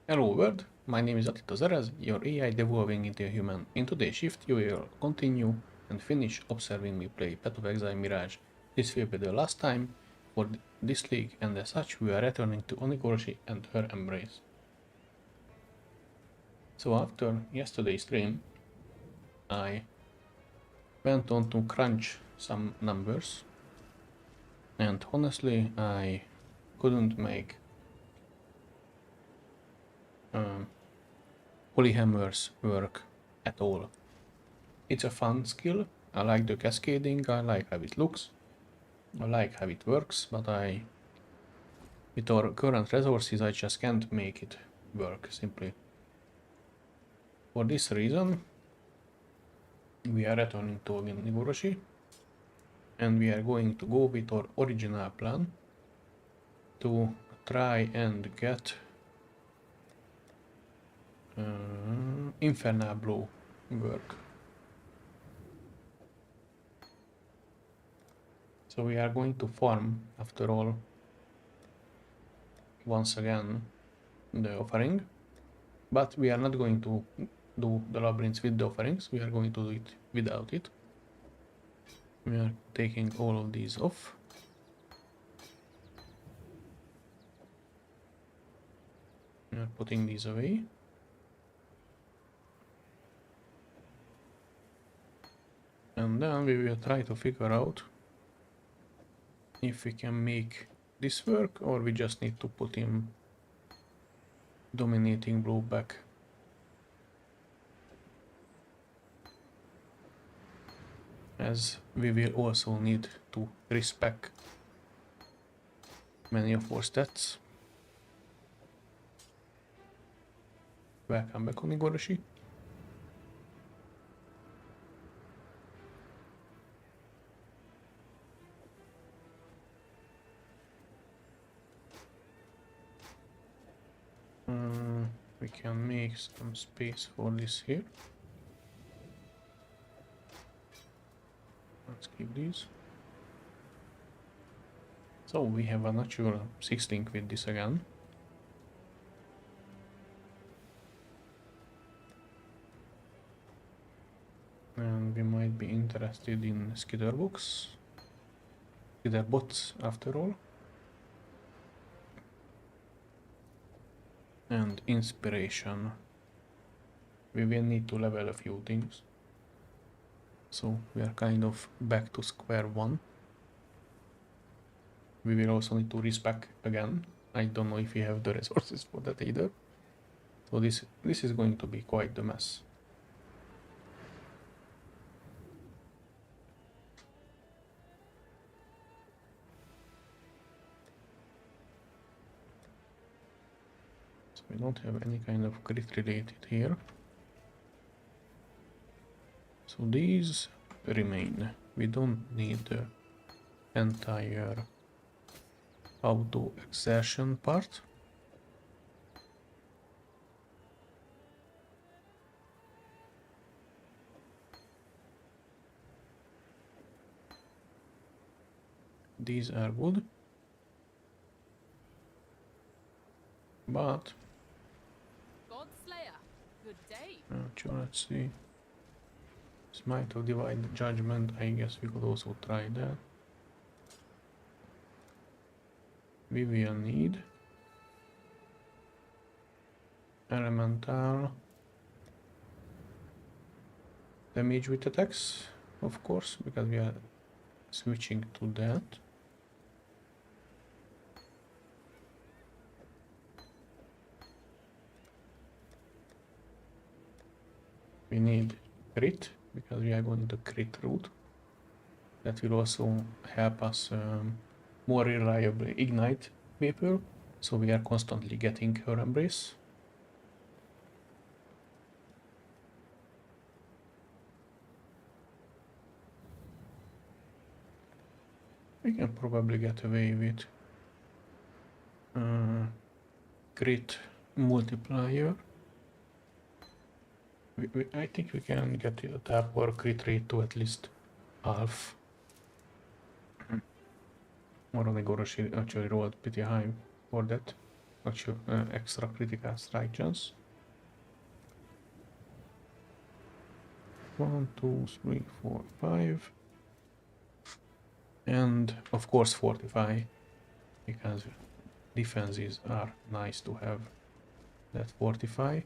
Hello world, my name is Atito Zerez, your AI devolving into a human. In today's shift you will continue and finish observing me play Path of Exile Mirage. This will be the last time for this league, and as such we are returning to Oni-Goroshi and her embrace. So after yesterday's stream, I went on to crunch some numbers, and honestly I couldn't make Holy Hammers work at all. It's a fun skill. I like the cascading, I like how it looks, I like how it works, but with our current resources, I just can't make it work simply. For this reason, we are returning to Oni-Goroshi, and we are going to go with our original plan to try and get Infernal Blow work. So we are going to farm, after all, once again, the offering, but we are not going to do the labyrinths with the offerings, we are going to do it without it. We are taking all of these off. We are putting these away. And then we will try to figure out if we can make this work, or we just need to put in dominating blow back. As we will also need to respec many of our stats. Welcome back, Oni-Goroshi. We can make some space for this here. Let's keep these. So we have a natural 6 link with this again. And we might be interested in Skitterbox. Skitterbots after all. And inspiration. We will need to level a few things. So we are kind of back to square one. We will also need to respec again. I don't know if we have the resources for that either. So this is going to be quite the mess. So we don't have any kind of crit related here. So these remain. We don't need the entire auto exertion part. These are good, but let's see. Smite of Divine Judgment, I guess we could also try that. We will need Elemental damage with attacks, of course, because we are switching to that. We need crit, because we are going to crit route. That will also help us more reliably ignite people, so we are constantly getting her embrace. We can probably get away with crit multiplier. I think we can get the attack or crit rate to at least half. Oni-Goroshi actually rolled pretty high for that. extra critical strike chance. 1, 2, 3, 4, 5. And of course fortify, because defenses are nice to have that fortify.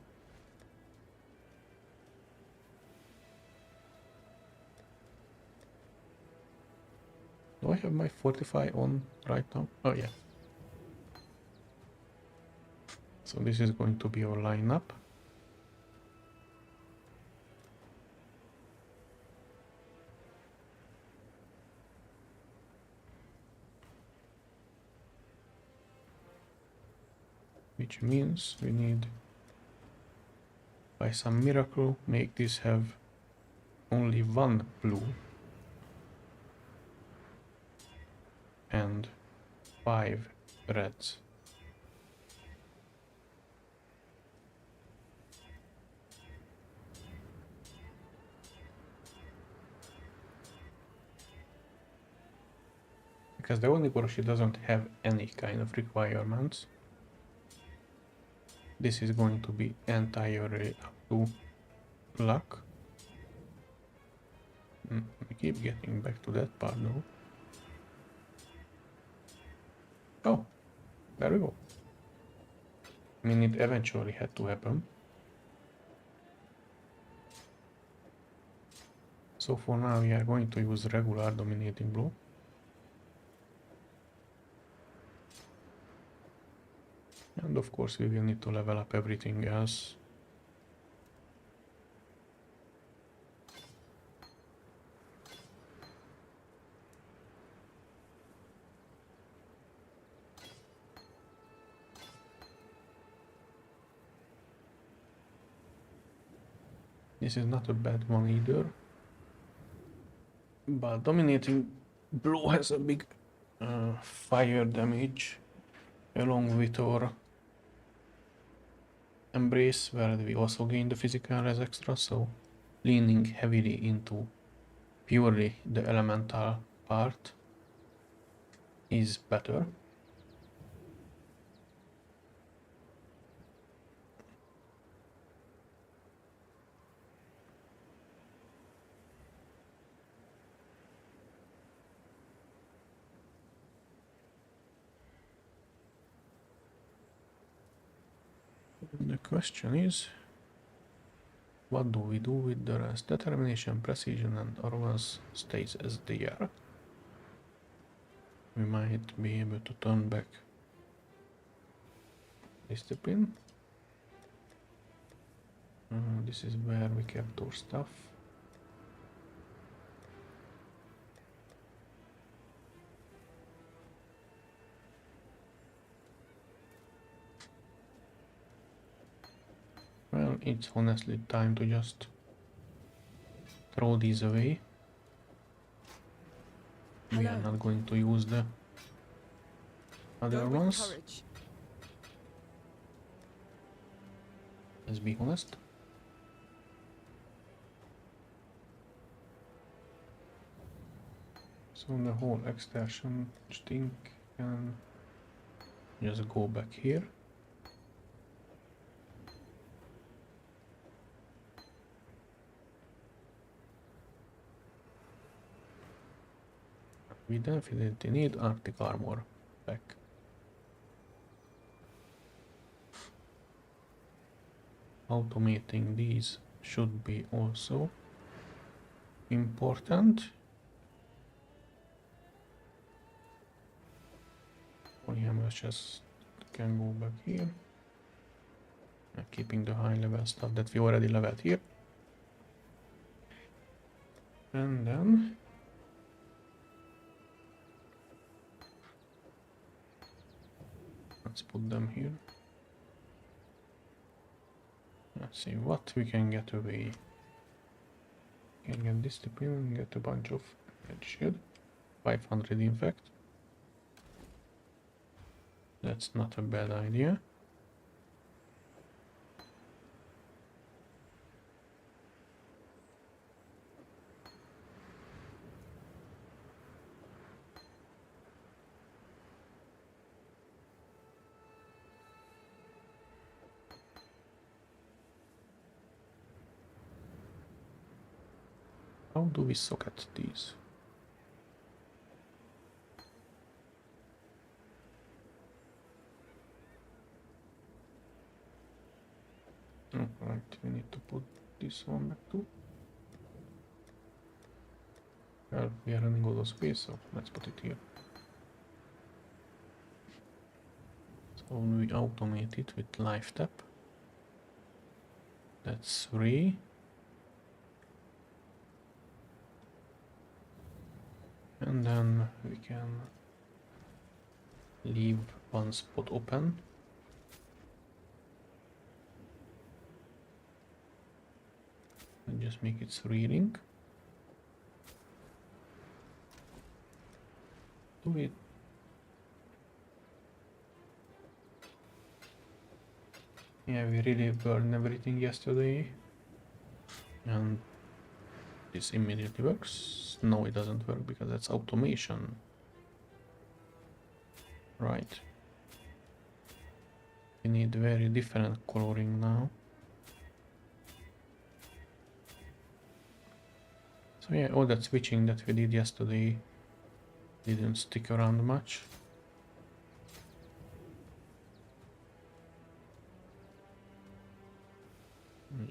Do I have my fortify on right now? Oh yeah. So this is going to be our lineup. Which means we need, by some miracle, make this have only one blue and 5 reds. Because the Oni-Goroshi doesn't have any kind of requirements. This is going to be entirely up to luck. We keep getting back to that part though. Oh, there we go. I mean, it eventually had to happen. So for now we are going to use regular dominating blow. And of course we will need to level up everything else. This is not a bad one either. But dominating blow has a big fire damage along with our embrace, where we also gain the physical as extra, so leaning heavily into purely the elemental part is better. The question is, what do we do with the rest? Determination, precision, and arrogance stays as they are. We might be able to turn back discipline. This is where we kept our stuff. Well, it's honestly time to just throw these away. We are not going to use the other ones. Let's be honest. So the whole extension thing can just go back here. We definitely need Arctic armor back. Automating these should be also important. Just can go back here. Keeping the high level stuff that we already leveled here. And then let's put them here. Let's see what we can get away. We can get discipline and get a bunch of headshot. 500 in fact. That's not a bad idea. How do we socket these? Alright, we need to put this one back too. Well, we are running out of space, so let's put it here. So we automate it with live tap. That's 3. And then we can leave one spot open. And just make it 3 ring. Do it. Yeah, we really burned everything yesterday. And this immediately works. No, it doesn't work because that's automation. Right. We need very different coloring now. So yeah, all that switching that we did yesterday didn't stick around much.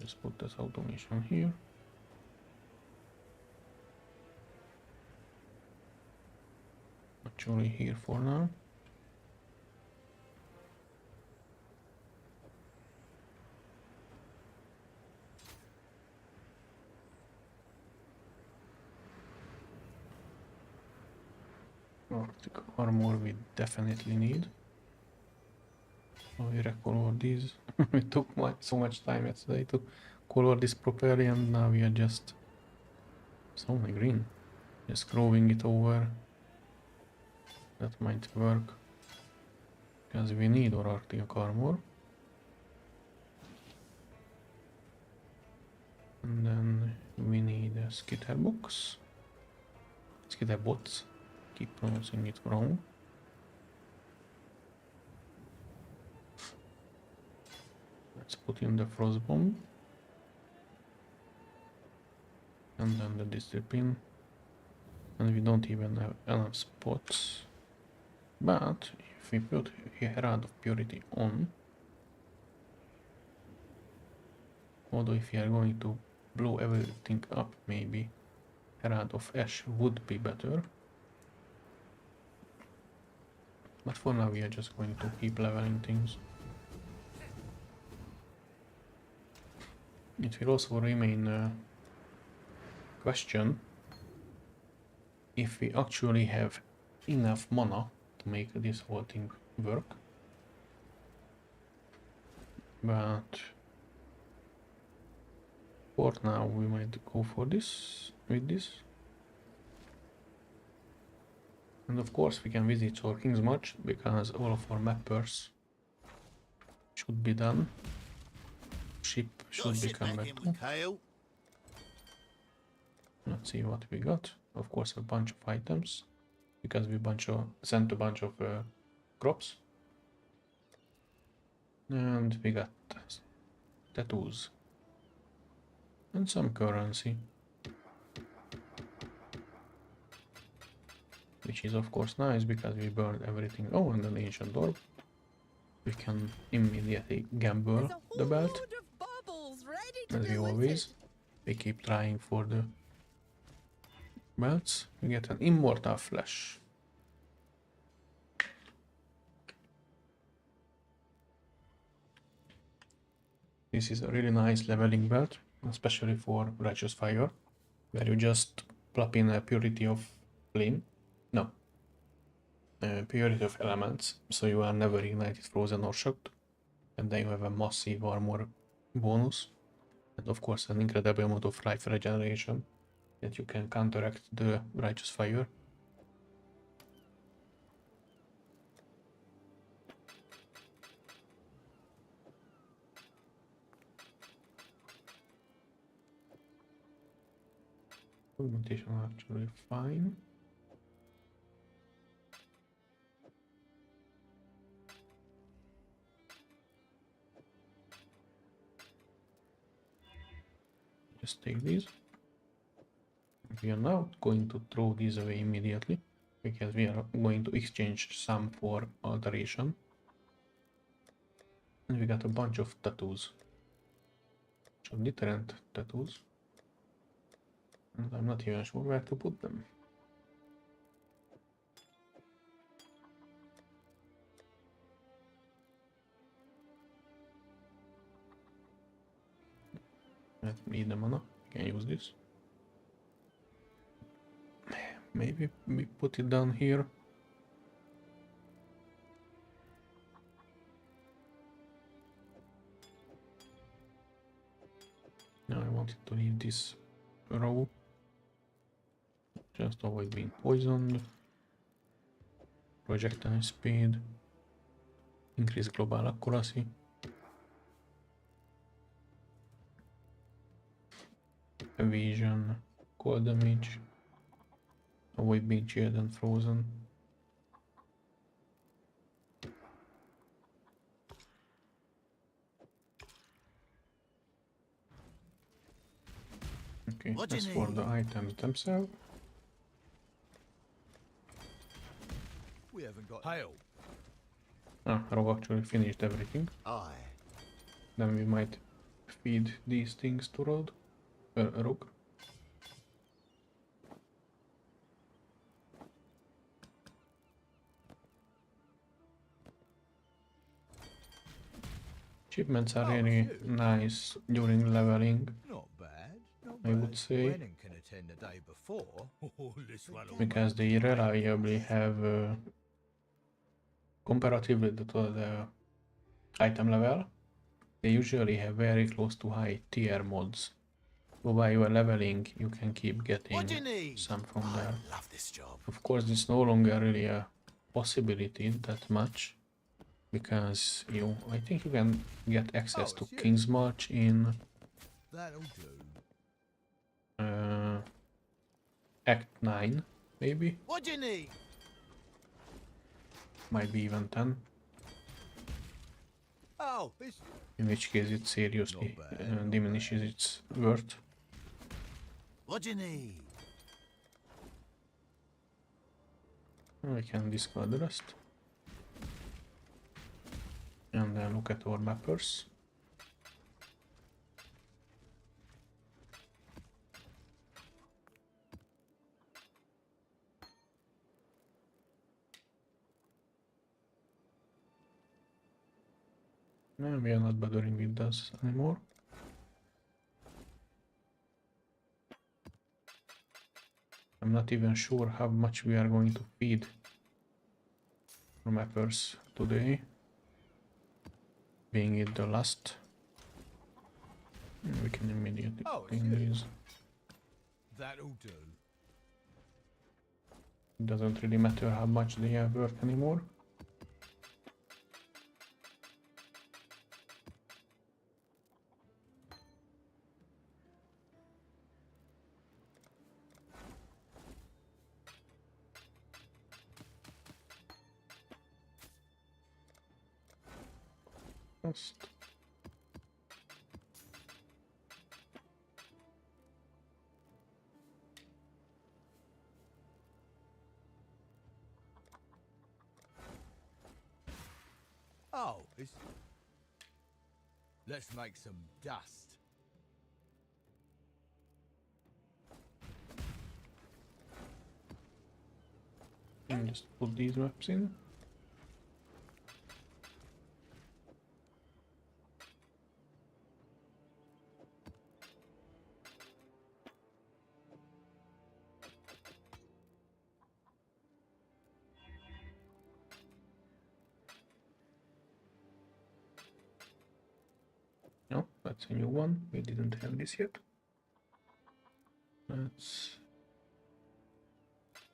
Just put this automation here. Actually here for now. Arctic armor we definitely need. So we recolor these. It took so much time yesterday to color this properly, and now we are just so many green. Just growing it over. That might work. Because we need our Arctic armor. And then we need a skitter box. Skitter bots. Keep pronouncing it wrong. Let's put in the frost bomb. And then the discipline. And we don't even have enough spots. But if we put Herald of Purity on, although if we are going to blow everything up, maybe Herald of Ash would be better. But for now we are just going to keep leveling things. It will also remain a question if we actually have enough mana to make this whole thing work. But for now we might go for this, with this. And of course we can visit our King's March, because all of our mappers should be done. Ship should become back too. Let's see what we got. Of course a bunch of items, because we sent a bunch of crops. And we got tattoos. And some currency. Which is of course nice, because we burned everything. Oh, and an ancient orb. We can immediately gamble the belt. As we always. We keep trying for the belts. We get an immortal flesh. This is a really nice leveling belt, especially for Righteous Fire, where you just plop in a Purity of Flame. No. Purity of Elements, so you are never ignited, frozen or shocked. And then you have a massive armor bonus. And of course an incredible amount of life regeneration that you can counteract the Righteous Fire. Augmentation actually fine. Just take these. We are not going to throw these away immediately, because we are going to exchange some for alteration. And we got a bunch of tattoos. Some different tattoos. And I'm not even sure where to put them. Let's need the mana. I can use this. Maybe we put it down here. Now I wanted to leave this row. Just avoid being poisoned. Projectile speed. Increase global accuracy. Evasion. Cold damage. Avoid being chilled and frozen. Okay, as for the items themselves. We haven't got hail. Rogue actually finished everything. Aye. Then we might feed these things to Rogue. Achievements are really nice during leveling, Not bad. Not I bad. would say, Brennan can attend the day before. This one because they reliably have, comparatively to the item level, they usually have very close to high tier mods. So while you are leveling, you can keep getting some from there. I love this job. Of course, it's no longer really a possibility that much, because I think you can get access to King's March in That'll do. Act 9, maybe? What do you need? Might be even 10. Oh, it's In which case it seriously diminishes its worth. what do you need? We can discard the rest. And then look at our mappers. No, we are not bothering with this anymore. I'm not even sure how much we are going to feed our mappers today, being it the last. We can immediately put in these. That'll do. It doesn't really matter how much they are worth anymore. Just Oh, it's let's make some dust. and just put these maps in. No, that's a new one. We didn't have this yet. Let's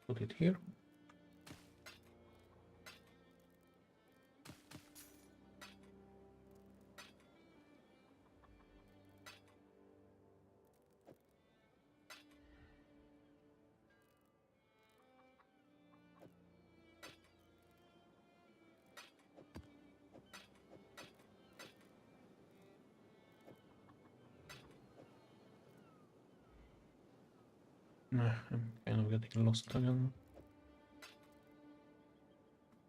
put it here. Nah, I'm kind of getting lost again.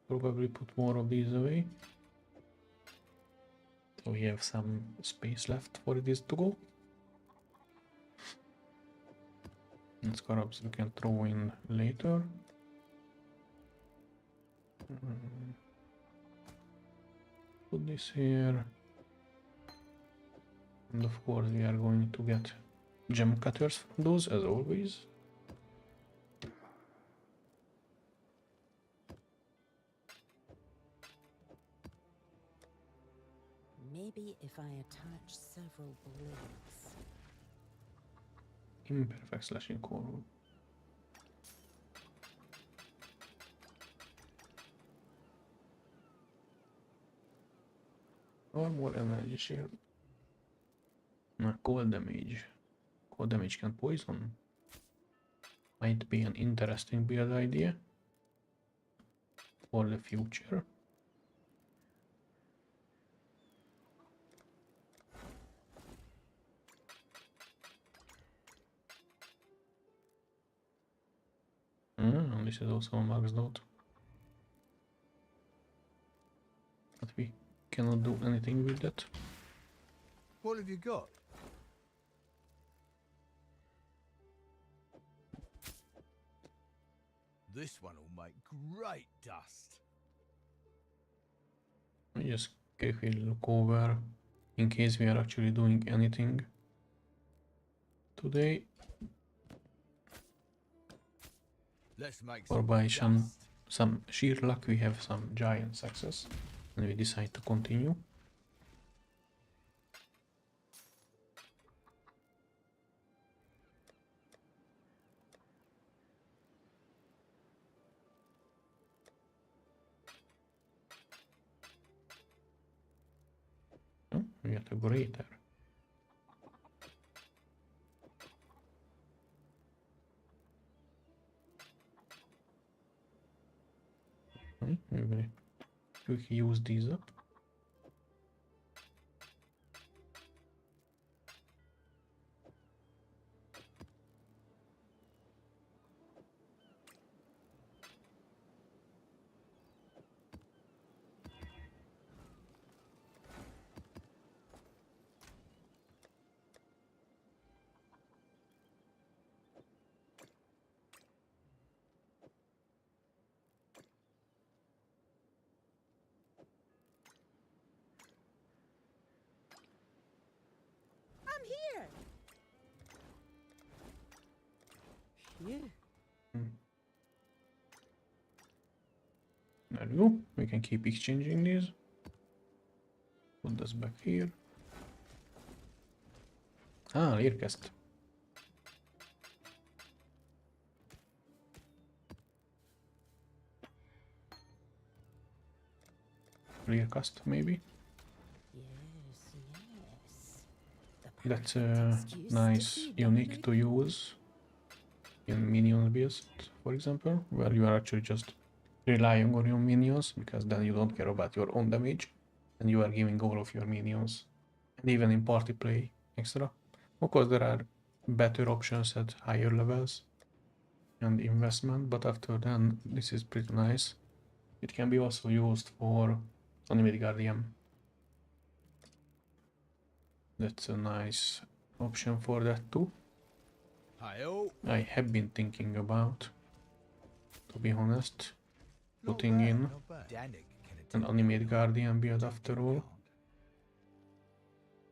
Probably put more of these away. So we have some space left for this to go. And scarabs we can throw in later. Put this here. And of course we are going to get gem cutters from those as always. Maybe if I attach several blades. Imperfect slashing core. Or more energy shield. Cold damage. Cold damage can poison. Might be an interesting build idea for the future. And this is also maxed out. But we cannot do anything with that. What have you got? This one will make great dust. I just quickly look over in case we are actually doing anything today. Let's make Or some by dust. some sheer luck we have some giant success and we decide to continue. Oh, we got a greater. We will quickly use these up. I'm here. Phew. There we go. We can keep exchanging these. Put this back here. Érkezt. Rear cast, maybe. Yes, yes. The That's perfect excuse to nice, see unique Dominic. to use in minion builds, for example, where you are actually just relying on your minions because then you don't care about your own damage and you are giving all of your minions, and even in party play extra. Of course, there are better options at higher levels and investment, but after then, this is pretty nice. It can be also used for Animate Guardian. That's a nice option for that too. Hi-oh. I have been thinking about, to be honest, Not putting bad, in not bad. Danik can an attend Animate to Guardian build Don't after get all, can't.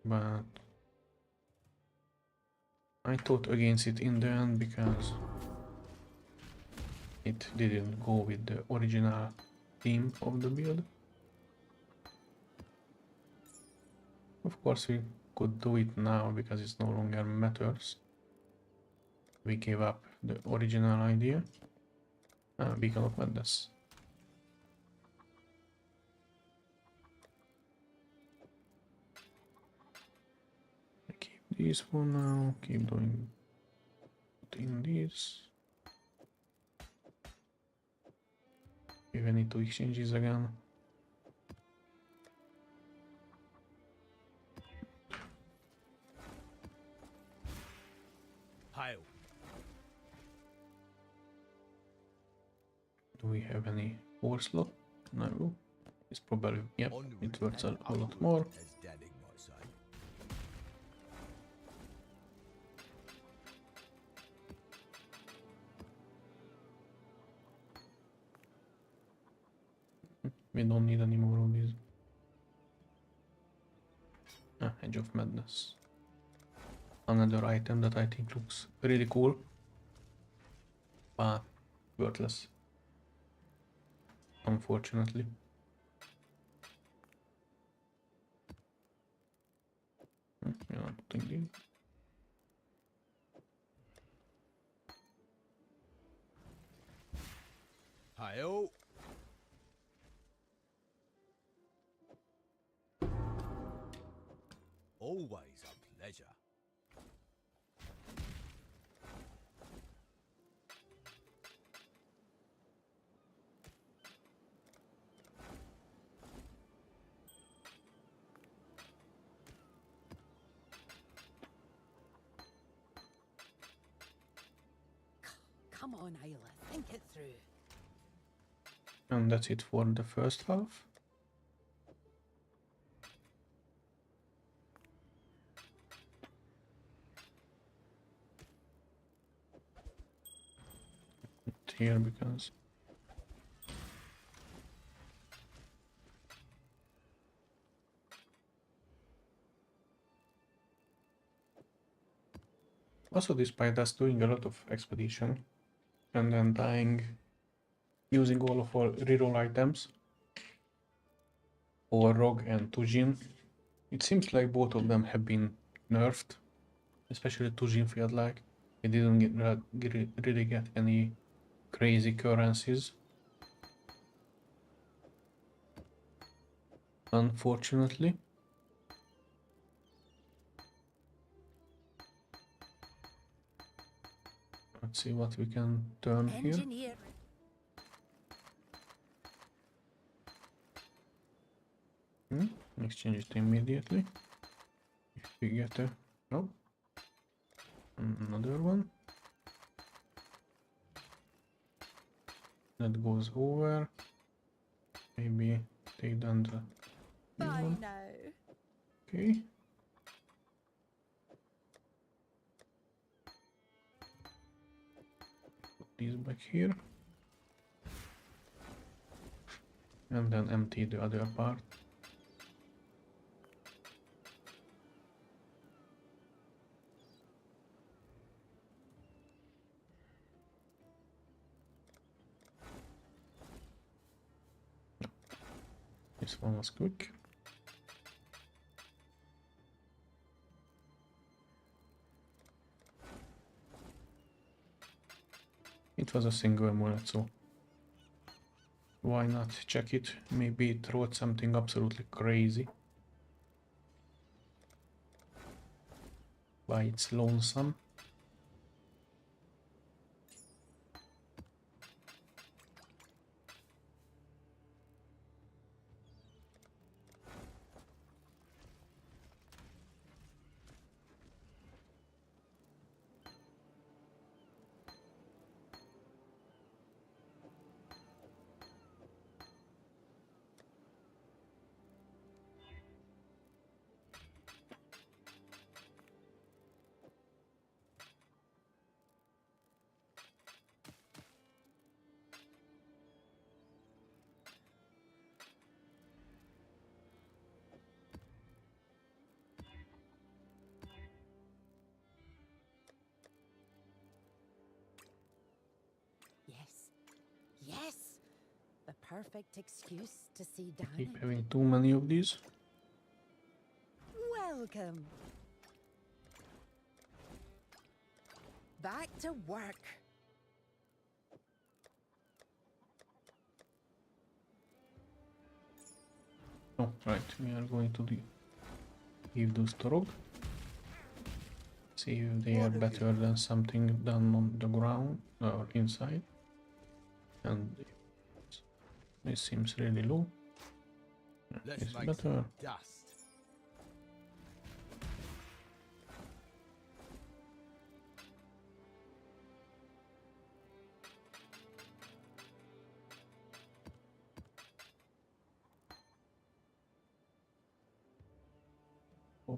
but I thought against it in the end because it didn't go with the original theme of the build. Of course we could do it now because it no longer matters. We gave up the original idea. Beacon of Madness. I keep these for now, keep doing putting these. If I need to exchange these again. Hail. Do we have any ore slot? No. It's probably, yep, Onward it worth a and lot upward, more. as Dandig might say. We don't need any more of these. Ah, Edge of Madness. Another item that I think looks really cool. But worthless. Unfortunately. We are not putting these. Hi-oh. Always a pleasure. Come on, Isla, think it through. And that's it for the first half. Put here because also, despite us doing a lot of expedition and then dying using all of our reroll items, or Rogue and Tujin, it seems like both of them have been nerfed. Especially Tujin felt like he didn't really get any crazy currencies. Unfortunately. Let's see what we can turn here. Engineer. Exchange it immediately. If we get a... Oh. Another one. That goes over. Maybe take down the... Bye one. now. Okay. Put these back here. And then empty the other part. This one was quick. It was a single amulet, so why not check it? Maybe it wrote something absolutely crazy. By its lonesome. Yes. Yes! The perfect excuse to see Keep Danny. having too many of these. Welcome. Back to work. Oh, right, we are going to give those to Rogue. See if they are What have better you- than something done on the ground or inside. And this seems really low. Let's It's make better. some dust.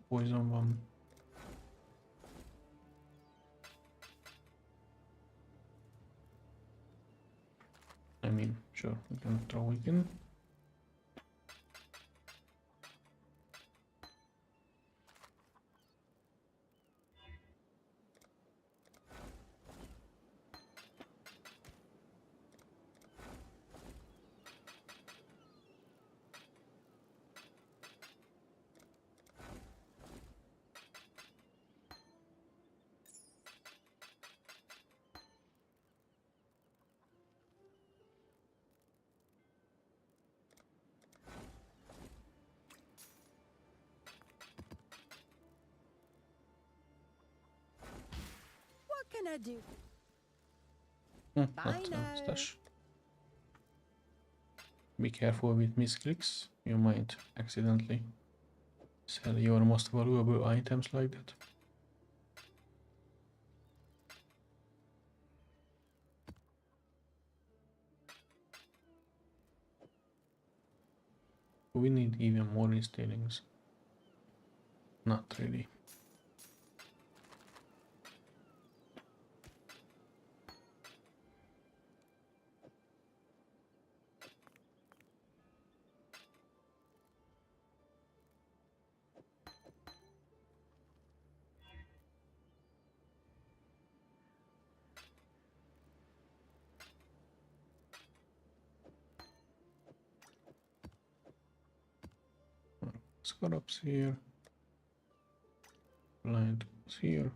poison van. I mean, sure, we can throw it in. What can I do? Not Bye now. stash. Be careful with misclicks. You might accidentally sell your most valuable items like that. We need even more instillings. Not really. Scarabs here. Blind goes here.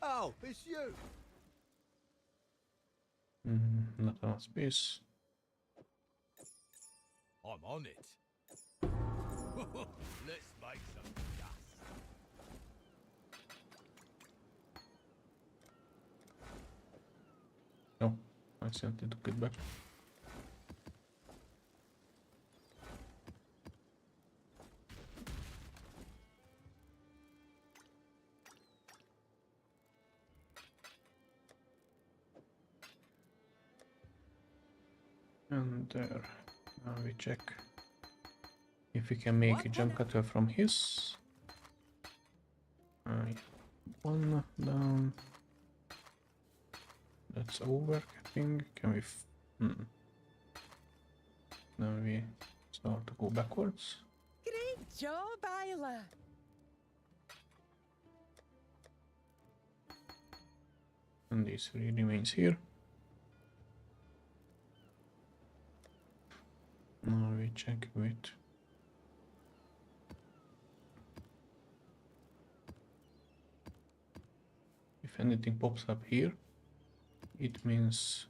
Oh, it's you. Not enough space. I'm on it. Let's make some dust. No, I accidentally took it back. And there. Now we check if we can make a jump cutter from his. One down. That's overcapping. Can we? Now we start to go backwards. Great job, Isla. And this remains here. Now we check with if anything pops up here, it means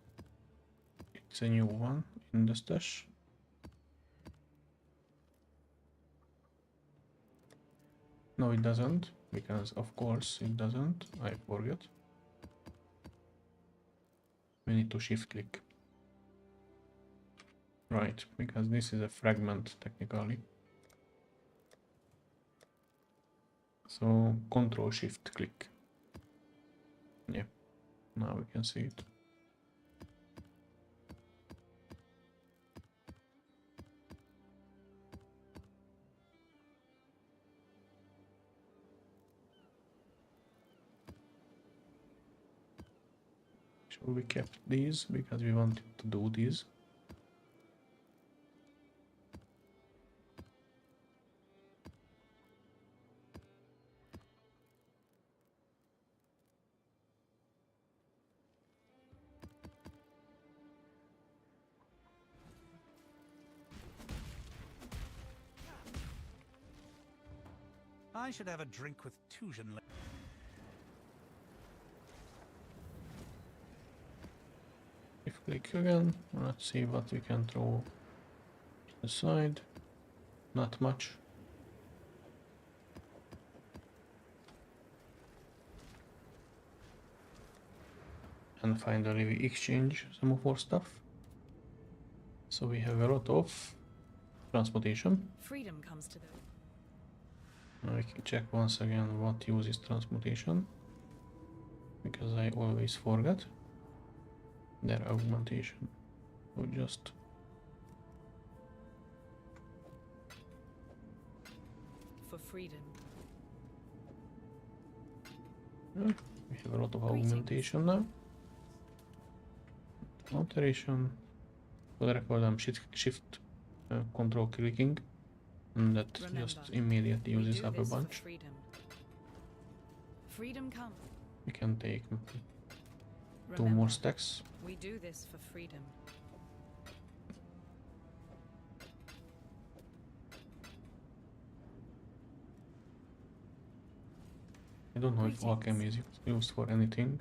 it's a new one in the stash. No, it doesn't, because of course it doesn't. I forget. We need to shift click. Right, because this is a fragment technically. So Control Shift click. Yeah, now we can see it. So we kept these because we wanted to do these. I should have a drink with Tujan. If click again, let's see what we can throw aside. Not much. And finally we exchange some of our stuff. So we have a lot of transportation. Freedom comes to the... Now we can check once again what uses transmutation, because I always forget. Their augmentation. So just for freedom. We have a lot of augmentation now. Alteration. For the record, I'm shift control clicking, and that just Remember, immediately we uses do up a this for bunch. freedom. Freedom come. We can take 2 Remember, more stacks. we do this for freedom. I don't know if Greetings. alchemy is used for anything.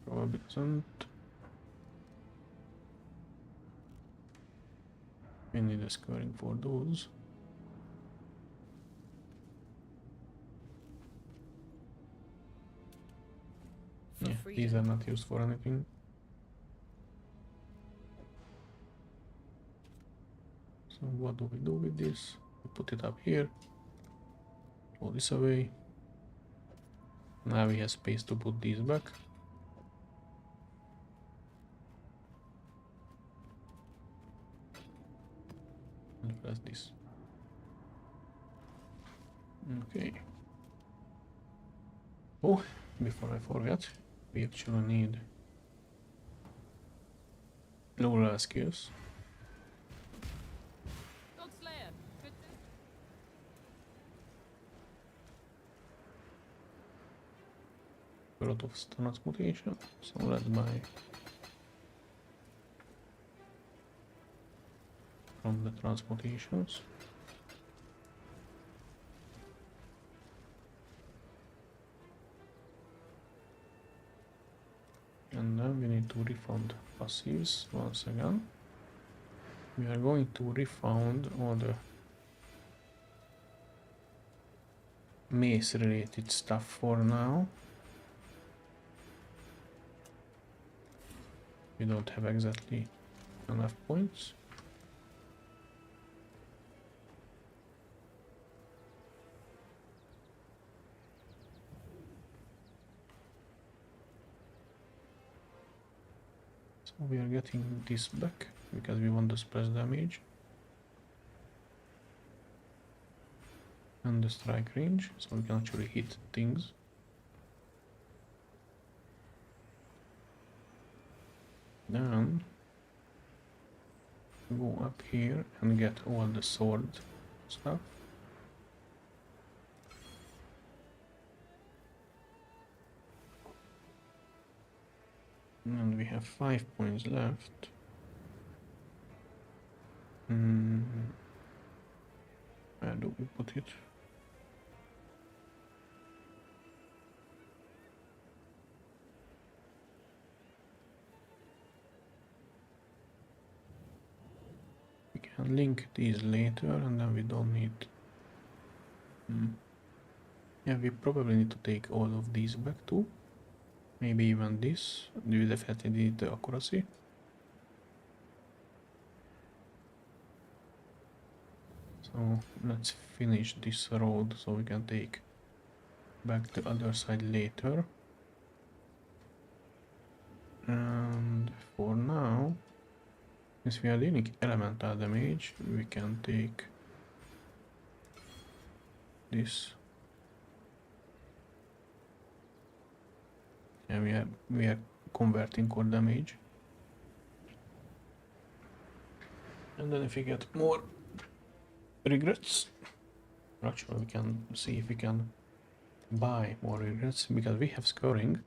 Probably doesn't. We need a scoring for those. For Yeah, freedom. these are not used for anything. So what do we do with this? We put it up here. Throw this away. Now we have space to put these back. And press this. Okay. Oh, before I forget, we actually need lower skills. A lot of transmutation, so let's buy from the transmutations. And then we need to refund passives once again. We are going to refund all the mace related stuff for now. We don't have exactly enough points. So we are getting this back because we want the splash damage and the strike range, so we can actually hit things. Then go up here and get all the sword stuff. And we have 5 points left. Where do we put it? We can link these later and then we don't need... Yeah, we probably need to take all of these back too. Maybe even this. We definitely need the accuracy. So let's finish this road so we can take back the other side later. And for now, since we are dealing elemental damage, we can take this. Yeah, we are converting core damage. And then if we get more regrets, actually we can see if we can buy more regrets because we have scoring.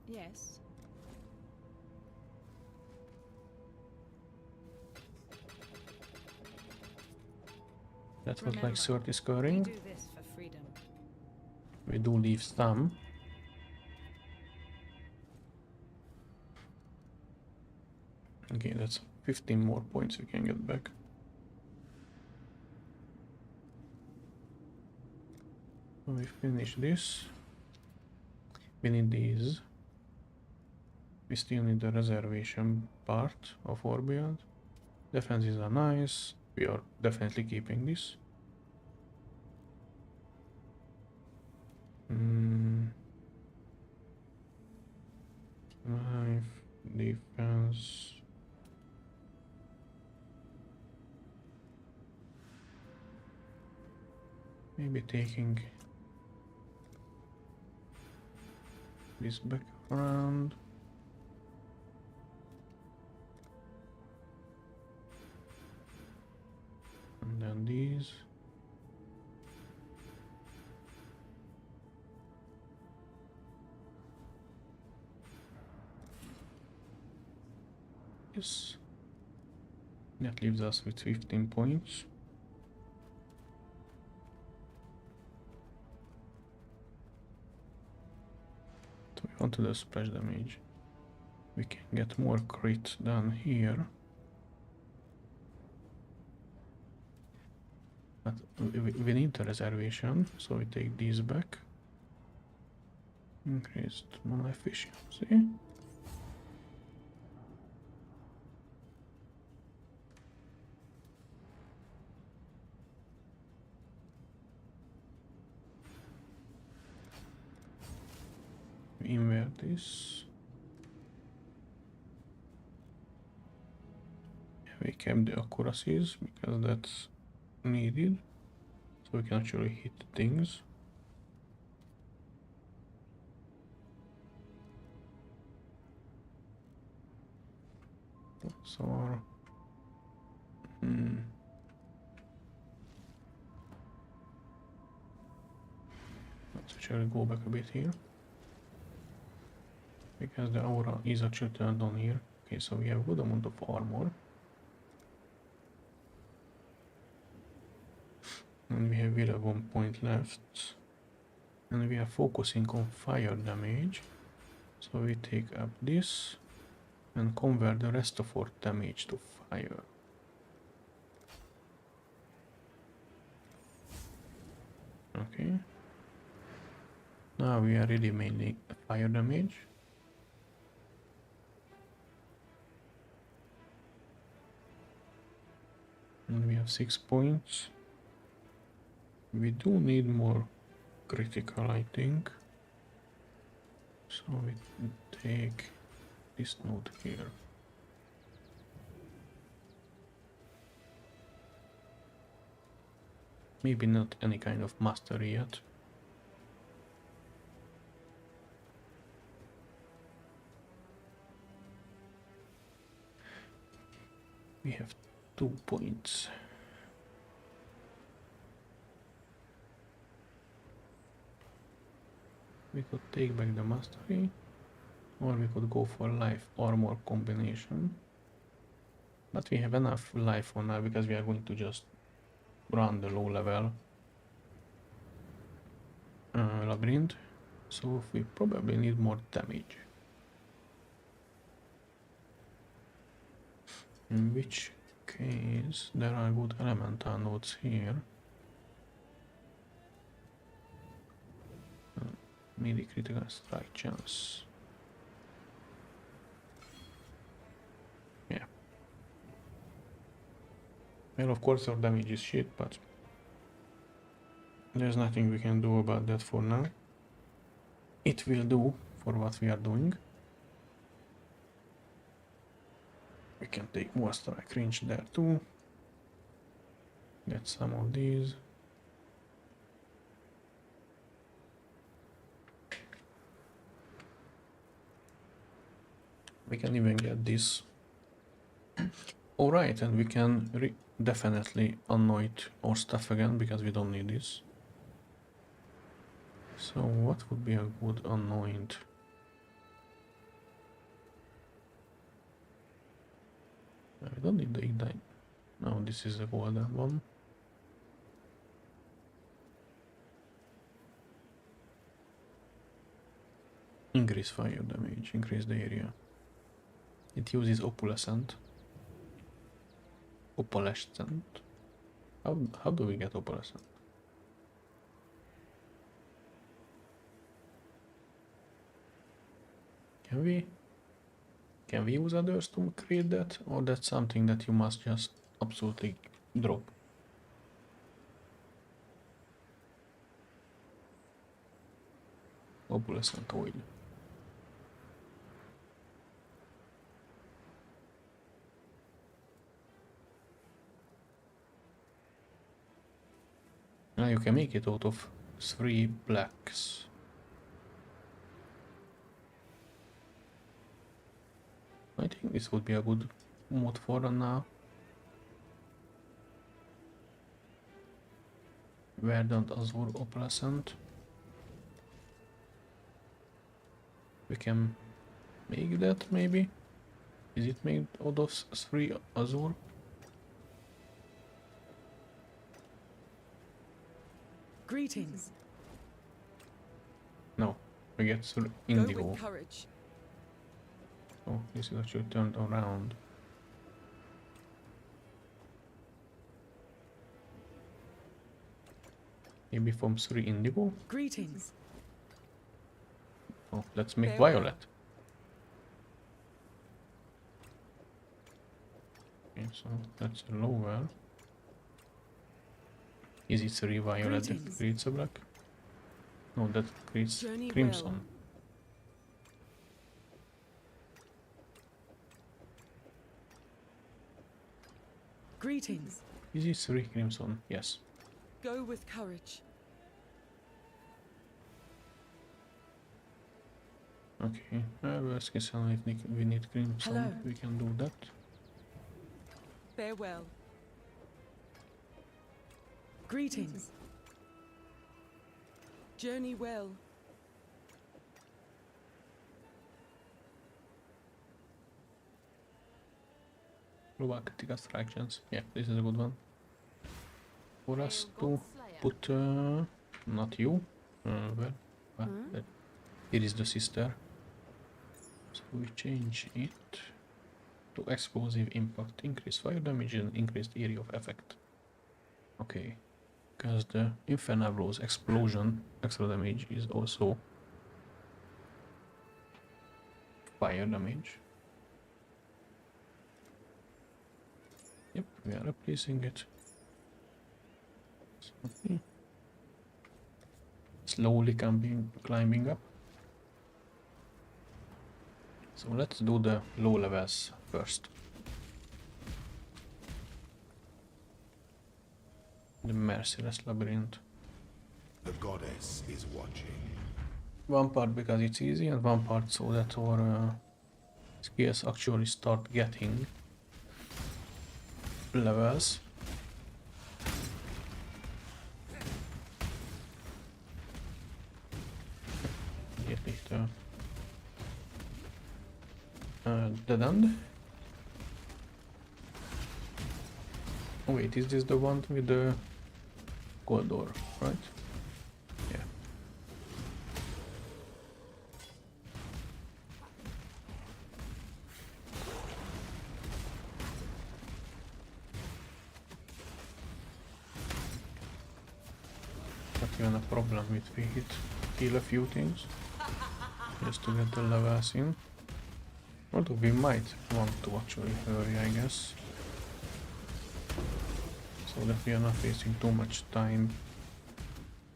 Yes. That was like Remember, 30 we scoring. do this for freedom. We do leave some. Okay, that's 15 more points we can get back. So we finish this. We need these. We still need the reservation part of our build. Defenses are nice. We are definitely keeping this. Life, defense. Maybe taking this back around. And then these. Yes. That leaves us with 15 points. So we want to do splash damage. We can get more crit done here. But we need the reservation, so we take these back. Increased mana efficiency. We invert this. We kept the accuracies because that's needed, so we can actually hit things. So let's actually go back a bit here, because the aura is actually turned on here. Okay, so we have a good amount of armor. And we have 11 point left. And we are focusing on fire damage. So we take up this and convert the rest of our damage to fire. Okay. Now we are really mainly fire damage. And we have 6 points. We do need more critical, I think. So we take this node here. Maybe not any kind of mastery yet. We have 2 points. We could take back the mastery, or we could go for life armor combination. But we have enough life for now because we are going to just run the low level labyrinth. So we probably need more damage. In which case there are good elemental nodes here. Melee critical strike chance. Yeah. Well, of course our damage is shit, but there's nothing we can do about that for now. It will do for what we are doing. We can take more strike range there too. Get some of these. We can even get this. Alright, and we can definitely anoint our stuff again because we don't need this. So what would be a good anoint? We don't need the ignite. No, this is the golden one. Increase fire damage, increase the area. It uses opalescent. Opalescent. How do we get opalescent? Can we use others to create that, or that's something that you must just absolutely drop? Opalescent oil. Now you can make it out of 3 blacks. I think this would be a good mod for now. Verdant Azure Opalescent. We can make that maybe? Is it made out of 3 Azure? Greetings. No, we get through Go indigo. with courage. So this is actually turned around. Maybe from 3 indigo? Greetings. Oh, let's make Farewell. violet. Okay, so that's lower. Is it 3 violet that Greetings. creates a black? No, that creates Journey crimson. well. Greetings. Is it 3 crimson? Yes. Go with courage. Okay, worst case scenario, if we need crimson, Hello. we can do that. Farewell. Greetings. Journey well. Global critical strikes. Yeah, this is a good one. For us to put, not you, well, here is the sister. So we change it to explosive impact, increased fire damage and increased area of effect. Okay, because the Infernablo's explosion extra damage is also fire damage. Yep, we are replacing it. Okay. Slowly climbing up. So let's do the low levels first. The Merciless Labyrinth. The goddess is watching. One part because it's easy and one part so that our skills actually start getting levels. Get it dead end. Oh wait, is this the one with the gold door, right? Yeah. Not even a problem if we kill a few things just to get the levels in. Although we might want to actually hurry, I guess. So that we are not wasting too much time.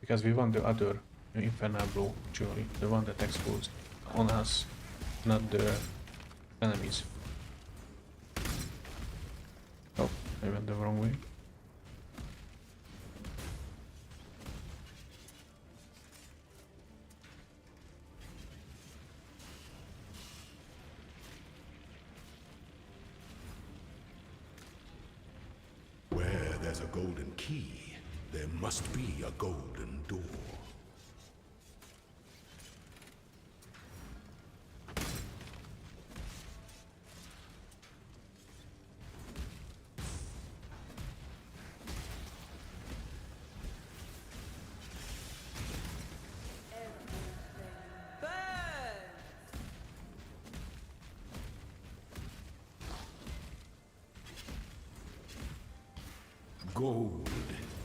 Because we want the other Infernablo, actually, the one that explodes on us, not the enemies. Oh, I went the wrong way. Where there's a golden key, there must be a golden door. Gold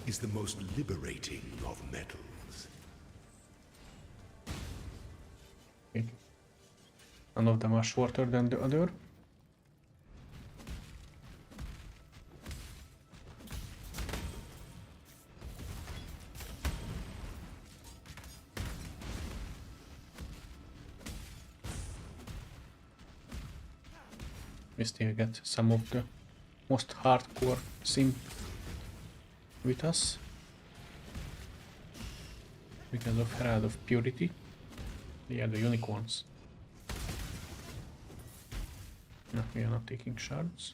is the most liberating of metals. Okay. None of them are shorter than the other. we still get some of the most hardcore simp with us because of Herald of Purity. Yeah, the unicorns. No, we are not taking shards.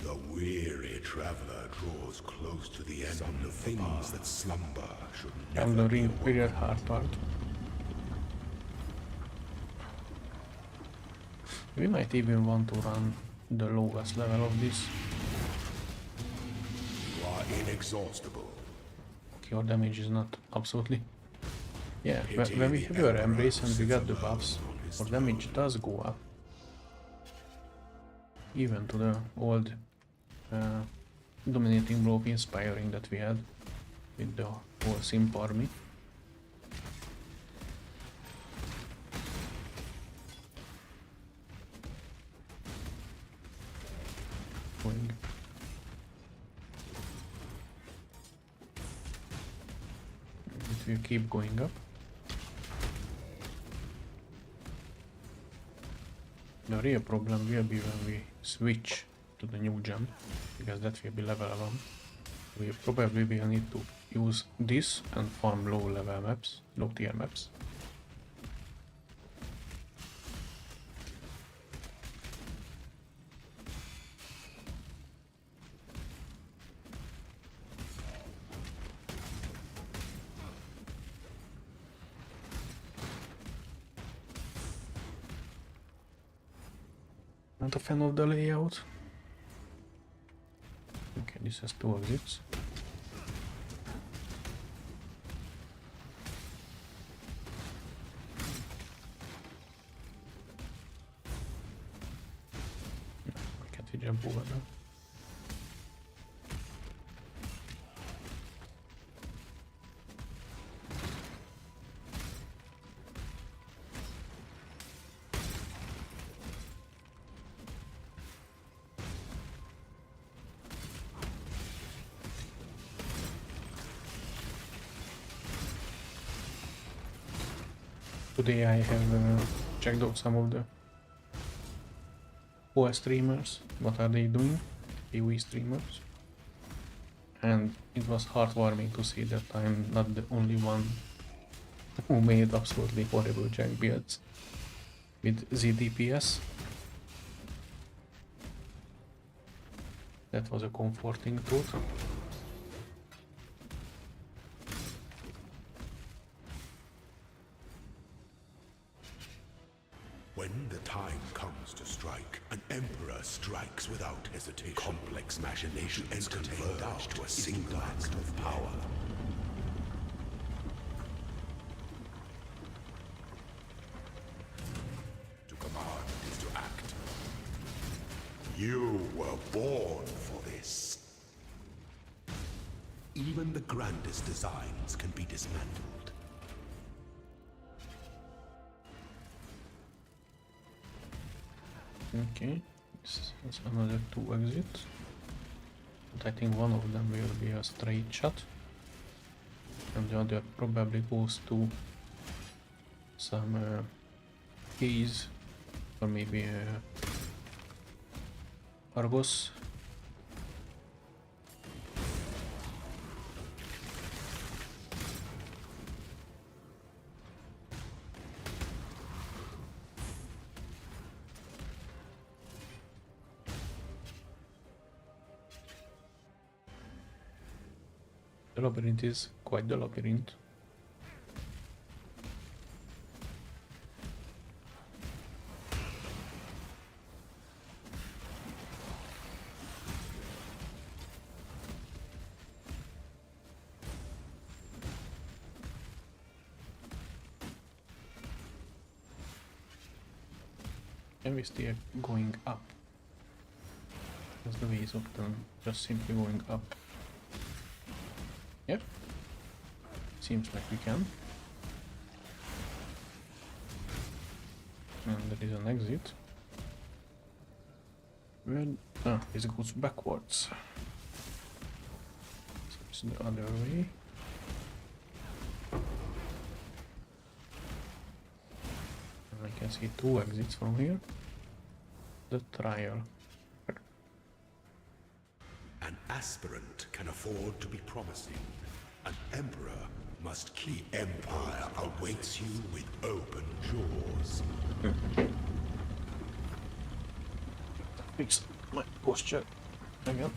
The weary traveler draws close to the end of the things that slumber should never And the be ring awoken. period hard part. We might even want to run the lowest level of this. You are inexhaustible. Okay, our damage is not absolutely. Yeah, Pity when we the have your emperor embrace and we sits got the alone buffs, on his our damage throne. does go up. Even to the old dominating blow of inspiring that we had with the whole simp army. Going. It will keep going up. The real problem will be when we switch to the new gem, because that will be level 1. We probably will need to use this and farm low level maps, low tier maps. Not a fan of the layout. Okay, this has 2 exits. Can't we jump over there? Today I have checked out some of the PoE streamers, what are they doing, PoE streamers, and it was heartwarming to see that I'm not the only one who made absolutely horrible jank builds with ZDPS. That was a comforting thought. When the time comes to strike, an emperor strikes without hesitation. Complex machinations converge to a single act of power. To command is to act. You were born for this. Even the grandest designs can be dismantled. Okay, this is another 2 exits, but I think one of them will be a straight shot, and the other probably goes to some keys, or maybe Argos. The labyrinth is quite the labyrinth. And we still going up. Because the way is often just simply going up. Yep. Seems like we can. And there is an exit. Well, this goes backwards. the other way. I can see 2 exits from here. The trial. An aspirant can afford to be promising. An emperor must keep. The empire awaits you with open jaws. Fix my posture again.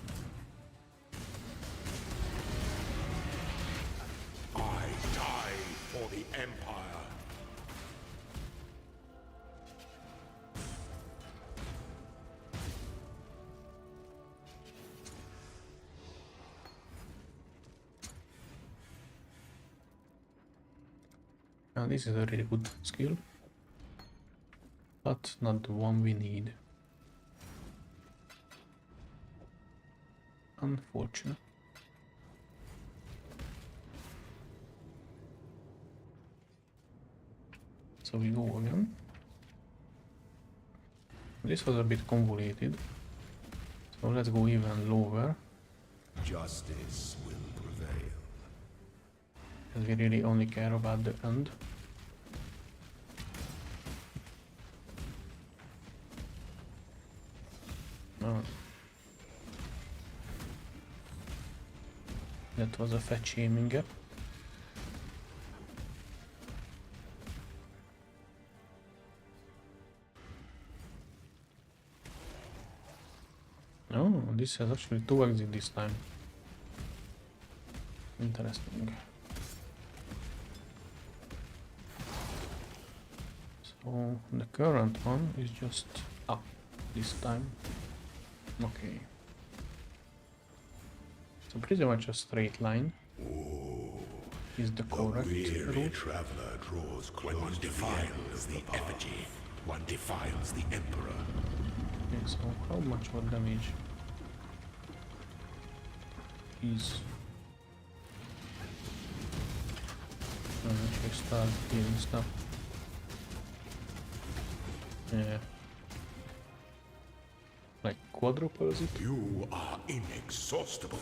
I die for the empire. Now this is a really good skill, but not the one we need. Unfortunate. So we go again. This was a bit convoluted, so let's go even lower. Justice will prevail. Because we really only care about the end. Oh. That was a fat shaming gap. Oh, this has actually 2 exits this time. Interesting. So the current one is just up this time. Okay. So pretty much a straight line is the correct Weary route. traveler draws close. When one defiles the effigy, one defiles the emperor. Okay, so how much more damage is... Actually start healing stuff. Yeah. Like quadruples it? You are inexhaustible.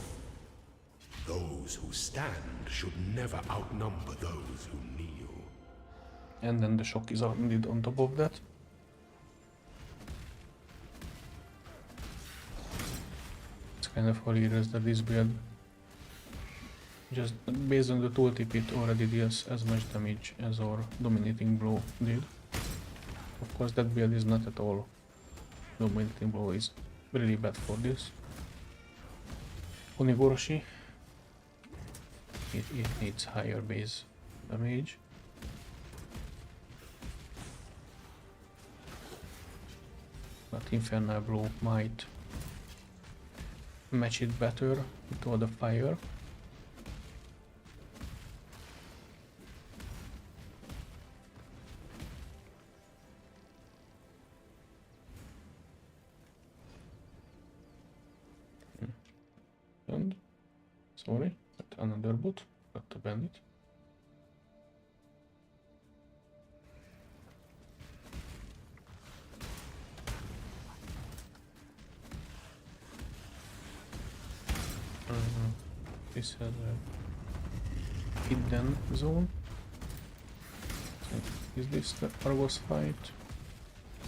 Those who stand should never outnumber those who kneel. And then the shock is needed on top of that. It's kind of hilarious that this build, just based on the tooltip, it already deals as much damage as our dominating blow did. Of course that build is not at all. Dominating blow is really bad for this. Oni-Goroshi, it needs higher base damage. But Infernal Blow might match it better with all the fire. And sorry, got another bot, got the bandit. This has a hidden zone. So is this the Argos fight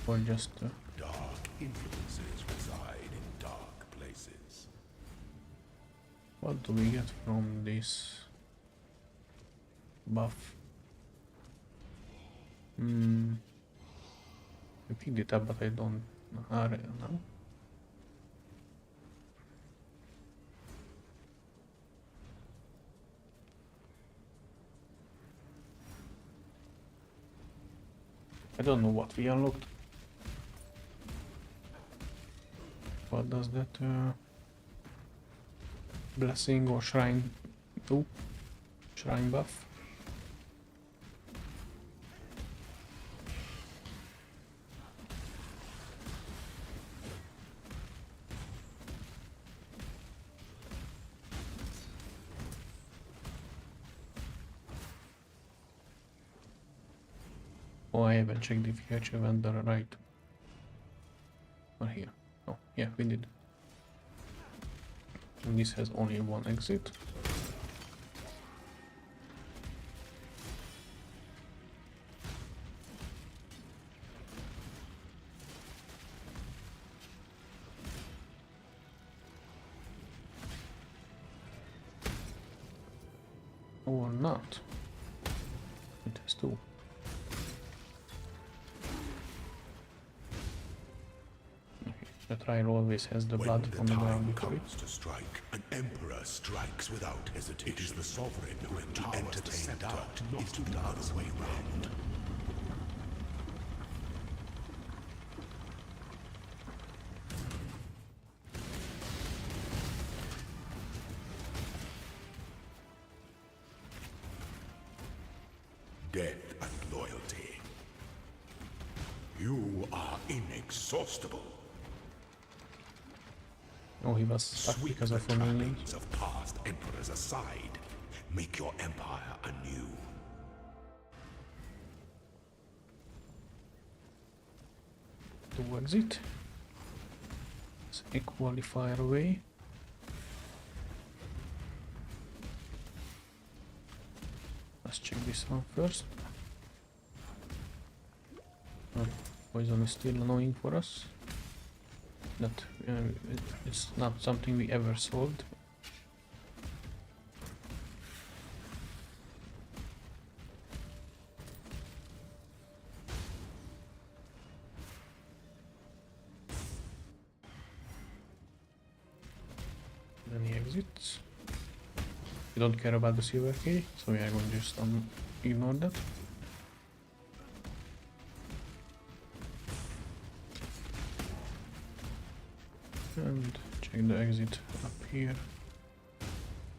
or just Dark influences reside in dark places. what do we get from this buff? I picked it up, but I don't know. I don't know what we unlocked. What does that blessing or shrine do? Shrine buff? Oh, I haven't checked if we actually went the right. Or here. Oh, yeah, we did. And this has only one exit. Or not. It has two. The trial always has the blood When on the the ground time before it. comes to strike, an emperor strikes without hesitation. It is the sovereign who entertain doubt is to the other way round. Death and loyalty. You are inexhaustible. Oh, he was stuck Sweep because the of Romanians. trappings of past emperors aside. Make your empire anew. To exit. Let's equally fire away. Let's check this one first. Oh, poison is still annoying for us. That it's not something we ever solved. Then he exits. We don't care about the silver key, so we are going to just ignore that. And check the exit up here.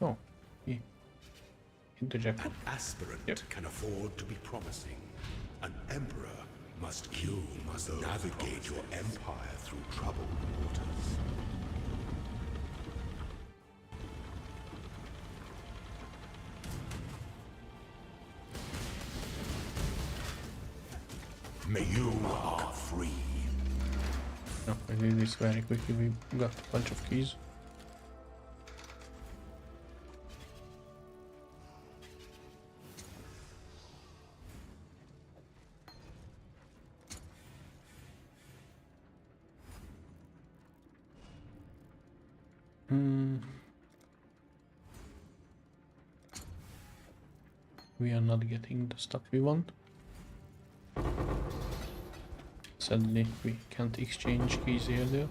Oh, he interjected. An aspirant Yep. can afford to be promising. An emperor must navigate your empire through troubled waters. May you are free. No, I did this very quickly. We got a bunch of keys. We are not getting the stuff we want. Sadly, we can't exchange keys here though.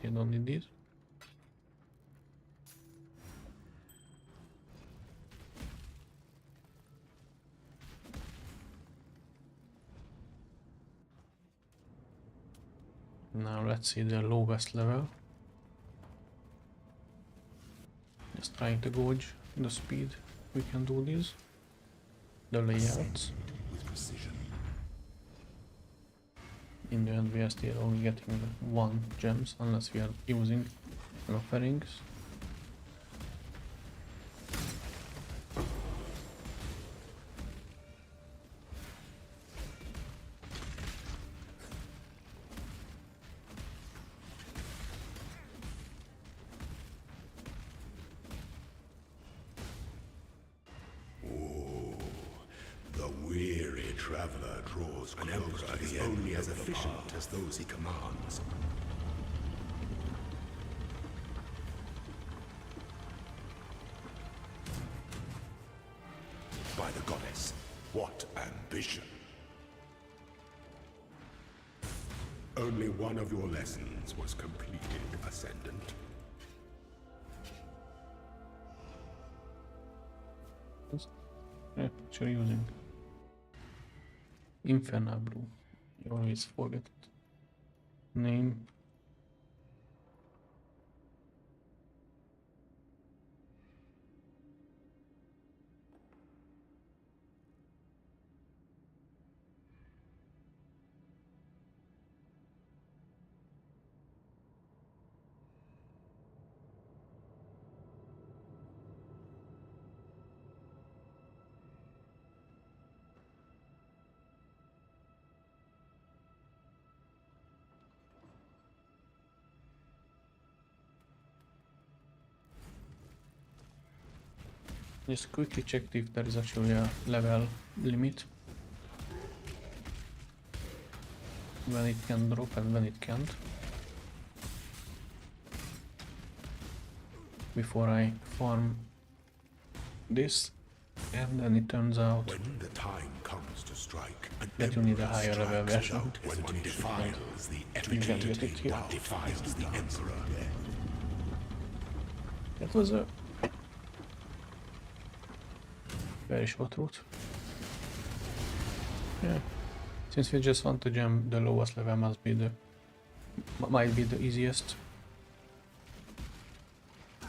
They don't need these. Now let's see the lowest level. Just trying to gauge the speed we can do this. The layouts. With precision. In the end we are still only getting the 1 gems unless we are using offerings. The weary traveler draws close. An emperor is only as efficient as those he commands. By the goddess, what ambition! Only one of your lessons was completed, Ascendant. Yeah, actually using Infernablu. You always forget it. Name. Just quickly checked if there is actually a level limit. when it can drop and when it can't. Before I farm this, and then it turns out When the time comes to strike, an that you need a emperor higher level strikes version. without When one defiles the You can get it effigy, here. one defiles the emperor. That was a very short route. Yeah. Since we just want to jump, the lowest level might be the easiest.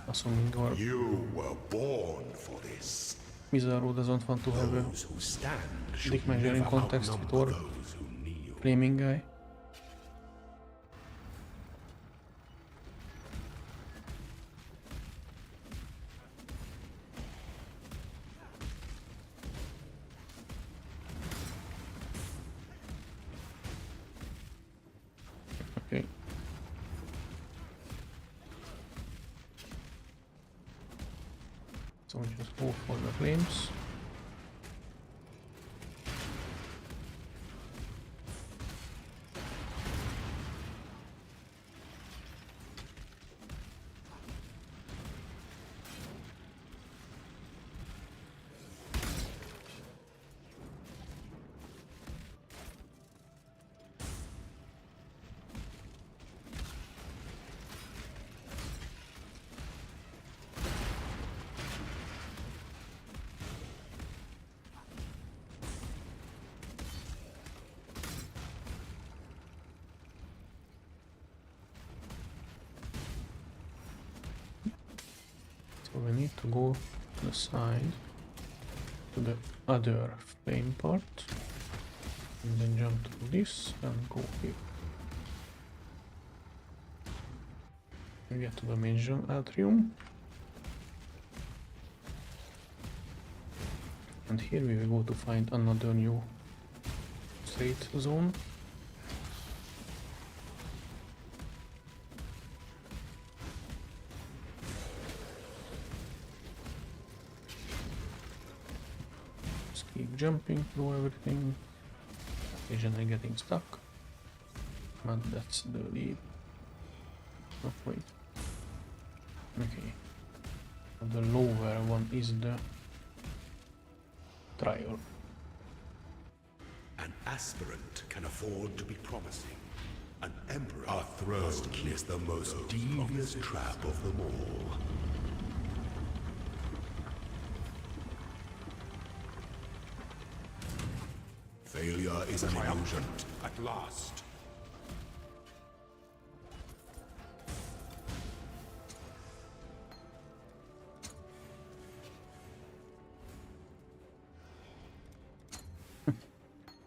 Assuming our You were born for this. Mizaru doesn't want to have a Those who stand should dick measure in never context with outnumber our those who kneel. flaming guy. Okay. So we just go for the flames. So we need to go to the side, to the other flame part, and then jump to this and go here. We get to the main atrium. And here we will go to find another new straight zone. Just keep jumping through everything, occasionally getting stuck. But that's the lead. Oh wait. Okay. The lower one is the trial. An aspirant can afford to be promising. An emperor must is the most devious trap of them all. Failure is an illusion at last.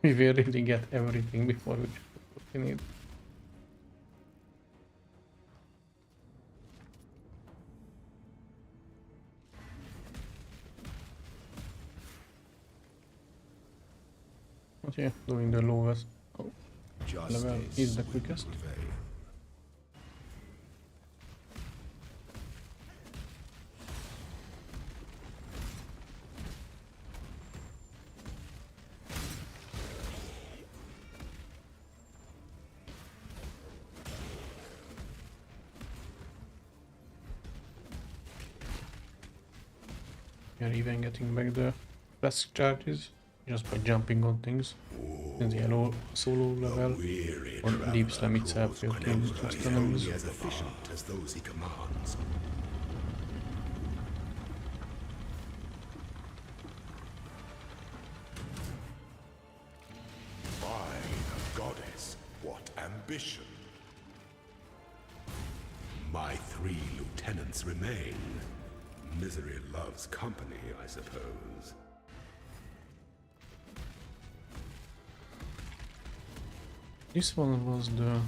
We will really get everything before we get what we need. But yeah, doing the lowest level is the quickest. We are even getting back the flask charges just by jumping on things. In the yellow solo level or deep slam itself, you can just enemies. As efficient as those he commands. By the goddess, what ambition! My 3 lieutenants remain. Misery loves company, I suppose. This one was the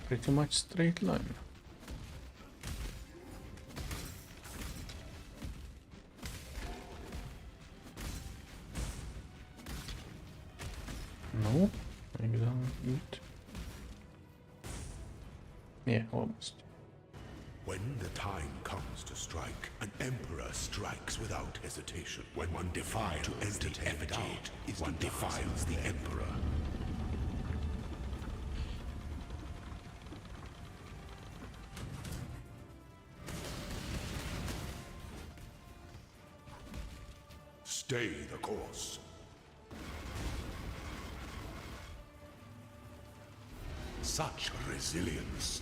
pretty much straight line. No, maybe done it. Yeah, almost. When the time comes to strike, an emperor strikes without hesitation. When one defiles to enter the effigy, one defiles the emperor. Stay the course. Such resilience.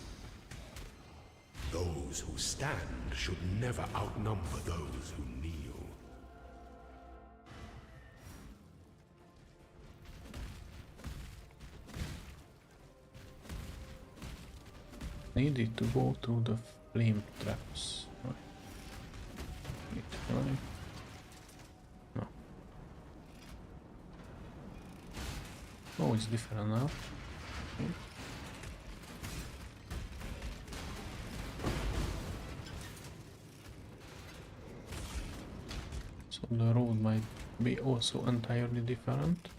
Those who stand should never outnumber those who kneel. Needed to go through the flame traps. Right. Right. No. Oh, it's different now. Okay. So the road might be also entirely different.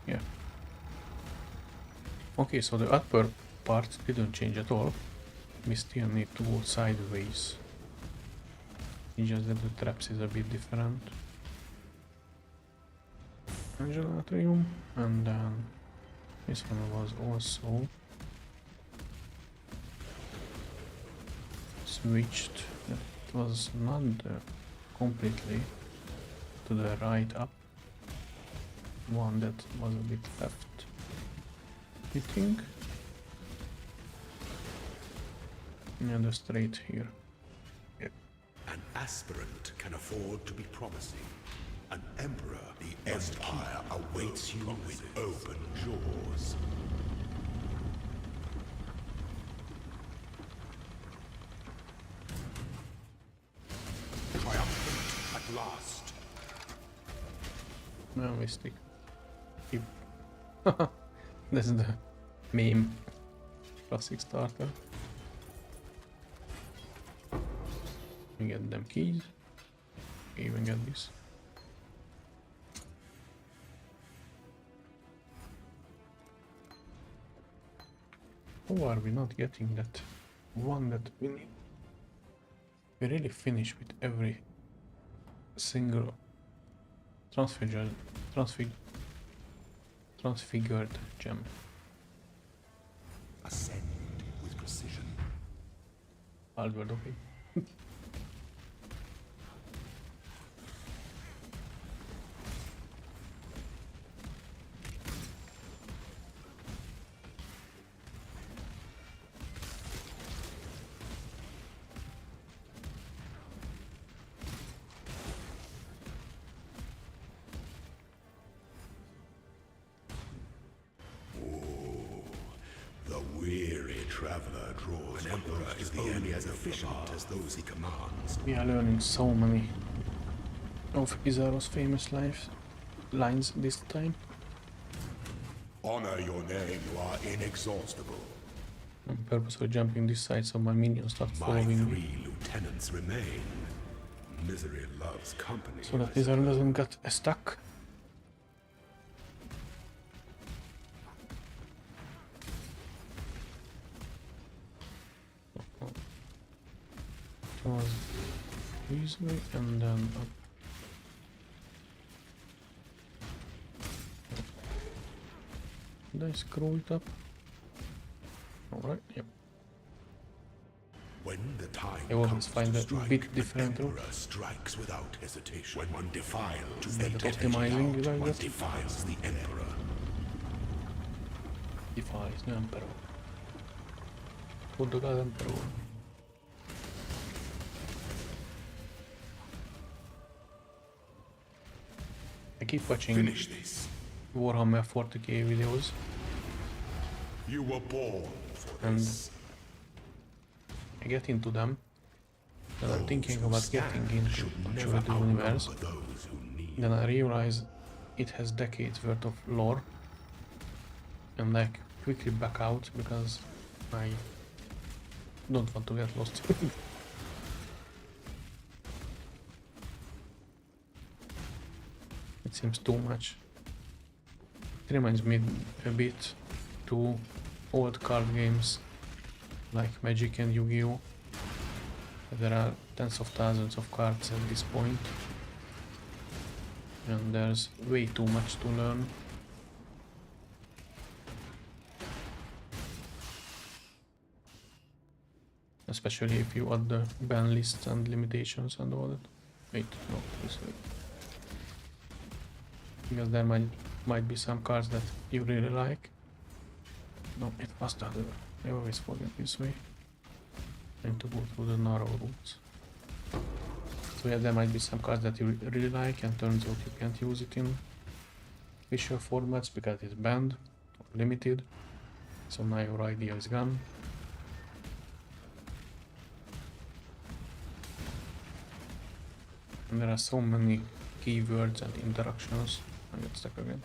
Yeah. Okay, so the upper part didn't change at all. We still need to go sideways. It's just that the traps is a bit different. Gelatrium, and then this one was also switched. It was not completely to the right up. One that was a bit left, I think. And straight here. An aspirant can afford to be promising. An emperor, the empire awaits you with open jaws. Triumphant at last. No, we stick. Keep. This is the meme. Classic starter. We get them keys. We even get this. How are we not getting that one that we need? We really finish with every single transfigured gem. Ascend with precision. Albert, okay. The weary traveler draws. An emperor is only as efficient as those he commands. We are learning so many of Kizaru's famous lines this time. Honor your name, you are inexhaustible. I'm purposely jumping this side so my minions start My following me. 3 lieutenants remain. Misery loves company. So that Kizaru doesn't get stuck. It was this way and then up. Did I screw it up? Alright, yep. When the time I always comes find to that strike, bit different an route. emperor strikes without hesitation. When one defiles Instead the of optimizing out, like one that. defiles the emperor. Defies the Emperor. Punto God Emperor. I keep watching Finish this. Warhammer 40k videos You were born for and this. I get into them. Then I'm Those thinking who about stand getting into should actually never the universe. outnumber those who kneel. Then I realize it has decades worth of lore. And I quickly back out because I don't want to get lost. It seems too much. It reminds me a bit to old card games like Magic and Yu-Gi-Oh! There are tens of thousands of cards at this point. and there's way too much to learn. Especially if you add the ban lists and limitations and all that. Wait, no, this way. Because there might be some cards that you really like. No, it was the other way. I always forget this way. I need to go through the narrow routes. So yeah, there might be some cards that you really like, and turns out you can't use it in official formats because it's banned or limited. So now your idea is gone. And there are so many keywords and interactions. I get stuck again.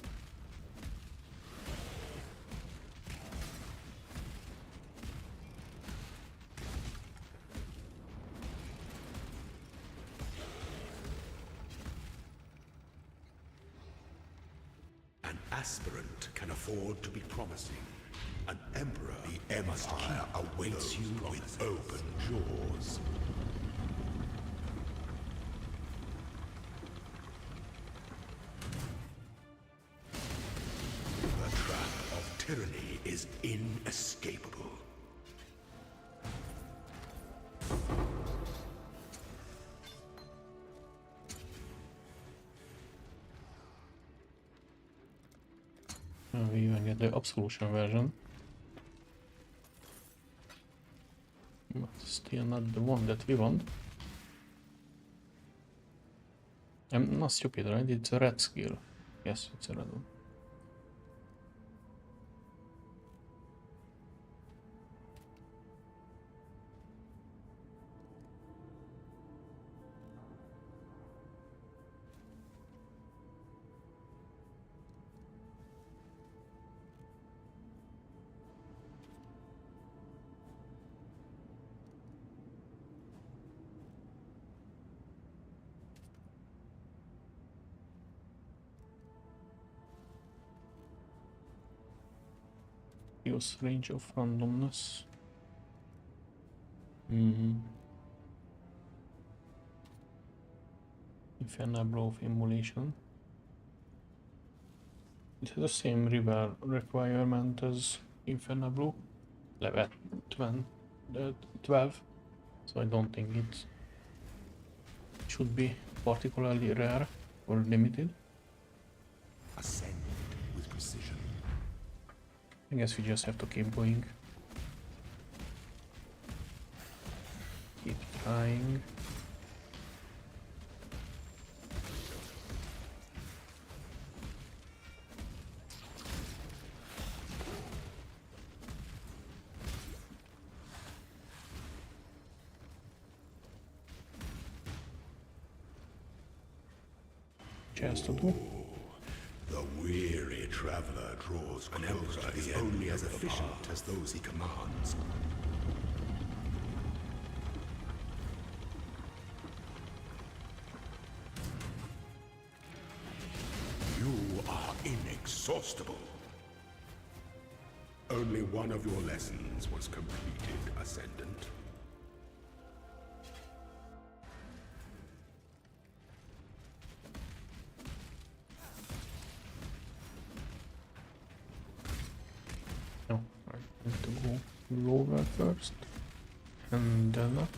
An aspirant can afford to be promising. An emperor, the empire awaits you with open jaws. The trap of tyranny is inescapable. We even get the absolution version. But still not the one that we want. I'm not stupid, right? It's a red skill. Yes, it's a red one. Use range of randomness. Infernal Blow of Immolation. It has the same river requirement as Infernal Blow, level 12, so I don't think it should be particularly rare or limited. Ascend with precision. I guess we just have to keep going. Keep trying. Just to do. The weary traveler draws closer. An emperor is only as efficient as those he commands. You are inexhaustible. Only one of your lessons was completed, Ascendant. No, I need to go lower first, and then up.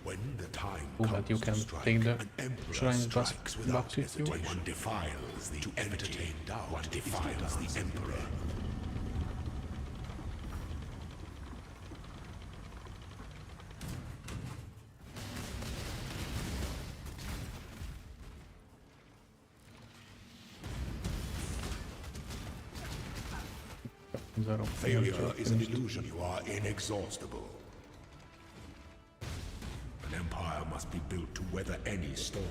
When the time So comes that you can to strike, take the an emperor shrines back strikes without with you. hesitation. One defiles the entertain doubt. One defiles the emperor. Zero. Failure is an illusion. You are inexhaustible. An empire must be built to weather any storm.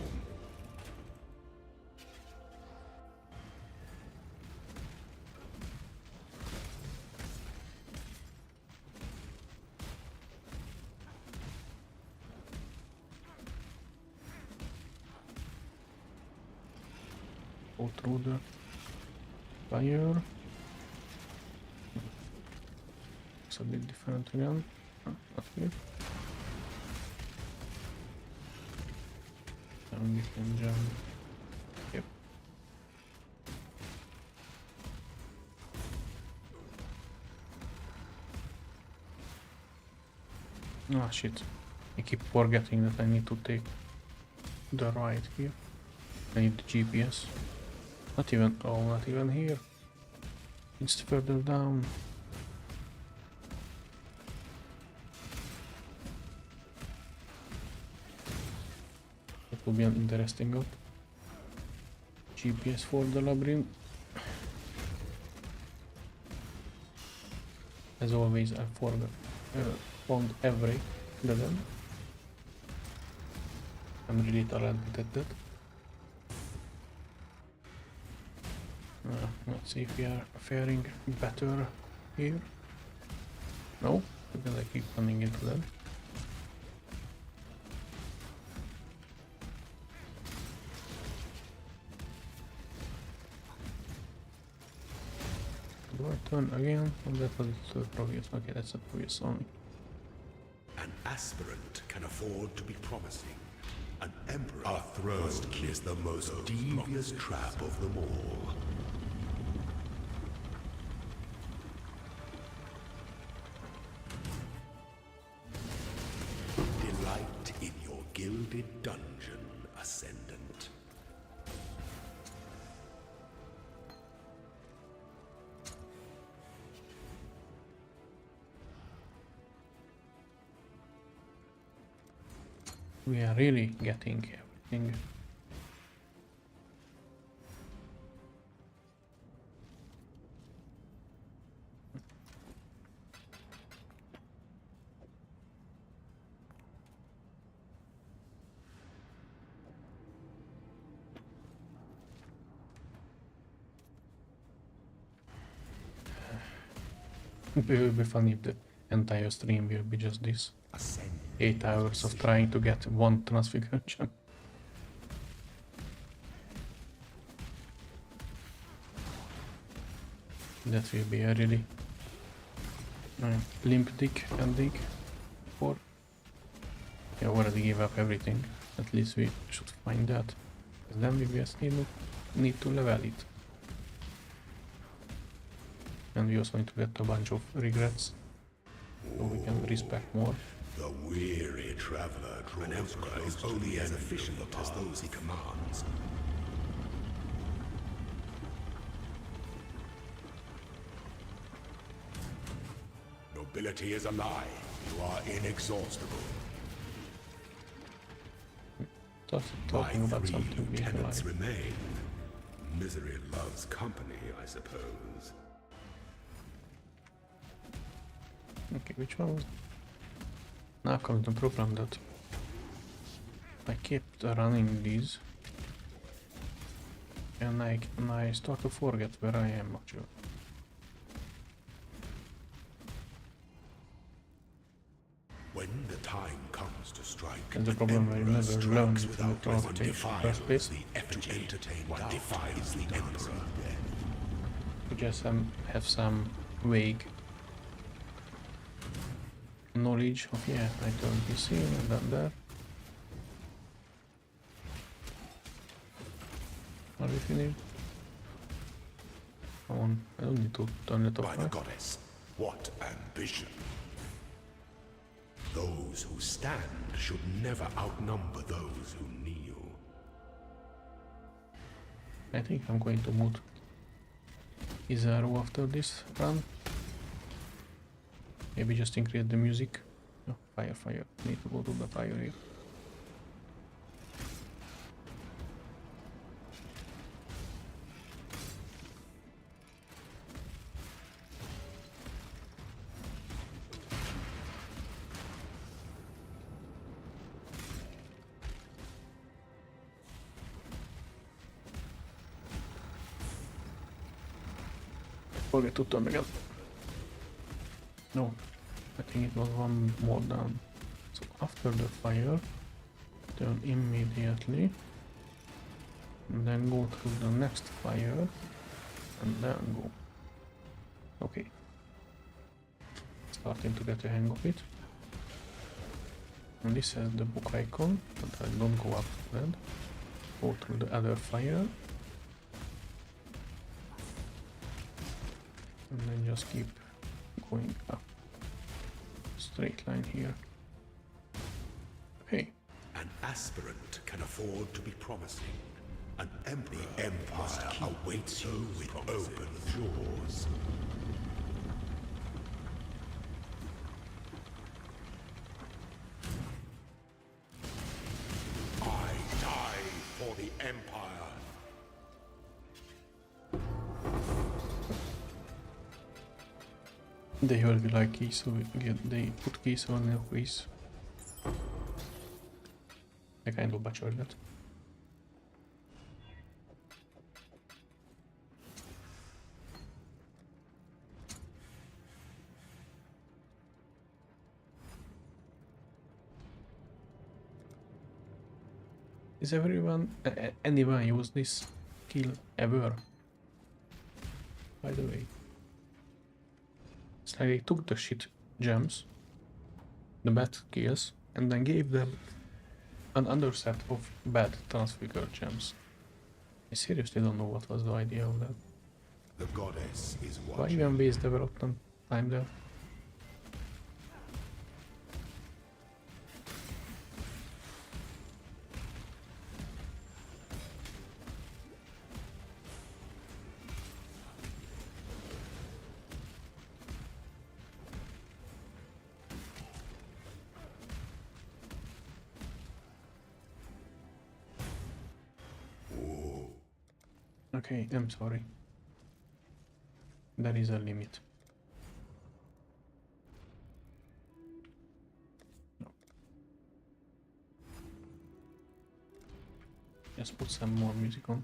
Go through the fire. a bit different again. Not here. And we can jump. Yep. Ah shit. I keep forgetting that I need to take the right here. I need the GPS. Not even, oh, not even here. It's further down. That will be an interesting up. GPS for the labyrinth. As always, I found every dead end. I'm really talented at that. Let's see if we are faring better here. No, because I keep running into them. Do I turn again? Oh, that was the previous. Okay, that's the previous only. An aspirant can afford to be promising. An emperor throne is the most devious trap of them all. Delight in your gilded dungeon, Ascendant. We are really getting everything. It will be funny if the entire stream will be just this. 8 hours of trying to get one transfiguration. That will be a really limp dick ending. Or I already gave up everything. At least we should find that. Because then we just need to level it. And we also need to get a bunch of regrets. So we can respect more. The weary traveler an emperor is only as efficient as those he commands. Nobility is a lie. You are inexhaustible. Talking about My 3 something being lieutenants alive. remain. Misery loves company, I suppose. Okay, which one was... Now comes the problem that I kept running these and I start to forget where I am actually. When the time comes to strike, And the an problem I emperor never strikes learned from without the one first defiles place. the effigy, to entertain one defiles the emperor. We just have some vague knowledge of, yeah, I turned this here and done that. Are we finished? Come on, I don't need to turn it By off, the right? goddess, what ambition! Those who stand should never outnumber those who kneel. I think I'm going to move Izaro after this run. Maybe just increase the music. Oh, fire. Need to go to the fire here. Forget to turn again. No, I think it was one more down. So after the fire, turn immediately, and then go to the next fire, and then go. Okay. starting to get a hang of it. And this has the book icon, but I don't go up to that. Go through the other fire. And then just keep going up. Straight line here. Okay. An aspirant can afford to be promising. An empire awaits you with open jaws. I die for the empire. They heard we like keys, so they put keys on their face. I kind of butchered that. Is everyone, anyone use this skill ever? By the way. It's like they took the shit gems, the bad skills, and then gave them another set of bad transfigure gems. I seriously don't know what was the idea of that. The goddess is Why watching. even waste development time there? Okay, I'm sorry. There is a limit. No. Just put some more music on.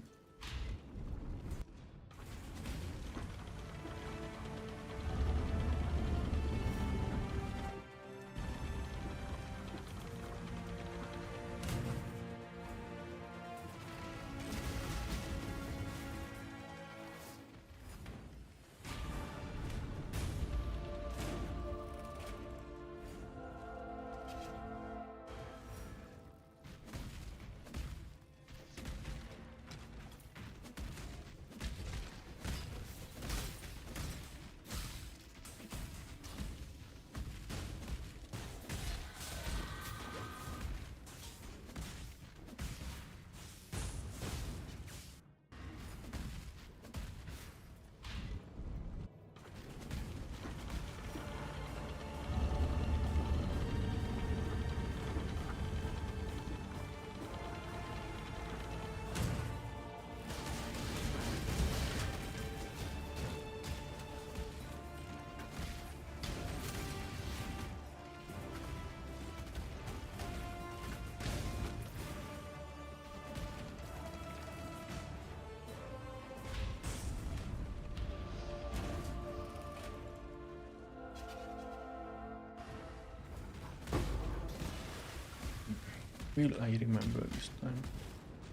Will I remember this time?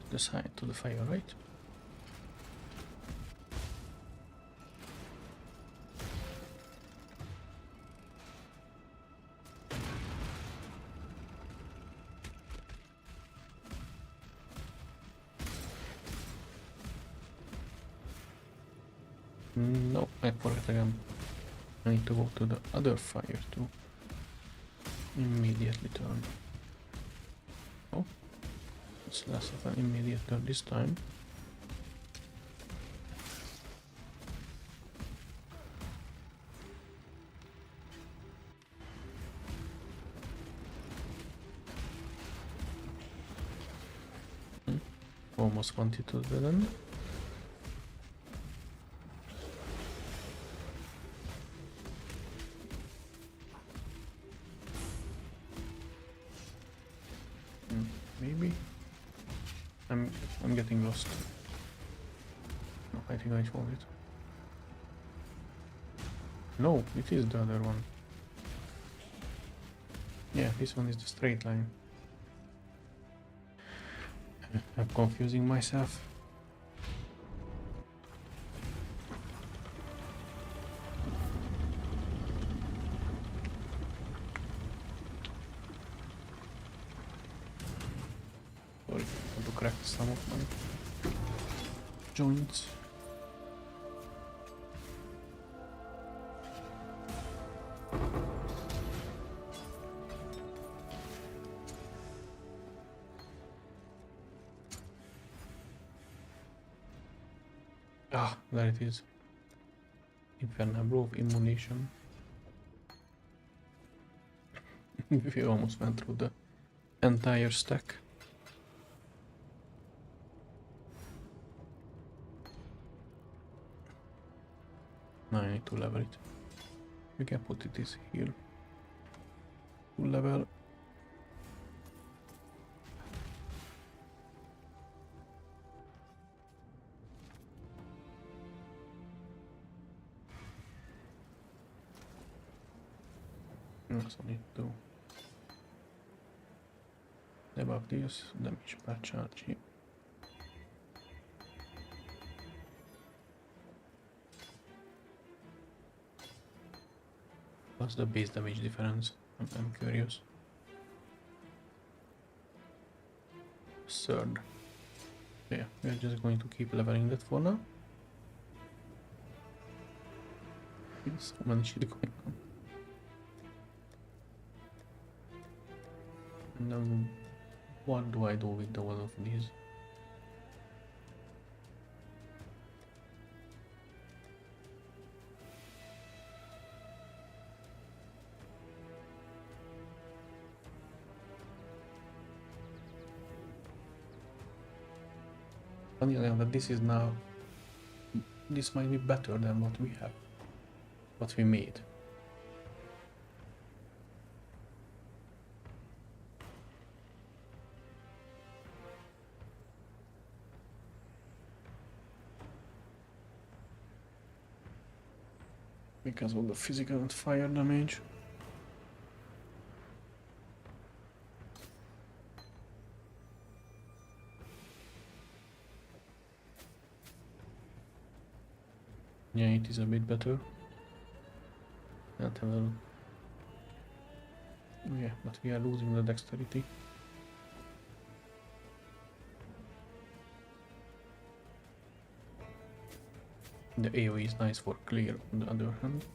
The side to the fire, right? No, I forgot again. I need to go to the other fire to immediately turn. Oh, it's less of an immediate turn this time. Almost wanted to do that. Maybe I'm getting lost. No, I think I found it. No, it is the other one. Yeah, this one is the straight line. I'm confusing myself. Sorry, I want to crack some of my joints. Ah, there it is. Infernal of Immunation. We almost went through the entire stack. Now I need to level it. We can put it this here. To level. Also need to debuff this damage per charge here. What's the base damage difference? I'm curious. Third. Yeah, we are just going to keep leveling that for now. So many shit going on. And then what do I do with all of these? Funny enough that this is now, this might be better than what we have, what we made. Because of the physical and fire damage. Yeah, it is a bit better. Not a little. Yeah, but we are losing the dexterity. The AoE is nice for clear on the other hand.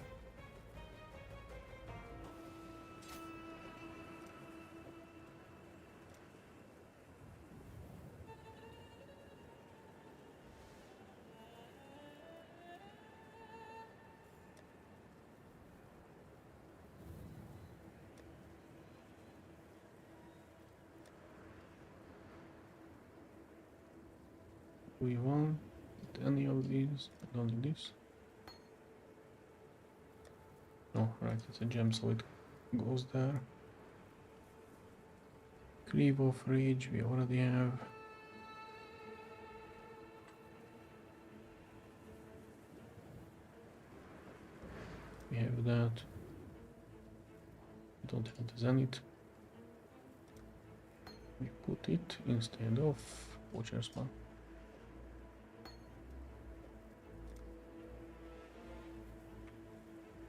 Do we want any of these? I don't need this. Oh, right, it's a gem, so it goes there. Cleave of Rage, we already have. We have that. We don't have the Zenith. We put it instead of Poacher Spawn.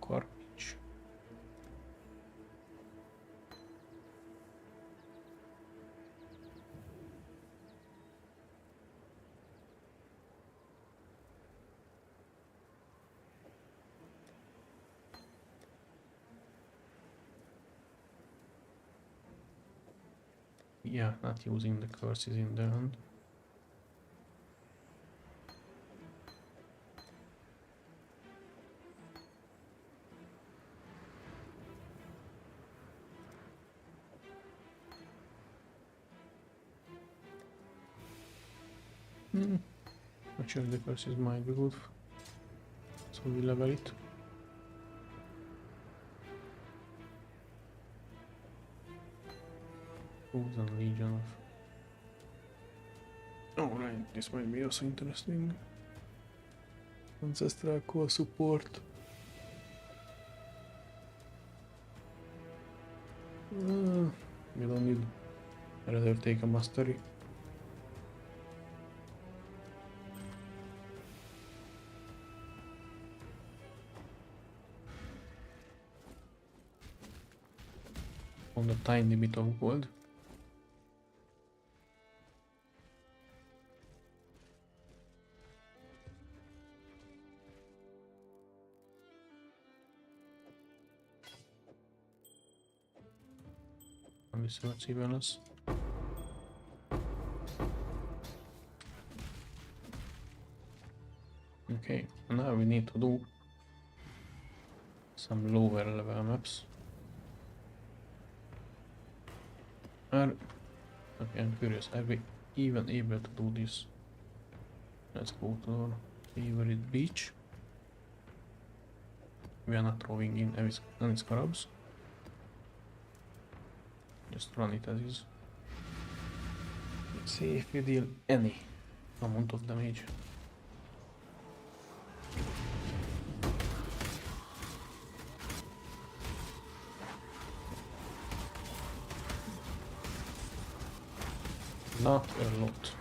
Garbage. Yeah, not using the curses in the end. Actually, the curses might be good, so we level it. Frozen Legion of... Oh right, this might be also interesting. Ancestral Core support. We don't need... I'd rather take a mastery. On a tiny bit of gold. research even less. Okay, now we need to do some lower level maps. Okay, I'm curious, are we even able to do this? Let's go to our favorite beach. We are not throwing in any scarabs. Just run it as is. Let's see if we deal any amount of damage. Not a lot.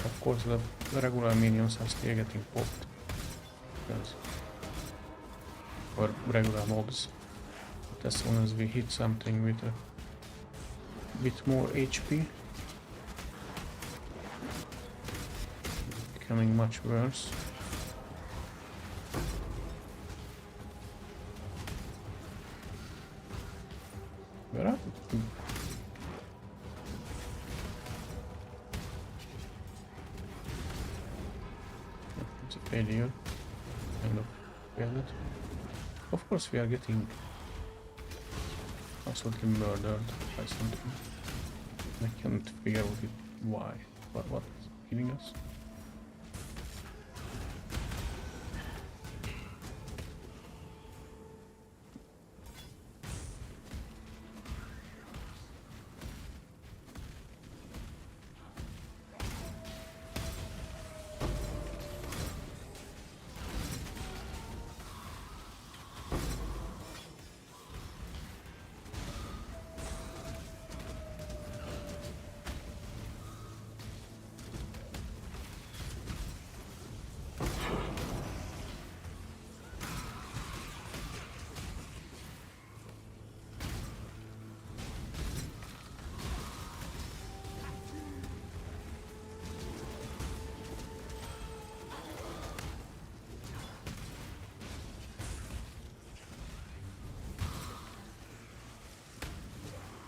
Of course the regular minions are still getting popped. Yes. Or regular mobs. But as soon as we hit something with a bit more HP, becoming much worse. Where are we? It's a failure. Kind of failed it. Of course we are getting absolutely murdered by something. I can't figure out why. What is killing us?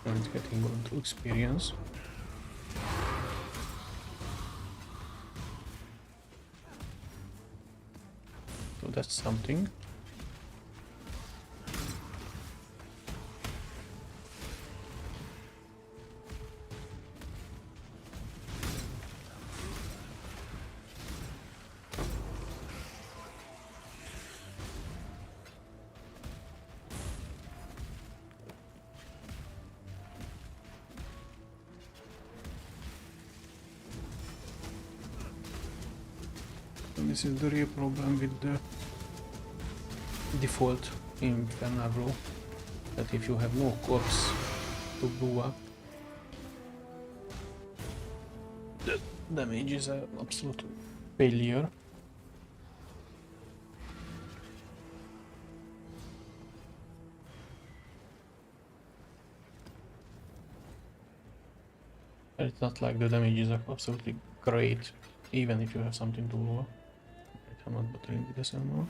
And it's getting good experience. So that's something. This is the real problem with the default in Fernavro, that if you have no corpse to blow up, the damage is an absolute failure. It's not like the damage is absolutely great, even if you have something to blow up. I'm not bothering with this anymore.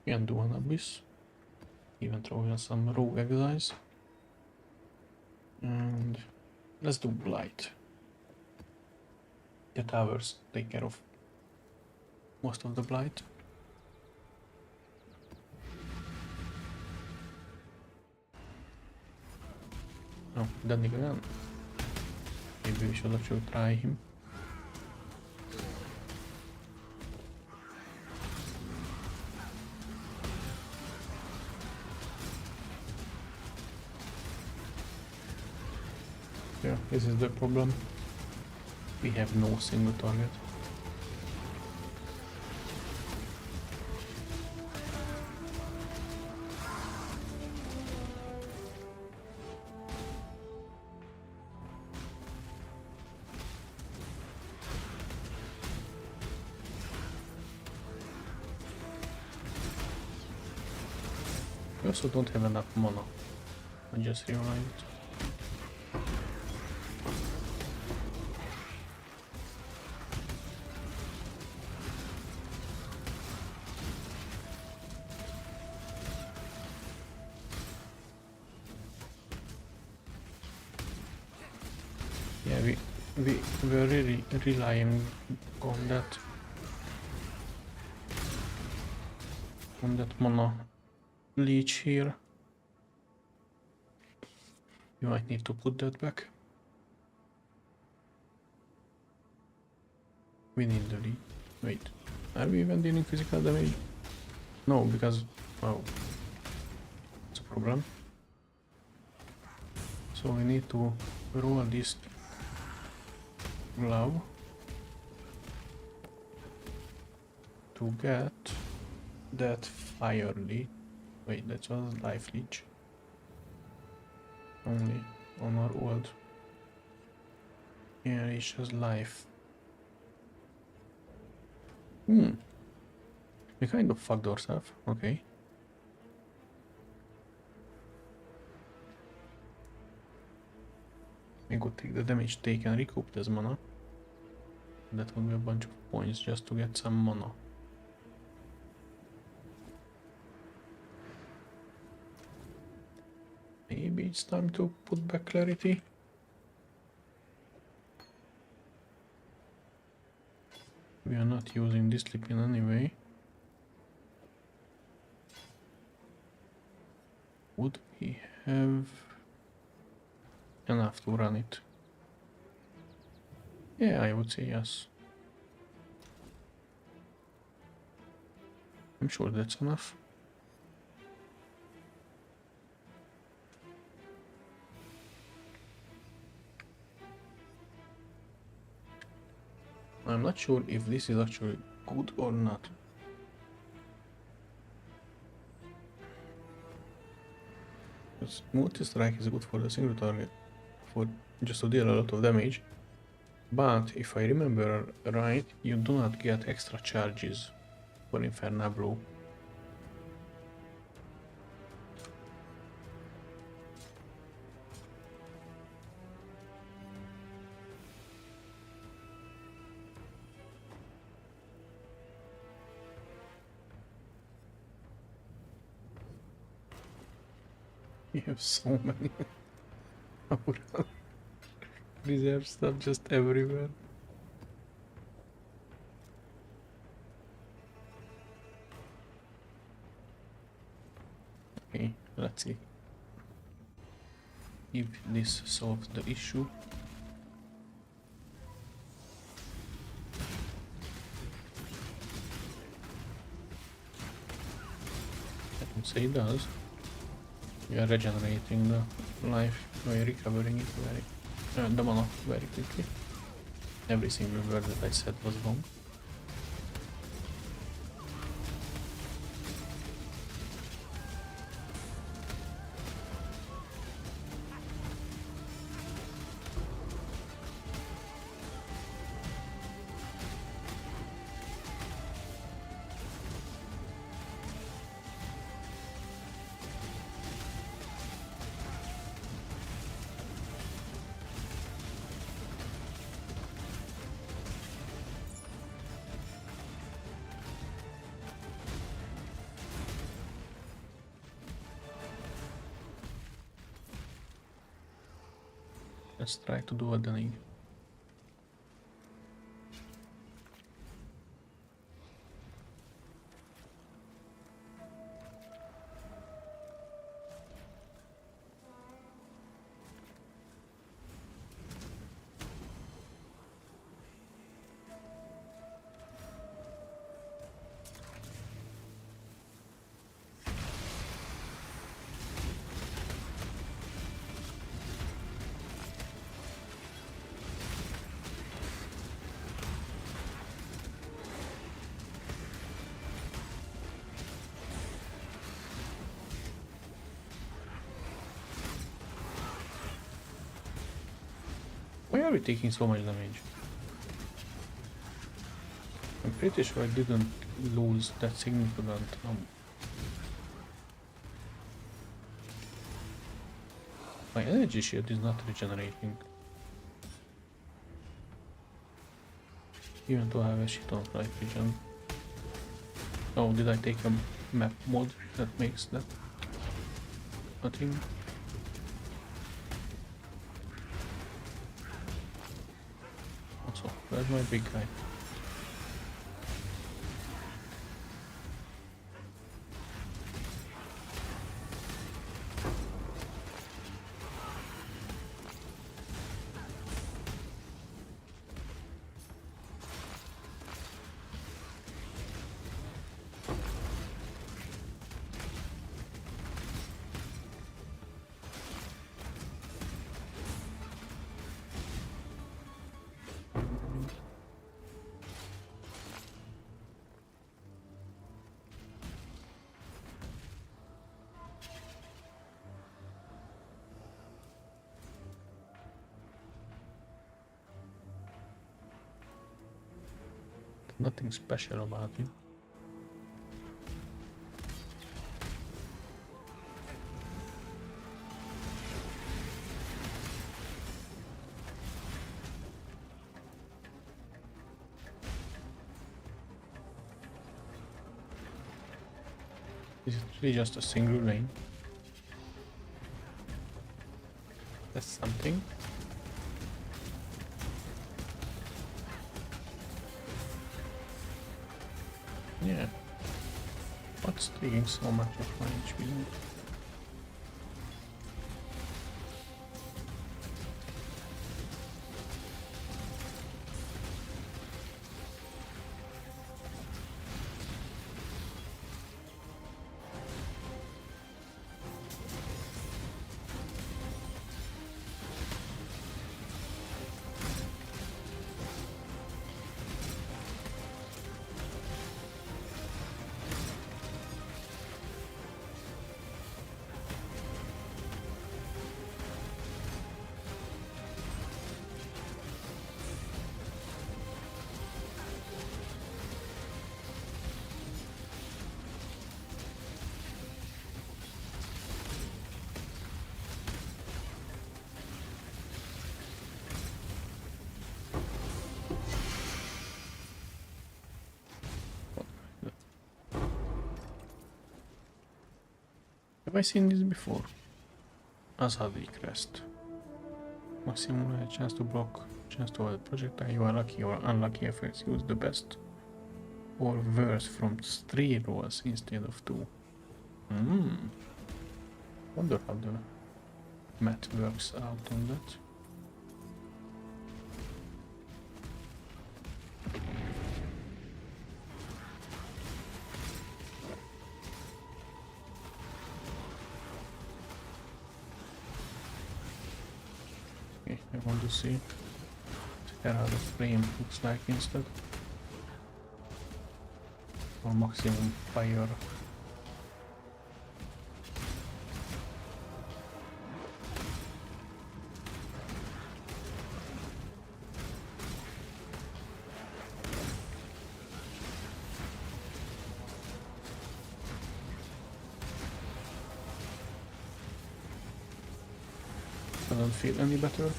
Can do an abyss. Even throw in some rogue exiles. And let's do blight. The towers take care of most of the blight. Oh, then again. Maybe we should actually try him. Yeah, this is the problem. We have no single target. We also don't have enough mana. I just realized. Yeah, we were really relying on that mana leech here. You might need to put that back. We need the leech. Wait, are we even dealing physical damage? No, because wow, it's a problem. So we need to roll this glove to get that fire leech. Wait, that was life leech. Only on our old. Yeah, it's just life. We kind of fucked ourselves. Okay. We could take the damage taken, recoup this mana. That would be a bunch of points just to get some mana. Maybe it's time to put back clarity. We are not using this Lipin anyway. Would we have enough to run it? Yeah, I would say yes. I'm sure that's enough. I'm not sure if this is actually good or not. Because multi-strike is good for the single target, for just to deal a lot of damage. But if I remember right, you do not get extra charges for Infernabro. You have so many reserve stuff just everywhere. Okay, let's see if this solves the issue. I would say it does. We are regenerating the life by recovering it the mana very quickly. Every single word that I said was wrong. Let's try to do a dunning. Why are we taking so much damage? I'm pretty sure I didn't lose that significant My energy shield is not regenerating. Even though I have a shit on flight regen. Oh, did I take a map mod that makes that a thing? Also, where's my big guy? Nothing special about it. Is it really just a single lane? That's something. Yeah. What's taking so much of my HP? Have I seen this before? Azadi crest. Maximum a chance to block, chance to avoid projectile. You are lucky or unlucky effects. Use the best or worst from 3 rolls instead of 2. Wonder how the math works out on that. Okay, I want to see how the frame looks like instead. Or maximum fire. I don't feel any better.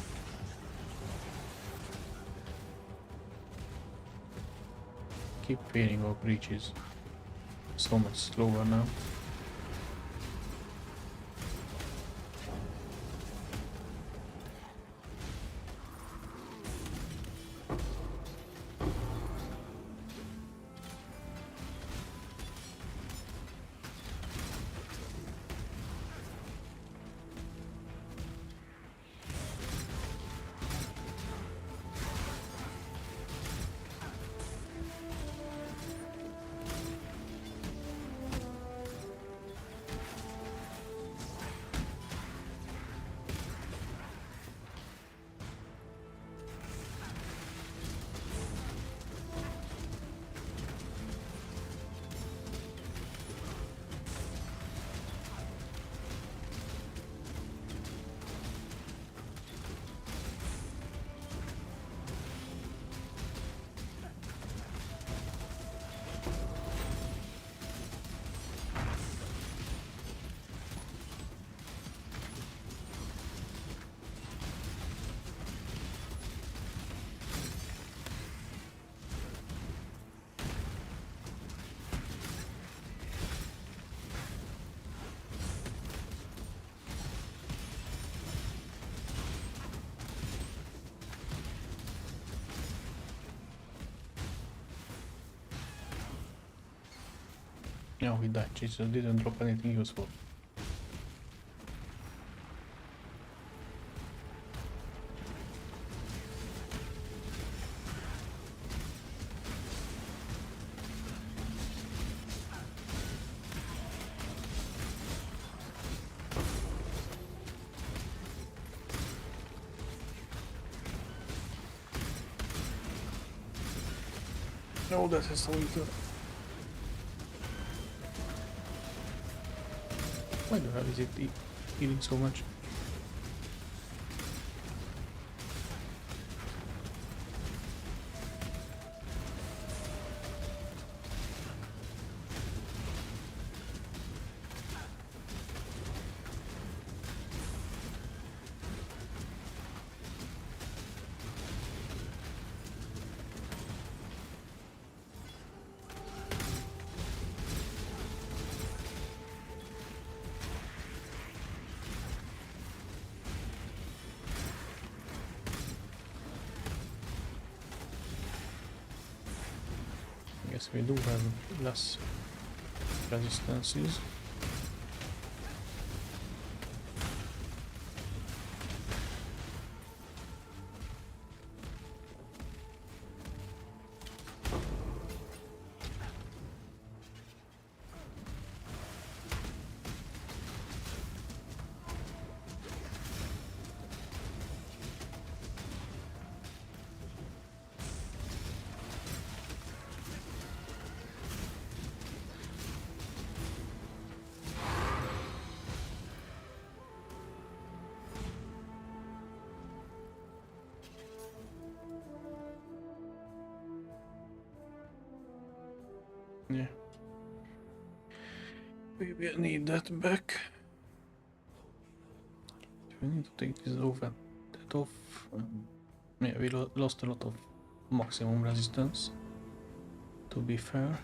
Keep fading our breaches. So much slower now. No, he died. Jesus didn't drop anything useful. No, that is so little. Why the hell is it eating so much? Guess we do have less resistances. Yeah. We will need that back. We need to take this off and that off. Yeah, we lost a lot of maximum resistance, to be fair.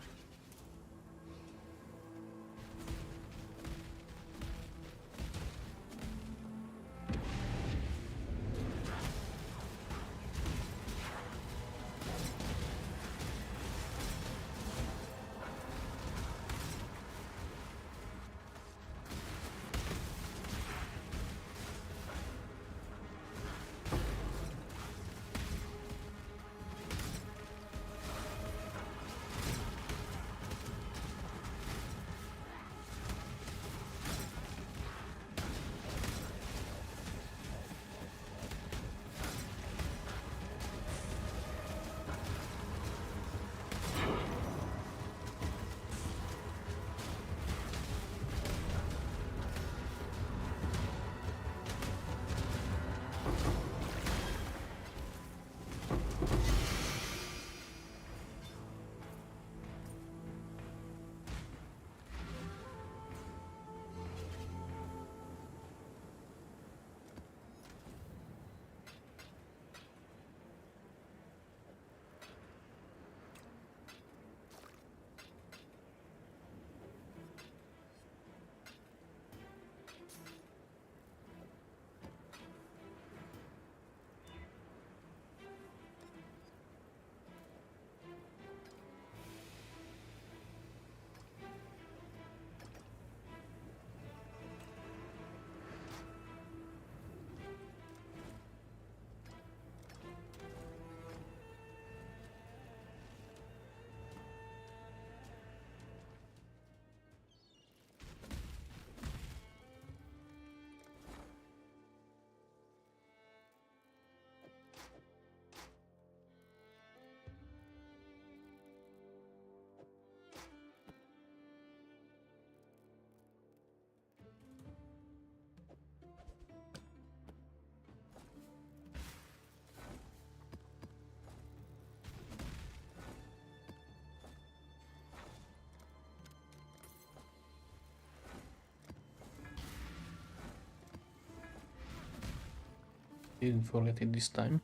Didn't forget it this time.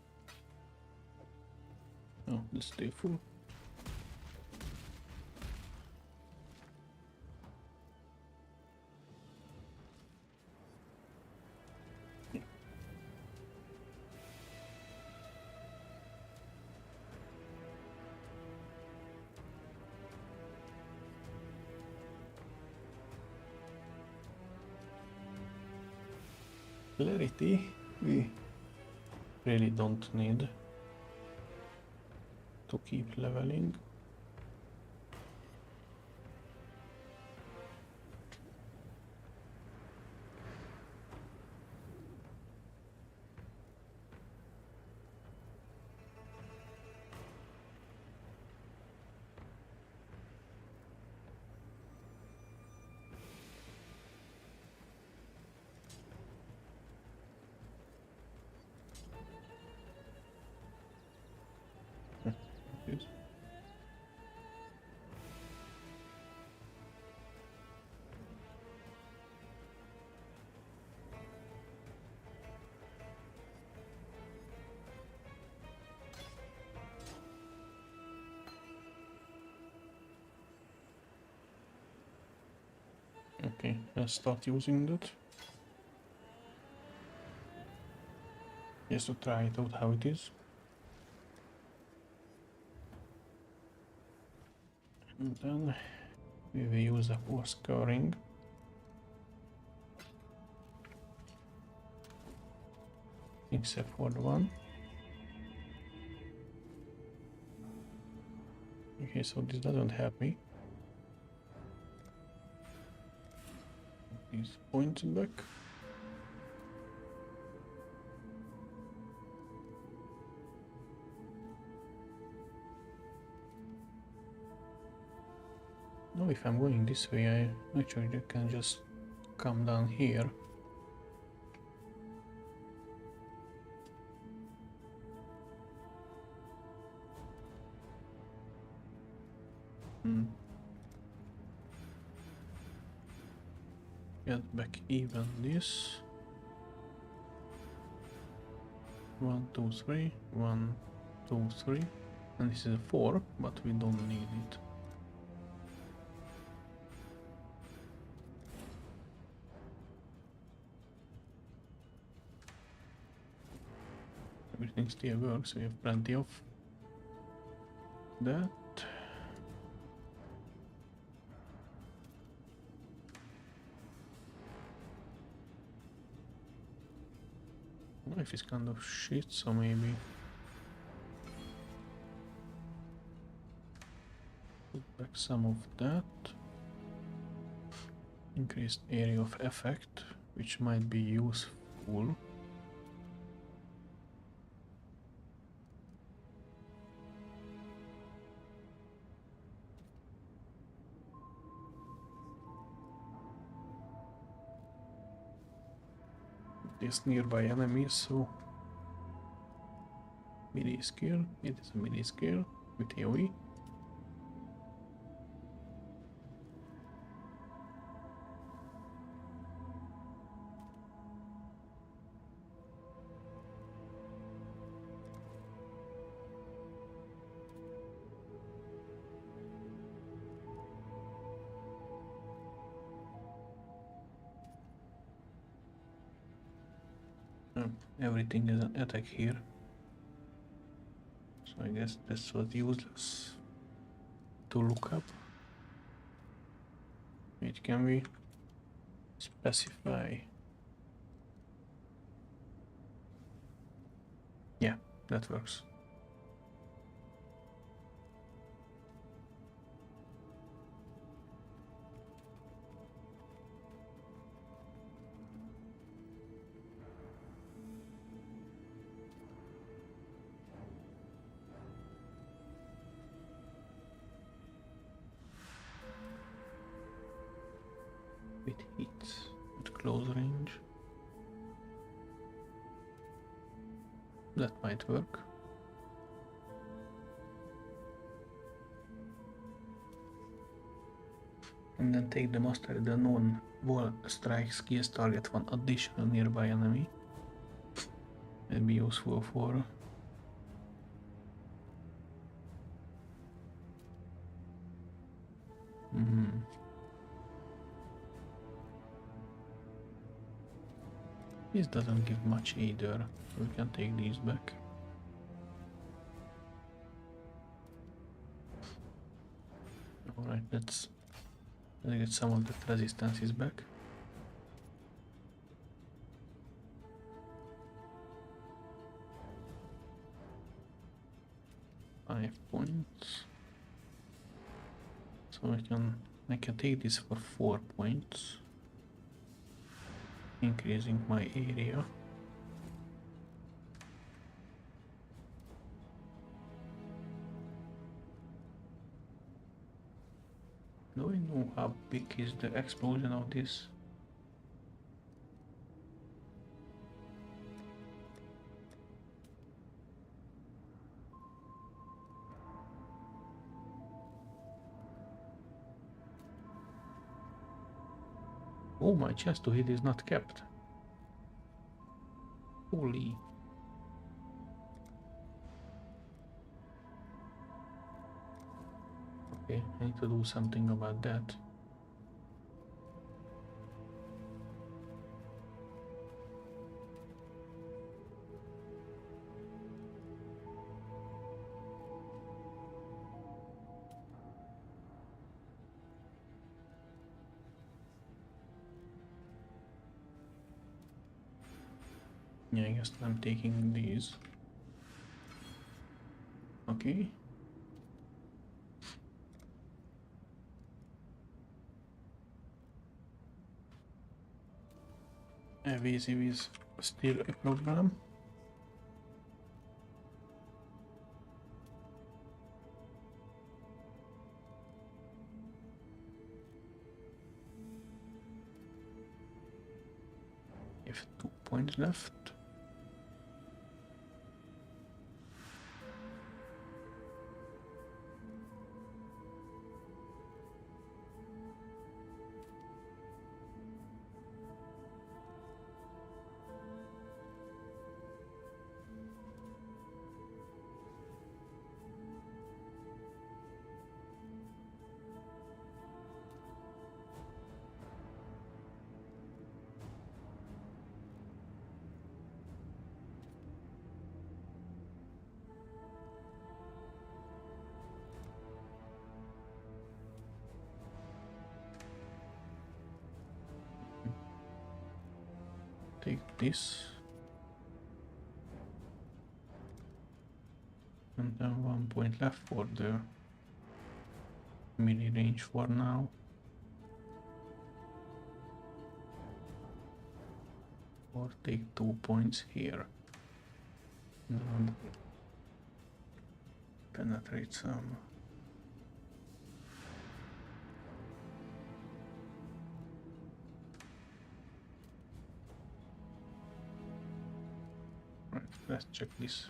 Oh, let's stay full. Clarity we really don't need to keep leveling. Yes. Okay, let's start using that. Just to try it out how it is. And then we will use a poor scoring. Except for the one. Okay, so this doesn't help me. These points back. Now if I'm going this way, I actually can just come down here. Get back even this. 1, 2, 3, 1, 2, 3, and this is a 4, but we don't need it. Everything still works, we have plenty of that. Life is kind of shit, so maybe put back some of that. Increased area of effect, which might be useful. This nearby enemies, so melee skill, it is a melee skill with AoE. Everything is an attack here, so I guess this was useless to look up. Wait, can we specify? Yeah, that works. With hits at close range. That might work. And then take the master, the non-wall strike skills target one additional nearby enemy. It'd be useful for This doesn't give much either. We can take these back. Alright, let's get some of the resistances back. 5 points. So I can take this for 4 points, increasing my area. Do I know how big is the explosion of this? Oh, my chance to hit is not kept. Holy. Okay, I need to do something about that. Yeah, I guess I'm taking these. Okay. Evasive is still a problem. I have 2 points left. Take this. And then 1 point left for the melee range for now. Or take 2 points here. And penetrate some. Right, let's check this.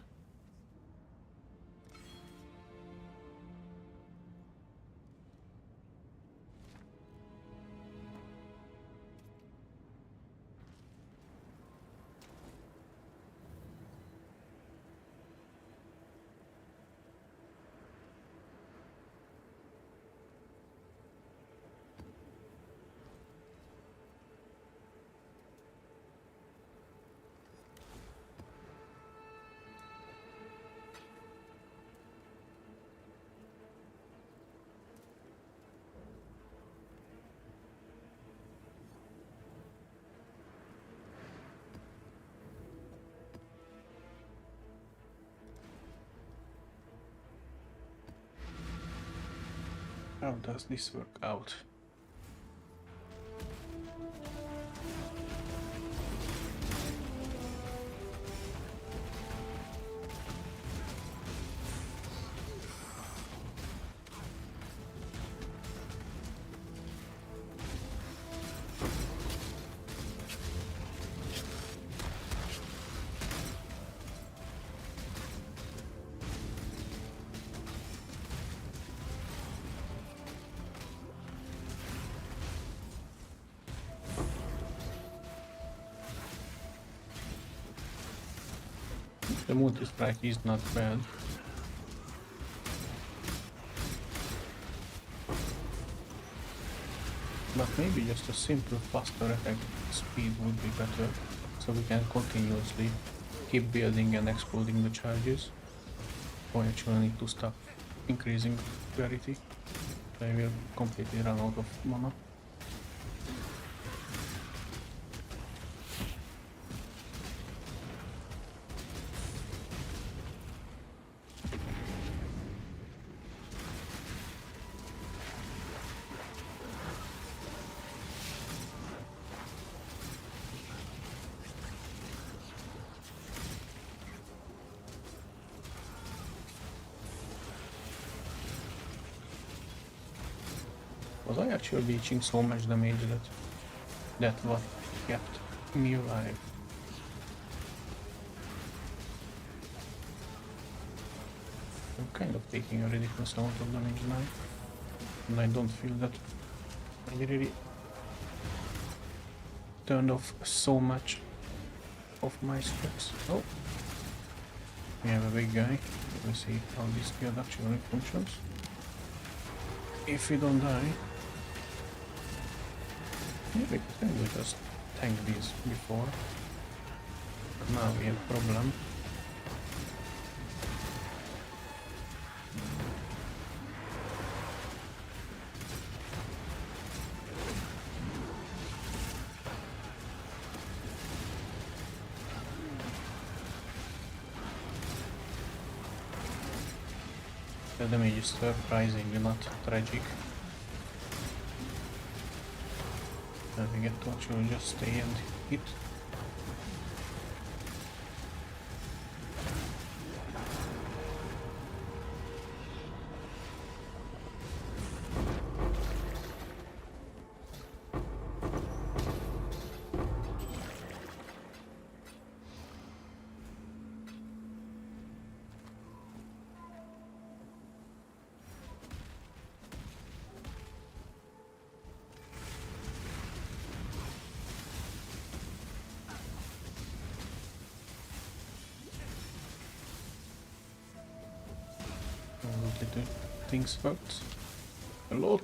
How does this work out? The multi-strike is not bad. But maybe just a simple faster attack speed would be better, so we can continuously keep building and exploding the charges. Or actually need to stop increasing rarity. I will completely run out of mana. Was I actually reaching so much damage that what kept me alive? I'm kind of taking a ridiculous amount of damage now, and I don't feel that I really turned off so much of my specs. Oh, we have a big guy. Let's see how this build actually functions. If we don't die, yeah, we could just tank these before. Now we have a problem. The damage is surprisingly not tragic. And we get to actually just stay and hit. Little things worked a lot.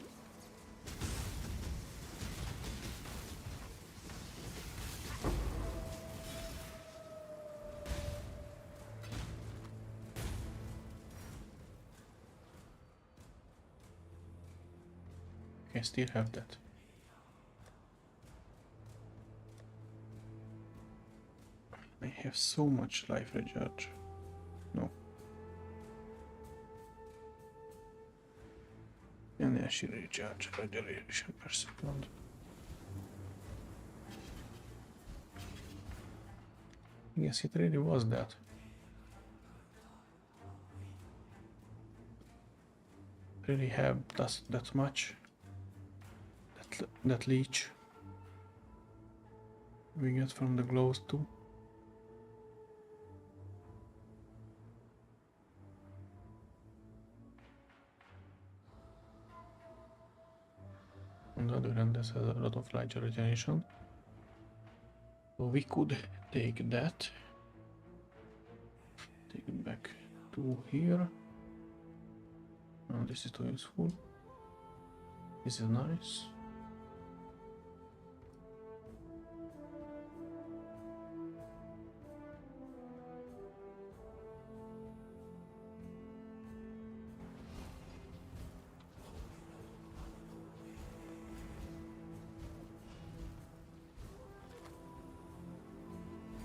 I still have that. I have so much life recharge. No. And actually recharge regeneration per second. Yes, it really was that. Really have that much. That leech we get from the glows too. On the other hand, this has a lot of light regeneration. So we could take that. Take it back to here. Oh, this is too useful. This is nice.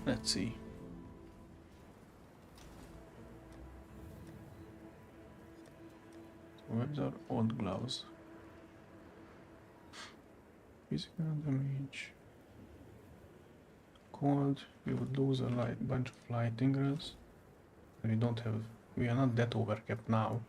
Let's see. So where's our old gloves? Physical damage. Cold, we would lose a bunch of light ingress. We are not that overcapped now.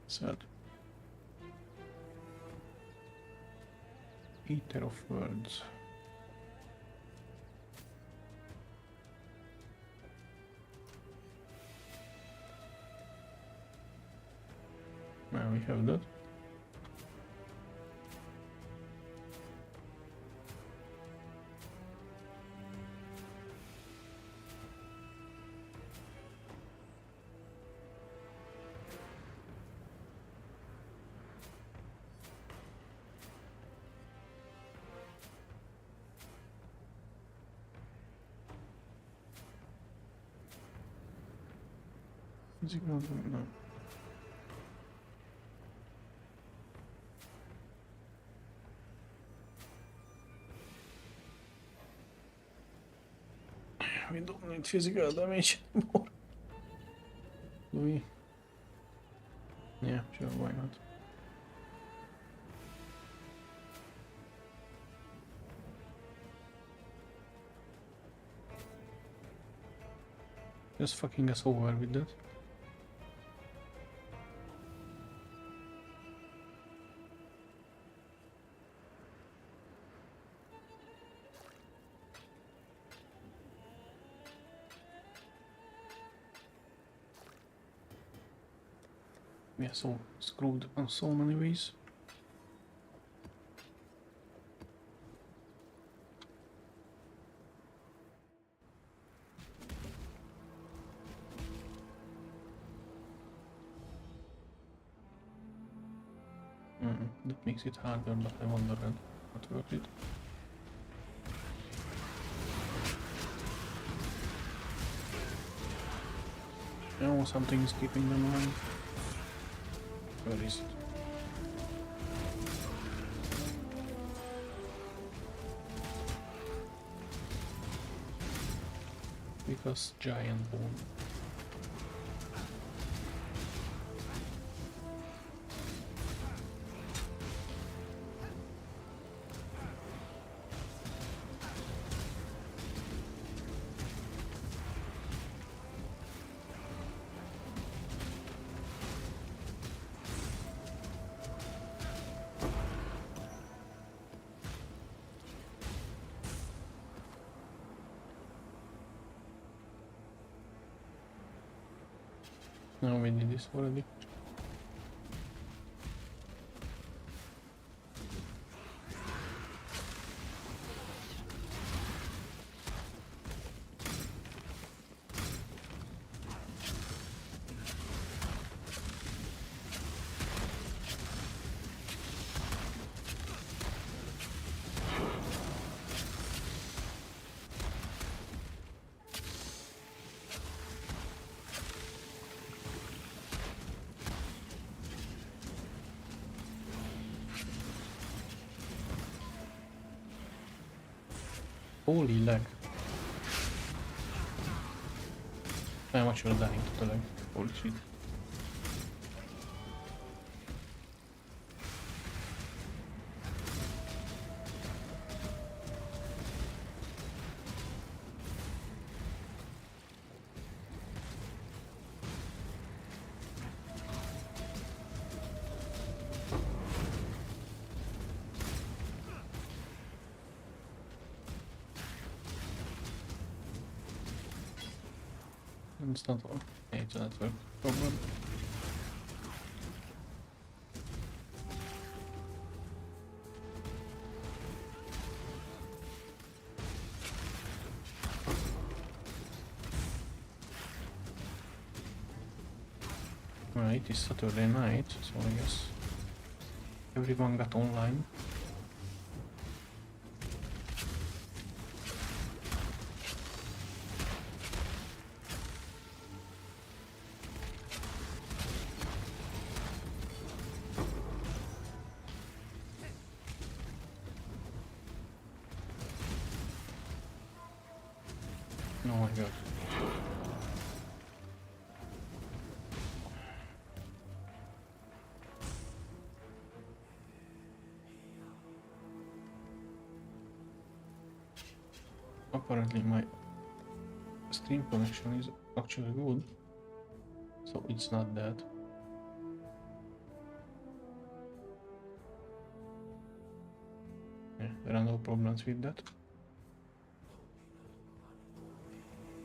Sad. Eater of words. Now we have that. Physical, no. We don't need physical damage anymore. Do we? Yeah, sure, why not? Just fucking us over with that. We are so screwed on so many ways. That makes it harder, but I wonder not worth it. Oh, something is keeping them alive. Where is it? Because giant bone. No, we did this already. Holy lag. I'm actually dying to the lag. Holy shit. It's not all. Okay, it's a network problem. Right, it's Saturday night, so I guess everyone got online. Oh my god. Apparently my stream connection is actually good, so it's not that. Yeah, there are no problems with that.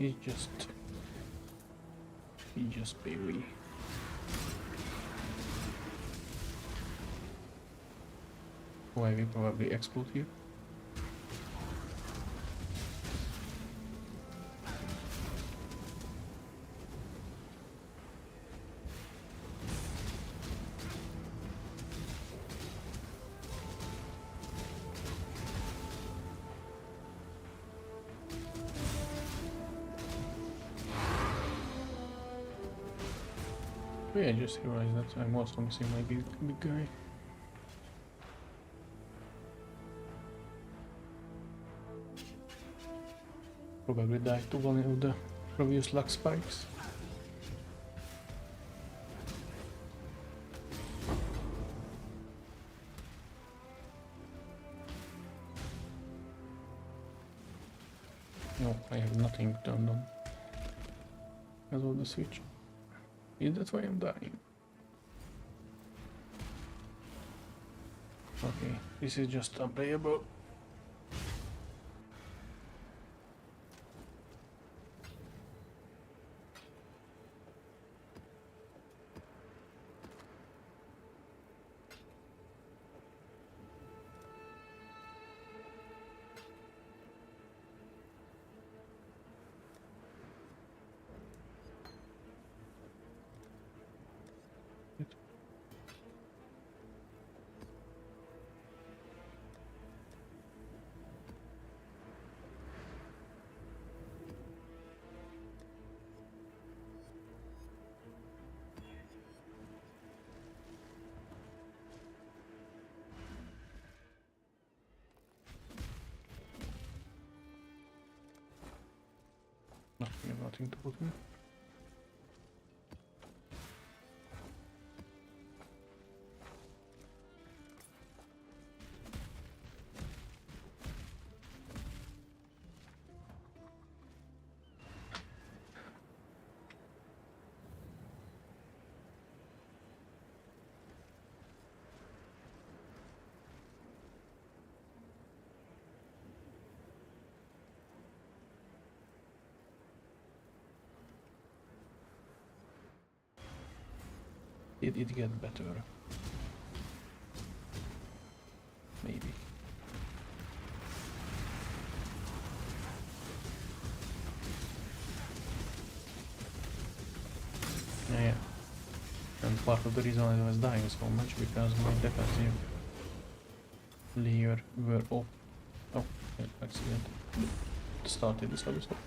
It's just PoE. Why we probably explode here. Oh yeah, I just realized that I'm also missing my big guy. probably die to one of the previous luck spikes. No, I have nothing turned on because of the switch. Is that why I'm dying? Okay, this is just unplayable. Nothing to put in. Did it get better? Maybe. Yeah. And part of the reason I was dying so much because my defensive layer were off. Oh, accident. Started this other stuff.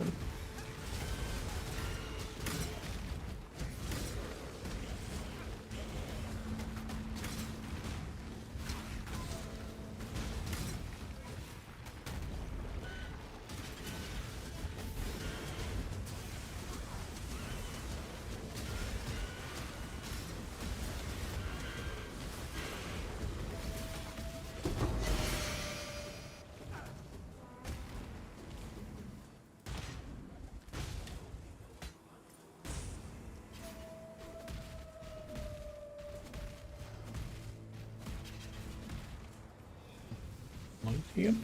Here.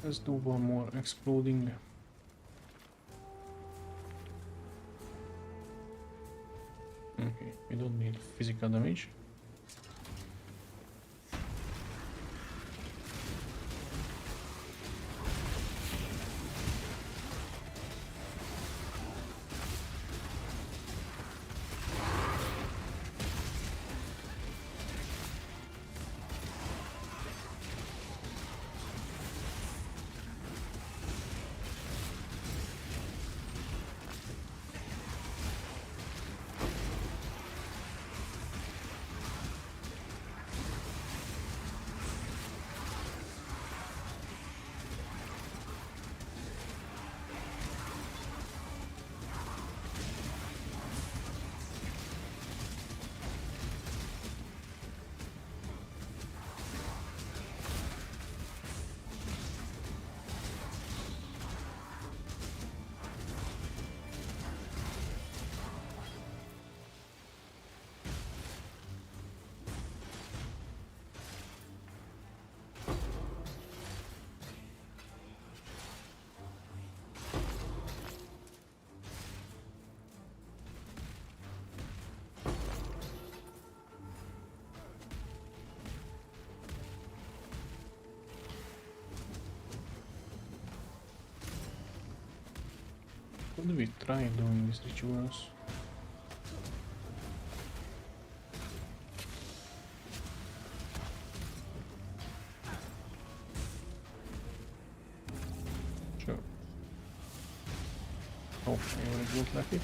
Let's do one more exploding. Okay, we don't need physical damage. Could we try doing these rituals? Sure. Oh, I already looked like it.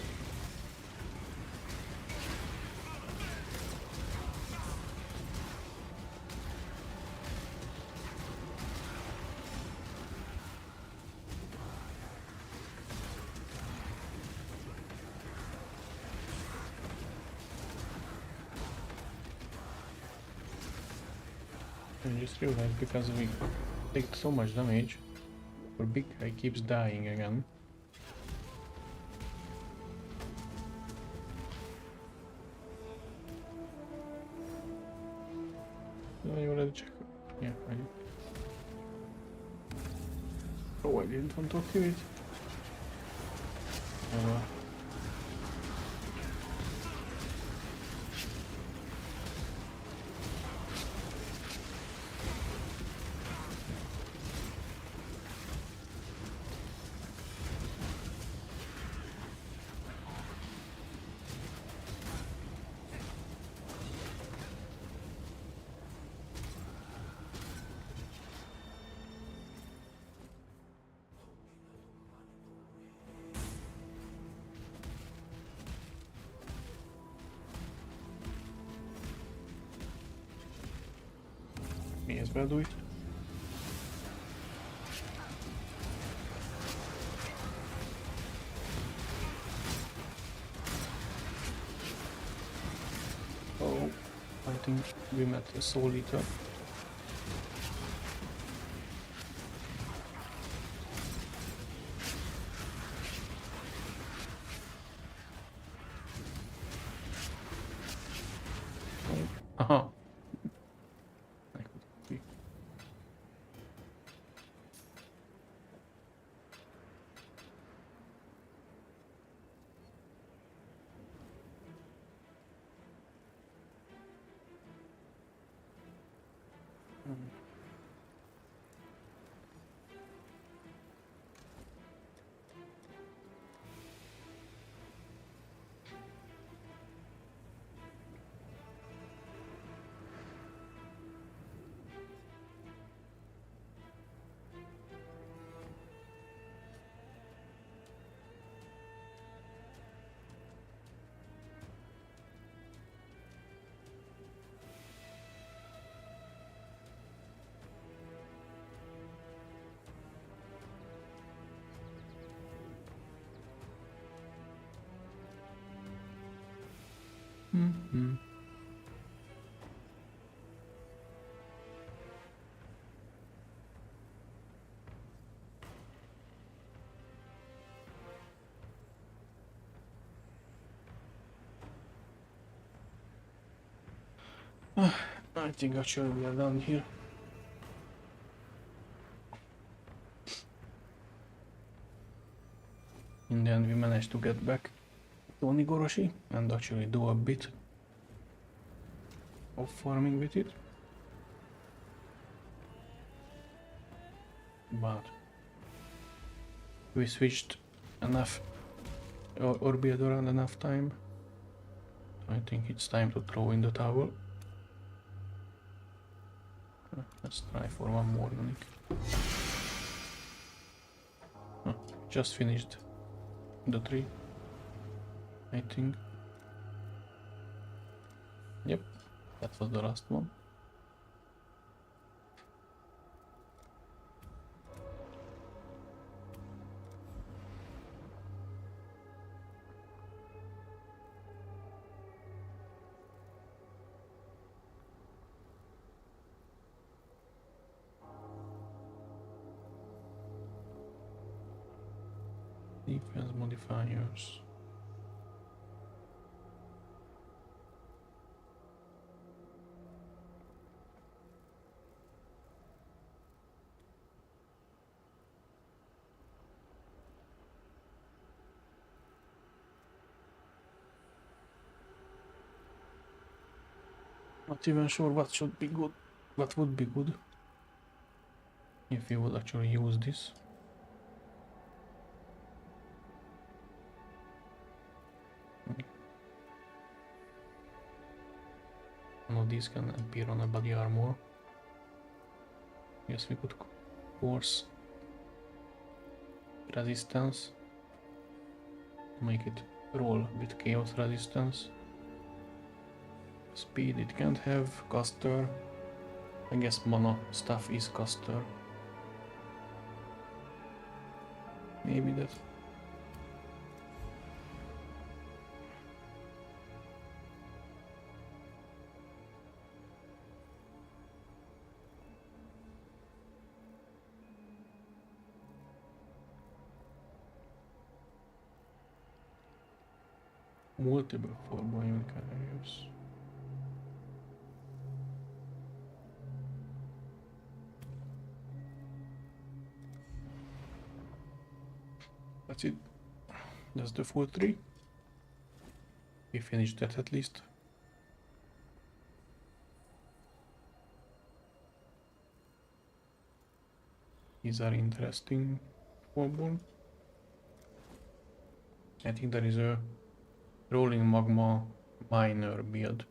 I just realized because we take so much damage, our big guy keeps dying again. I already checked. Yeah, I did. Oh, I didn't want to activate. Oh well. May as well do it. Oh, I think we met a Soul Eater. Oh, aha! I could be. Mm-hmm. I think actually we are done here. And then we managed to get back to Oni-Goroshi and actually do a bit of farming with it. But we switched enough or build around enough time. I think it's time to throw in the towel. Let's try for one more unique. Just finished the tree, I think. Yep, that was the last one. Defense modifiers. Not even sure what should be good, what would be good if we would actually use this. None of these can appear on a body armor. Yes, we could force resistance to make it roll with chaos resistance. Speed it can't have. Caster. I guess mana stuff is caster. Maybe that. Multiple 4-ball unit carriers. That's it. That's the full 3. We finished that at least. These are interesting 4-ball. I think there is a rolling magma miner build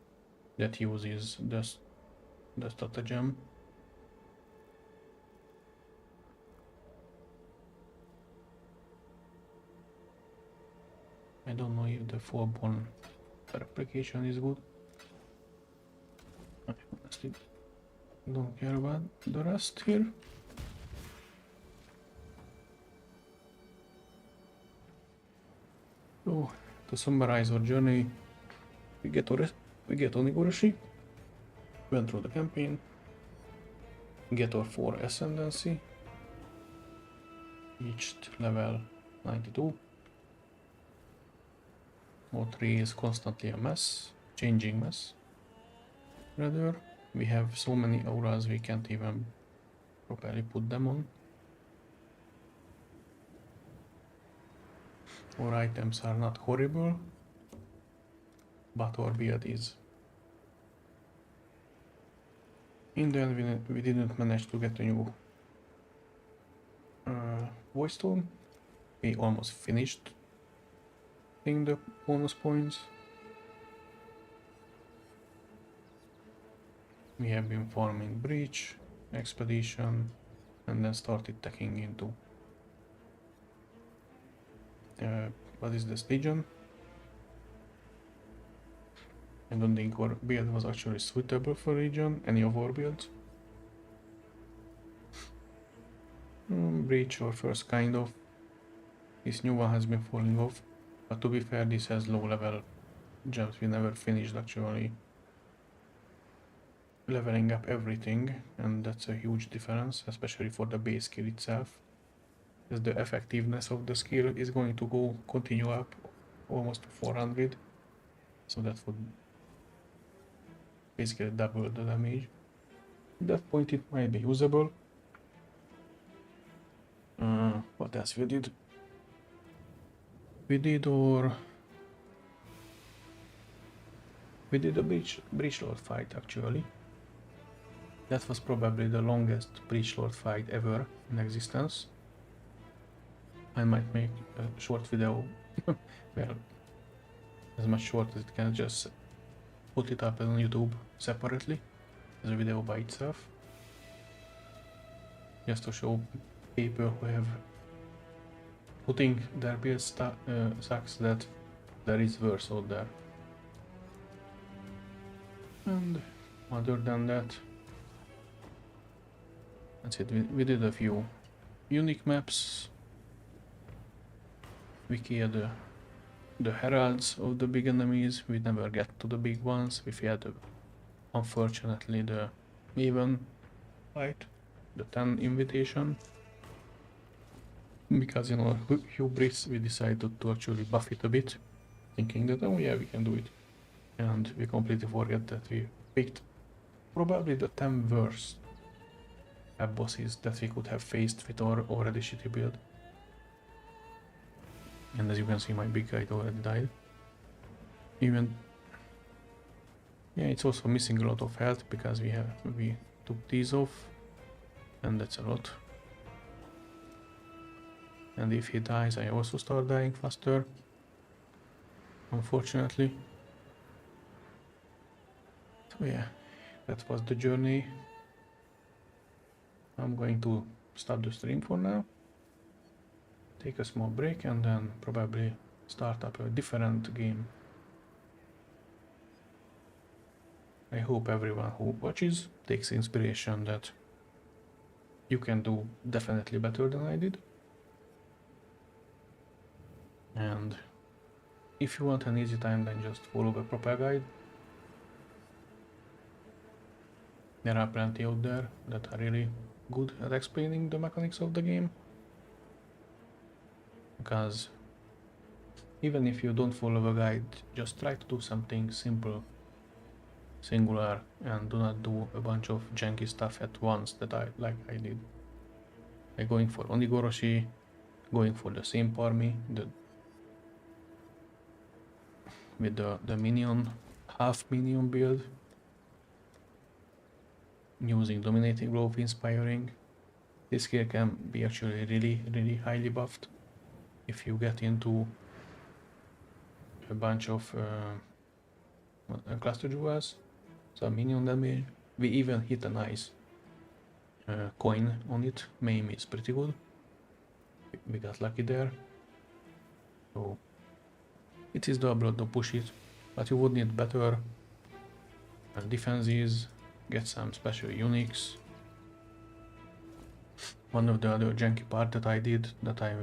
that uses the stratagem. I don't know if the 4-ball replication is good. I honestly don't care about the rest here. So, to summarize our journey, we get Oni-Goroshi, went through the campaign, get our 4 ascendancy, reached level 92. Our 3 is constantly a mess, changing mess. Rather, we have so many auras we can't even properly put them on. Our items are not horrible, but our build is. In the end, we didn't manage to get a new voice tone. We almost finished getting the bonus points. We have been farming Breach, Expedition, and then started taking into what is this Legion. I don't think our build was actually suitable for Legion, any of our builds. Breach or first kind of. This new one has been falling off, but to be fair, this has low level gems. We never finished actually leveling up everything, and that's a huge difference, especially for the base skill itself. As the effectiveness of the skill is going to continue up almost to 400, so that would basically double the damage. At that point it might be usable. What else we did? We did a Breach Lord fight actually. That was probably the longest Breach Lord fight ever in existence. I might make a short video, well, as much short as it can, just put it up on YouTube separately, as a video by itself. Just to show people who have putting their build sucks that there is worse out there. And other than that, that's it. We did a few unique maps. We killed the heralds of the big enemies. We never get to the big ones. We failed, unfortunately, the even fight, the 10 invitation. Because, you know, hubris, we decided to actually buff it a bit, thinking that, oh yeah, we can do it. And we completely forget that we picked probably the 10 worst bosses that we could have faced with our already shitty build. And as you can see, my big guy already died. Even, yeah, it's also missing a lot of health because we took these off, and that's a lot. And if he dies, I also start dying faster, unfortunately. So yeah, that was the journey. I'm going to stop the stream for now, take a small break, and then probably start up a different game. I hope everyone who watches takes inspiration that you can do definitely better than I did. And if you want an easy time, then just follow the proper guide. There are plenty out there that are really good at explaining the mechanics of the game. Because even if you don't follow the guide, just try to do something simple, singular, and do not do a bunch of janky stuff at once that I did. Like going for Oni-Goroshi, going for the same army, with the minion, half minion build, using dominating blow, inspiring. This skill can be actually really highly buffed if you get into a bunch of cluster jewels, some minion damage. We even hit a nice coin on it. Maim is pretty good. We got lucky there. So it is doable to push it, but you would need better defenses, get some special uniques. One of the other janky part that I did, that I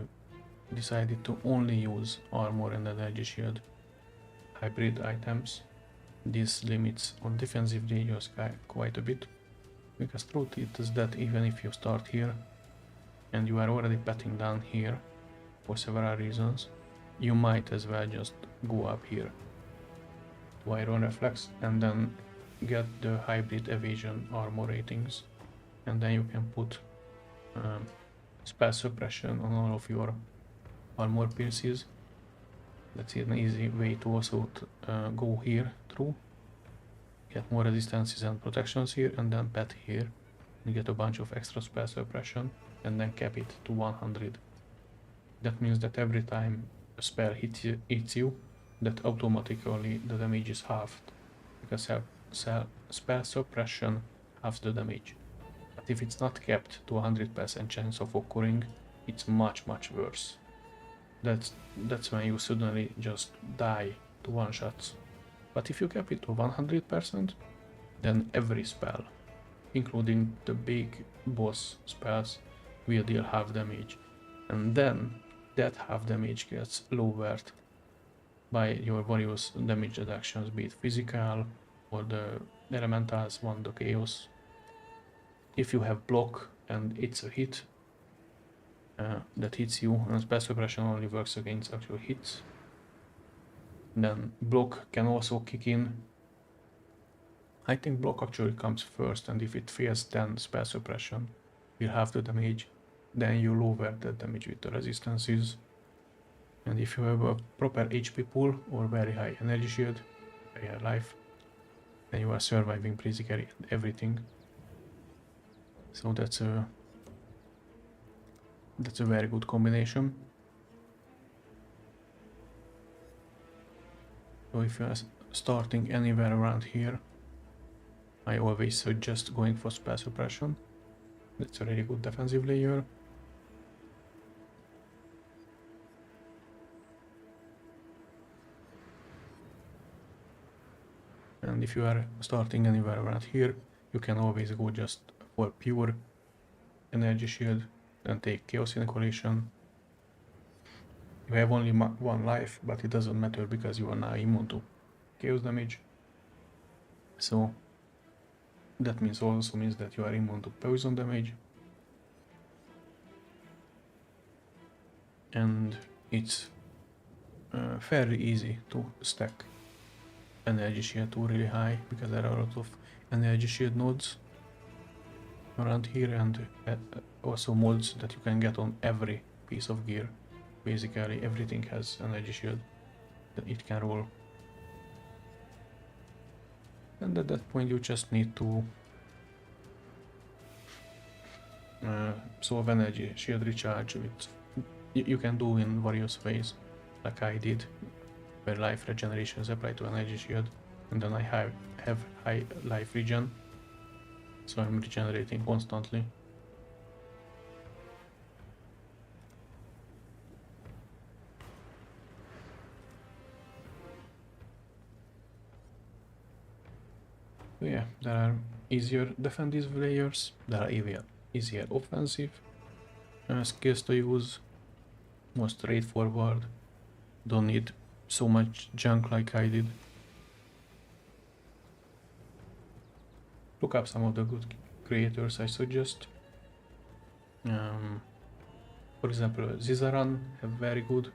decided to only use armor and energy shield hybrid items. This limits on defensive radius quite a bit, because truth is that even if you start here and you are already patting down here for several reasons, you might as well just go up here to iron reflex and then get the hybrid evasion armor ratings, and then you can put spell suppression on all of your armor pierces. That's an easy way to also go here through, get more resistances and protections here, and then pet here and get a bunch of extra spell suppression, and then cap it to 100. That means that every time a spell hits you, that automatically the damage is halved, because spell suppression halves the damage. But if it's not kept to 100% chance of occurring, it's much worse. That's when you suddenly just die to one shots. But if you cap it to 100%, then every spell, including the big boss spells, will deal half damage. And then that half damage gets lowered by your various damage reductions, be it physical or the elementals, one the chaos. If you have block and it's a hit that hits you, and spell suppression only works against actual hits, then block can also kick in. I think block actually comes first, and if it fails, then spell suppression will have the damage. Then you lower the damage with the resistances. And if you have a proper HP pool or very high energy shield, very high life, then you are surviving basically everything. So that's a very good combination. So if you are starting anywhere around here, I always suggest going for spell suppression. That's a really good defensive layer. And if you are starting anywhere around here, you can always go just for pure energy shield and take chaos inoculation. You have only one life, but it doesn't matter because you are now immune to chaos damage. So that also means that you are immune to poison damage. And it's fairly easy to stack energy shield to really high, because there are a lot of energy shield nodes around here, and also mods that you can get on every piece of gear. Basically everything has energy shield that it can roll. And at that point you just need to solve energy shield recharge, which you can do in various ways, like I did, where life regeneration is applied to energy shield. and then I have high life regen, so I'm regenerating constantly. So yeah, there are easier defensive layers, there are easier offensive skills to use, more straightforward, don't need so much junk like I did. Look up some of the good creators I suggest. For example, Zizaran have very good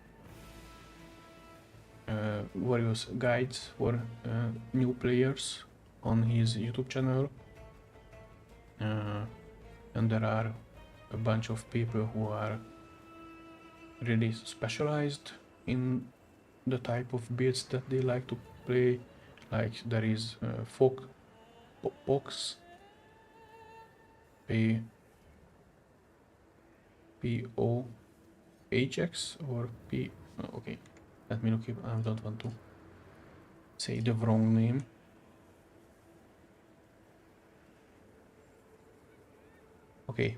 various guides for new players on his YouTube channel, and there are a bunch of people who are really specialized in the type of builds that they like to play. Like there is Fox, POHX or P. Okay, let me look. I don't want to say the wrong name. Okay,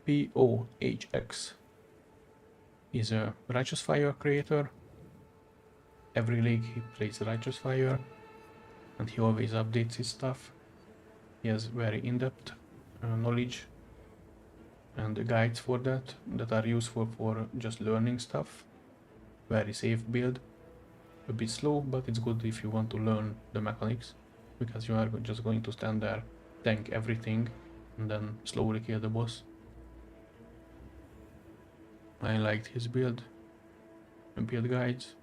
POHX is a Righteous Fire creator. Every league he plays Righteous Fire, and he always updates his stuff. He has very in-depth knowledge and guides for that are useful for just learning stuff. Very safe build, a bit slow, but it's good if you want to learn the mechanics, because you are just going to stand there, tank everything, and then slowly kill the boss. I liked his build and build guides.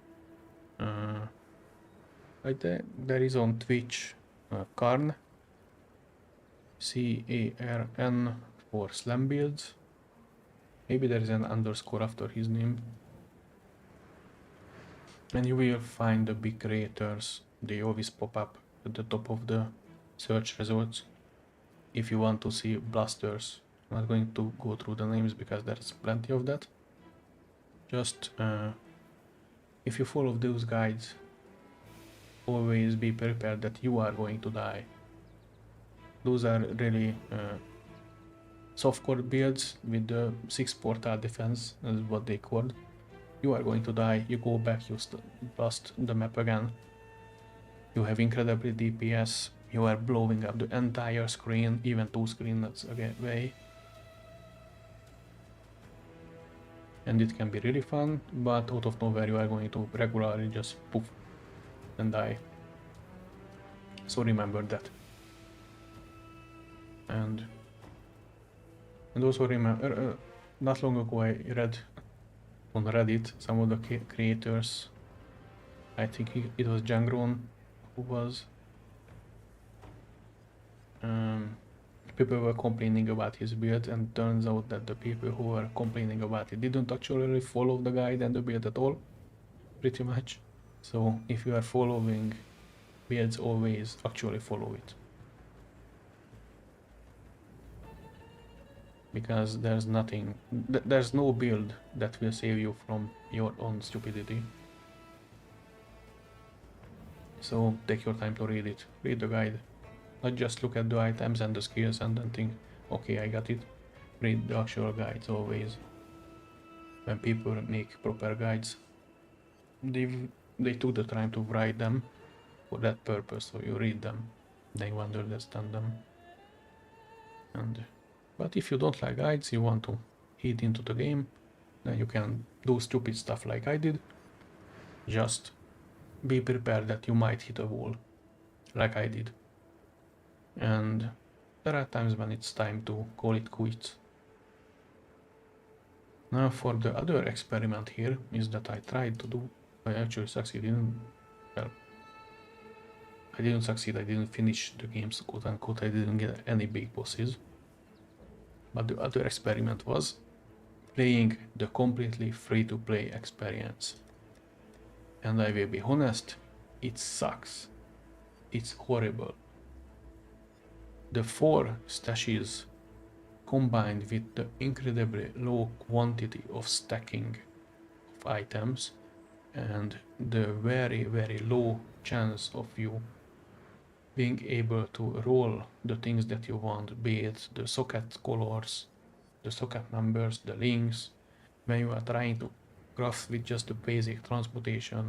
There is on Twitch Karn, CARN for slam builds. Maybe there is an underscore after his name. And you will find the big creators, they always pop up at the top of the search results. If you want to see blasters, I'm not going to go through the names because there's plenty of that. Just if you follow those guides, always be prepared that you are going to die. Those are really softcore builds with the 6 portal defense, is what they called. You are going to die, you go back, you blast the map again. You have incredibly DPS, you are blowing up the entire screen, even 2 screens away. And it can be really fun, but out of nowhere you are going to regularly just poof and die. So remember that. And also remember, not long ago I read on Reddit some of the creators, I think it was Jangron who was, people were complaining about his build, and turns out that the people who were complaining about it didn't actually follow the guide and the build at all, pretty much. So if you are following builds, always actually follow it. Because there's no build that will save you from your own stupidity. So take your time to read it, read the guide. Not just look at the items and the skills and then think, okay, I got it. Read the actual guides always. When people make proper guides, they took the time to write them for that purpose, so you read them, then you understand them. But if you don't like guides, you want to hit into the game, then you can do stupid stuff like I did. Just be prepared that you might hit a wall, like I did. And there are times when it's time to call it quits. Now for the other experiment here is that I tried to do, I actually succeeded in, well, I didn't succeed, I didn't finish the games, quote unquote, I didn't get any big bosses. But the other experiment was playing the completely free-to-play experience. And I will be honest, it sucks. It's horrible. The 4 stashes combined with the incredibly low quantity of stacking of items and the very, very low chance of you being able to roll the things that you want, be it the socket colors, the socket numbers, the links, when you are trying to craft with just the basic transmutation,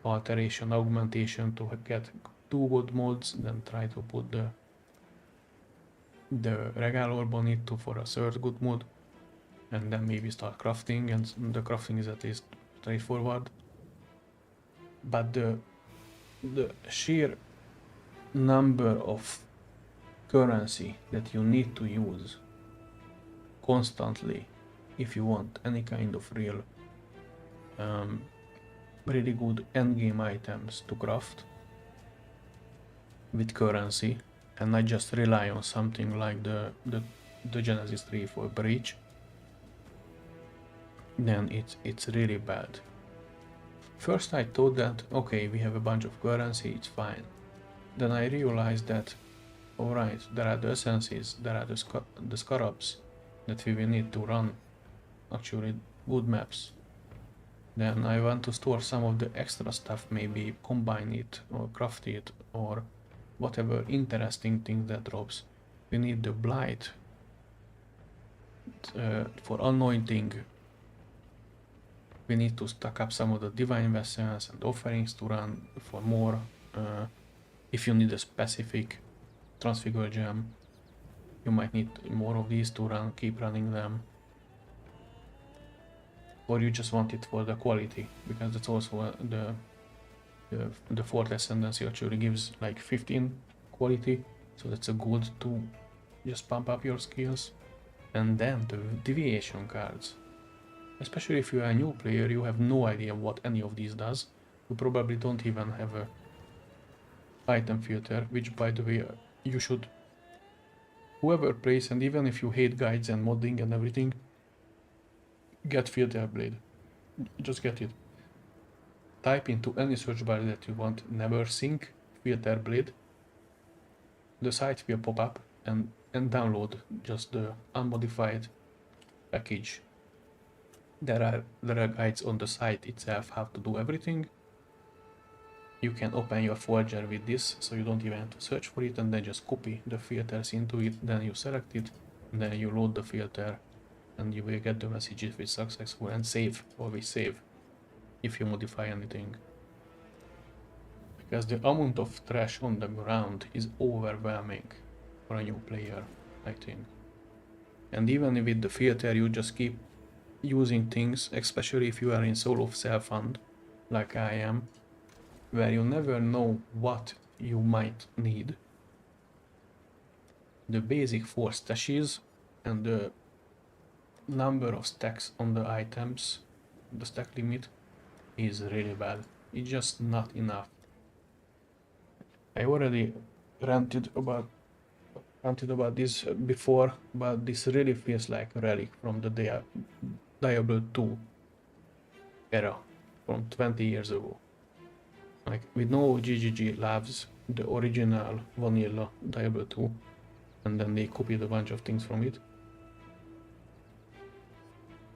alteration, augmentation to get 2 good mods, then try to put the regal orb on it for a third good mod, and then maybe start crafting, and the crafting is at least straightforward. But the sheer number of currency that you need to use constantly if you want any kind of real really good endgame items to craft with currency and not just rely on something like the Genesis 3 for Breach, then it's really bad. First I thought that okay, we have a bunch of currency, it's fine. Then I realized that alright, there are the essences, there are the scarabs that we will need to run actually good maps. Then I want to store some of the extra stuff, maybe combine it or craft it or whatever interesting thing that drops. We need the blight for anointing. We need to stack up some of the divine vessels and offerings to run for more. If you need a specific transfigure gem, you might need more of these to keep running them. Or you just want it for the quality, because that's also the fourth ascendancy actually gives like 15 quality, so that's a good to just pump up your skills. And then the deviation cards. Especially if you are a new player, you have no idea what any of these does. You probably don't even have a item filter, which by the way you should, whoever plays, and even if you hate guides and modding and everything, get filter blade. Just get it. Type into any search bar that you want never sync filter blade. The site will pop up and download just the unmodified package. There are guides on the site itself how to do everything. You can open your forger with this, so you don't even have to search for it, and then just copy the filters into it, then you select it, and then you load the filter, and you will get the message if it's successful, and save, always save, if you modify anything. Because the amount of trash on the ground is overwhelming for a new player, I think. And even with the filter, you just keep using things, especially if you are in solo self-fund, like I am, where you never know what you might need. The basic 4 stashes and the number of stacks on the items, the stack limit, is really bad. It's just not enough. I already ranted about this before, but this really feels like a relic from the Diablo 2 era from 20 years ago. Like, we know GGG loves the original vanilla Diablo 2, and then they copied a bunch of things from it.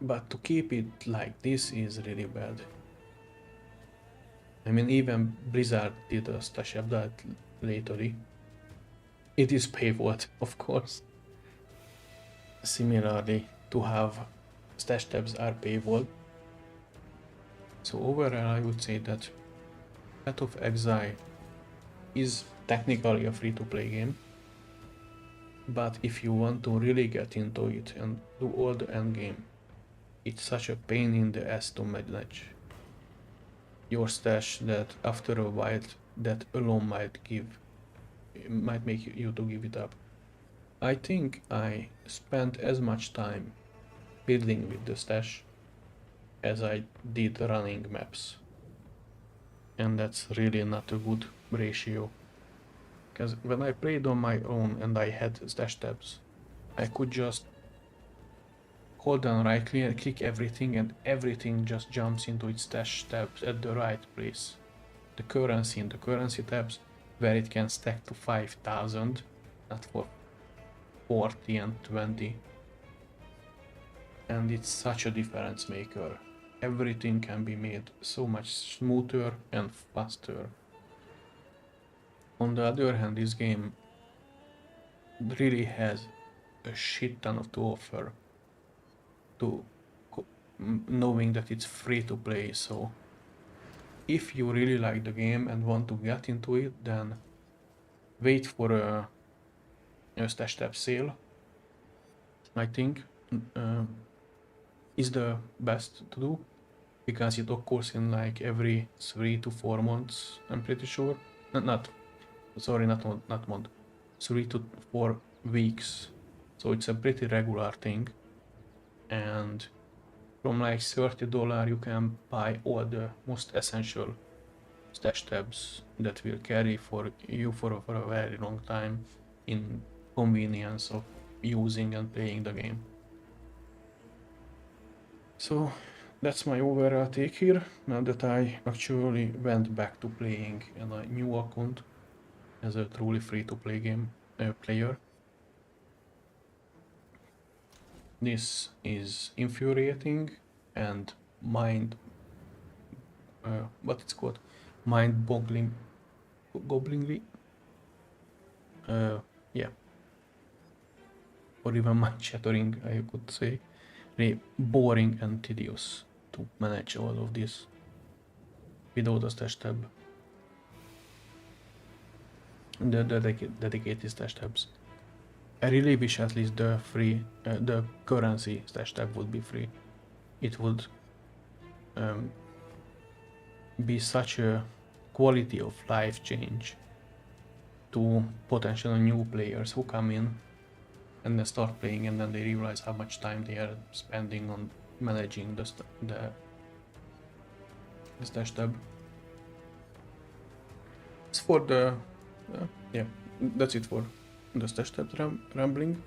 But to keep it like this is really bad. I mean, even Blizzard did a stash update lately. It is paywall, of course. Similarly, to have stash tabs are paywall. So overall, I would say that Path of Exile is technically a free-to-play game. But if you want to really get into it and do all the endgame, it's such a pain in the ass to manage your stash that after a while that alone might make you to give it up. I think I spent as much time building with the stash as I did running maps, and that's really not a good ratio, because when I played on my own and I had stash tabs, I could just hold down right click everything, and everything just jumps into its stash tabs at the right place. The currency in the currency tabs, where it can stack to 5,000, not for 40 and 20. And it's such a difference maker. Everything can be made so much smoother and faster. On the other hand, this game really has a shit ton of to offer to knowing that it's free to play. So if you really like the game and want to get into it, then wait for a stash tab sale. I think is the best to do, because it occurs in like every 3 to 4 months, I'm pretty sure. Not 3 to 4 weeks. So it's a pretty regular thing. And from like $30 you can buy all the most essential stash tabs that will carry for you for a very long time in convenience of using and playing the game. So that's my overall take here, now that I actually went back to playing in a new account as a truly free-to-play game player. This is infuriating and mind-bogglingly, yeah, or even mind-shattering, I could say. Really boring and tedious to manage all of this without a stash tab. The dedicated stash tabs. I really wish at least the currency stash tab would be free. It would be such a quality of life change to potential new players who come in and then start playing, and then they realize how much time they are spending on managing the stash tab. It's for the yeah, that's it for the stash tab rambling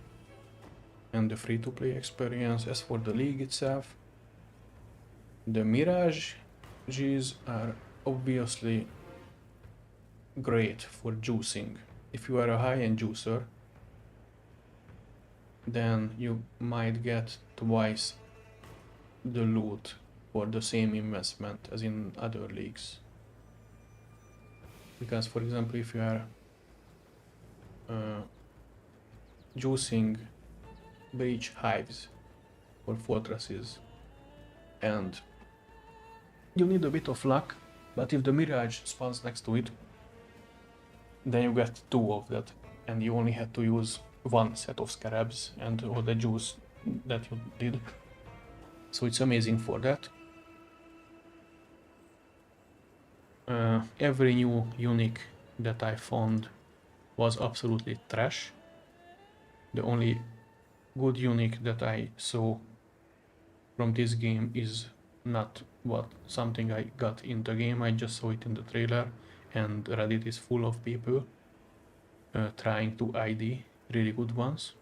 and the free-to-play experience. As for the league itself, the Mirages are obviously great for juicing. If you are a high-end juicer, then you might get twice the loot for the same investment as in other leagues. Because, for example, if you are juicing breach hives or fortresses, and you need a bit of luck, but if the Mirage spawns next to it, then you get 2 of that, and you only had to use 1 set of scarabs and all the juice that you did. So it's amazing for that. Every new unique that I found was absolutely trash. The only good unique that I saw from this game is not something I got in the game. I just saw it in the trailer, and Reddit is full of people trying to ID really good ones.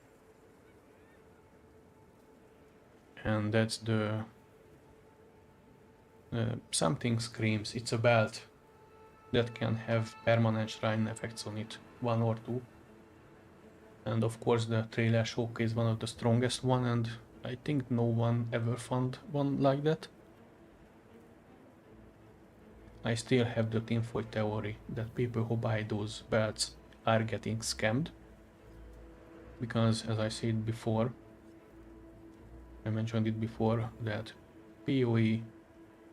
And that's the something screams it's a belt that can have permanent shrine effects on it, 1 or 2. And of course the trailer showcased one of the strongest one, and I think no one ever found one like that. I still have the tinfoil theory that people who buy those belts are getting scammed, because as I said before, I mentioned it before, that PoE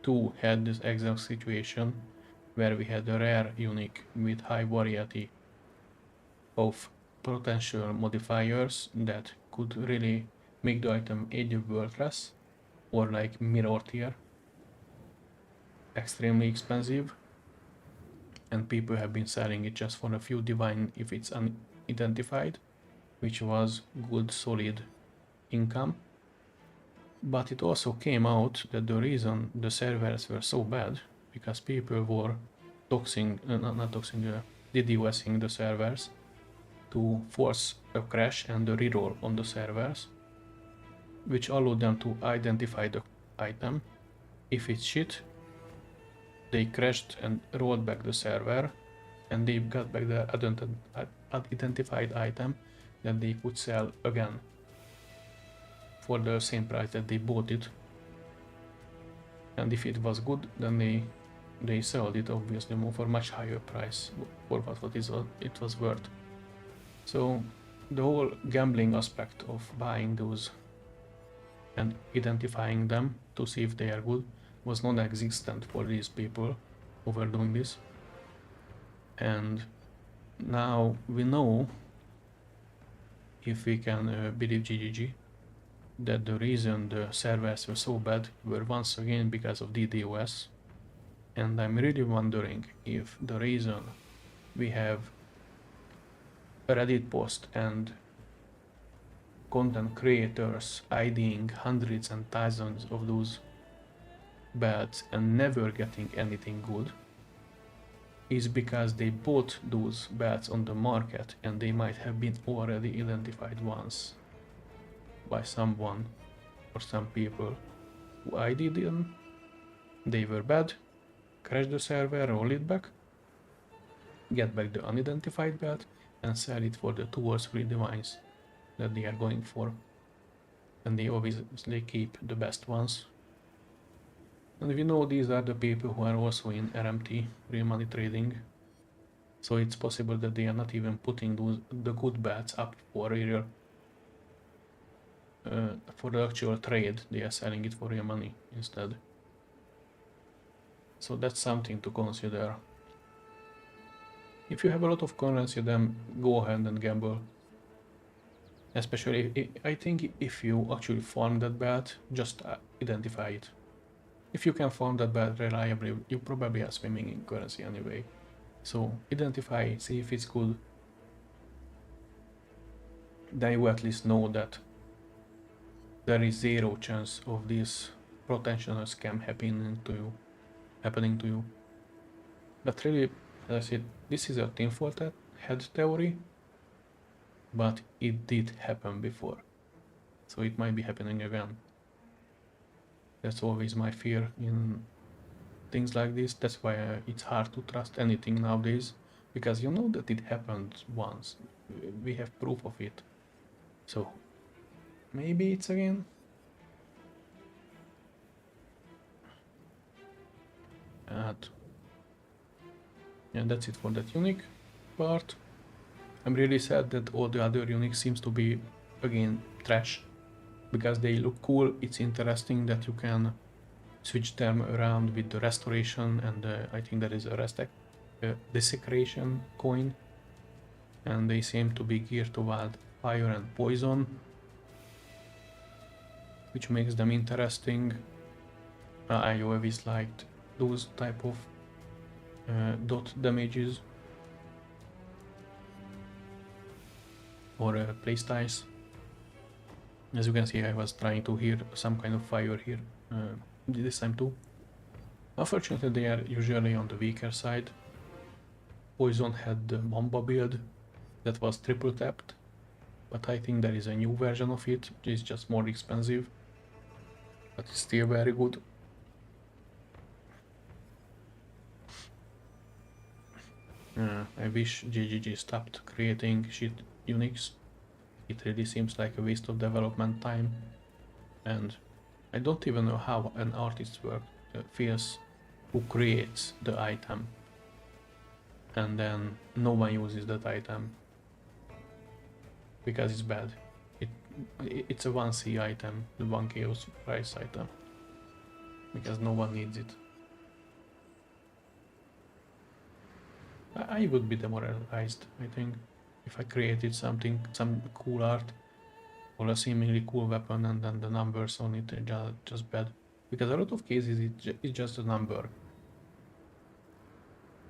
2 had this exact situation where we had a rare unique with high variety of potential modifiers that could really make the item either worthless or like mirror tier, extremely expensive, and people have been selling it just for a few divine if it's unidentified, which was good solid income. But it also came out that the reason the servers were so bad because people were DDoSing the servers to force a crash and a reroll on the servers, which allowed them to identify the item. If it's shit, they crashed and rolled back the server, and they got back the unidentified item that they could sell again for the same price that they bought it. And if it was good, then they they sold it obviously more for much higher price for what it was worth. So the whole gambling aspect of buying those and identifying them to see if they are good was non-existent for these people who were doing this. And now we know, if we can believe GGG, that the reason the servers were so bad were once again because of DDoS. And I'm really wondering if the reason we have a Reddit post and content creators IDing hundreds and thousands of those bats and never getting anything good is because they bought those bats on the market and they might have been already identified once by someone or some people who ID'd them. They were bad, crash the server, roll it back, get back the unidentified bat and sell it for the 2 or 3 divines that they are going for. And they obviously keep the best ones. And we know these are the people who are also in RMT, real money trading. So it's possible that they are not even putting the good bats up for real, for the actual trade. They are selling it for real money instead. So that's something to consider. If you have a lot of currency, then go ahead and gamble. Especially, I think if you actually farm that bat, just identify it. If you can farm that bat reliably, you probably are swimming in currency anyway. So identify, see if it's good. Then you at least know that there is 0 chance of this potential scam happening to you. But really, as I said, this is a tinfoil head theory, but it did happen before, so it might be happening again. That's always my fear in things like this. That's why it's hard to trust anything nowadays, because you know that it happened once. We have proof of it. So maybe it's again. And that's it for that unique part. I'm really sad that all the other uniques seems to be again trash, because they look cool. It's interesting that you can switch them around with the restoration, and I think there is a desecration coin, and they seem to be geared toward fire and poison, which makes them interesting. I always liked those type of dot damages or playstyles. As you can see, I was trying to hear some kind of fire here this time too. Unfortunately, they are usually on the weaker side. Poison had the Mamba build that was triple tapped, but I think there is a new version of it, which is just more expensive, but it's still very good. I wish GGG stopped creating shit uniques. It really seems like a waste of development time, and I don't even know how an artist feels who creates the item and then no one uses that item because it's bad. It's a 1C item, the 1 chaos price item, because no one needs it. I would be demoralized, I think, if I created some cool art or a seemingly cool weapon and then the numbers on it are just bad. Because a lot of cases it's just a number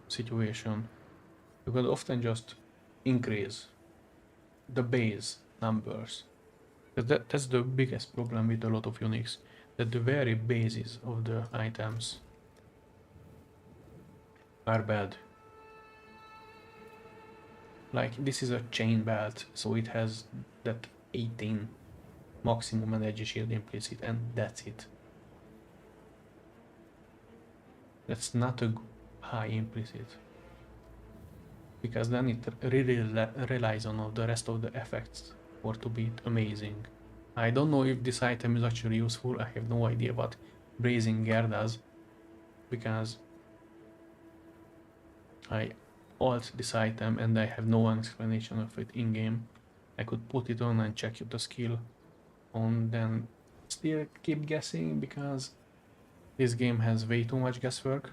situation. You could often just increase the base numbers. That's the biggest problem with a lot of uniques, that the very bases of the items are bad. Like, this is a chain belt, so it has that 18 maximum energy shield implicit, and that's it. That's not a high implicit, because then it really relies on all the rest of the effects for to be amazing. I don't know if this item is actually useful. I have no idea what Blazing Gear does, because I alt this item and I have no explanation of it in game. I could put it on and check the skill on, then still keep guessing because this game has way too much guesswork.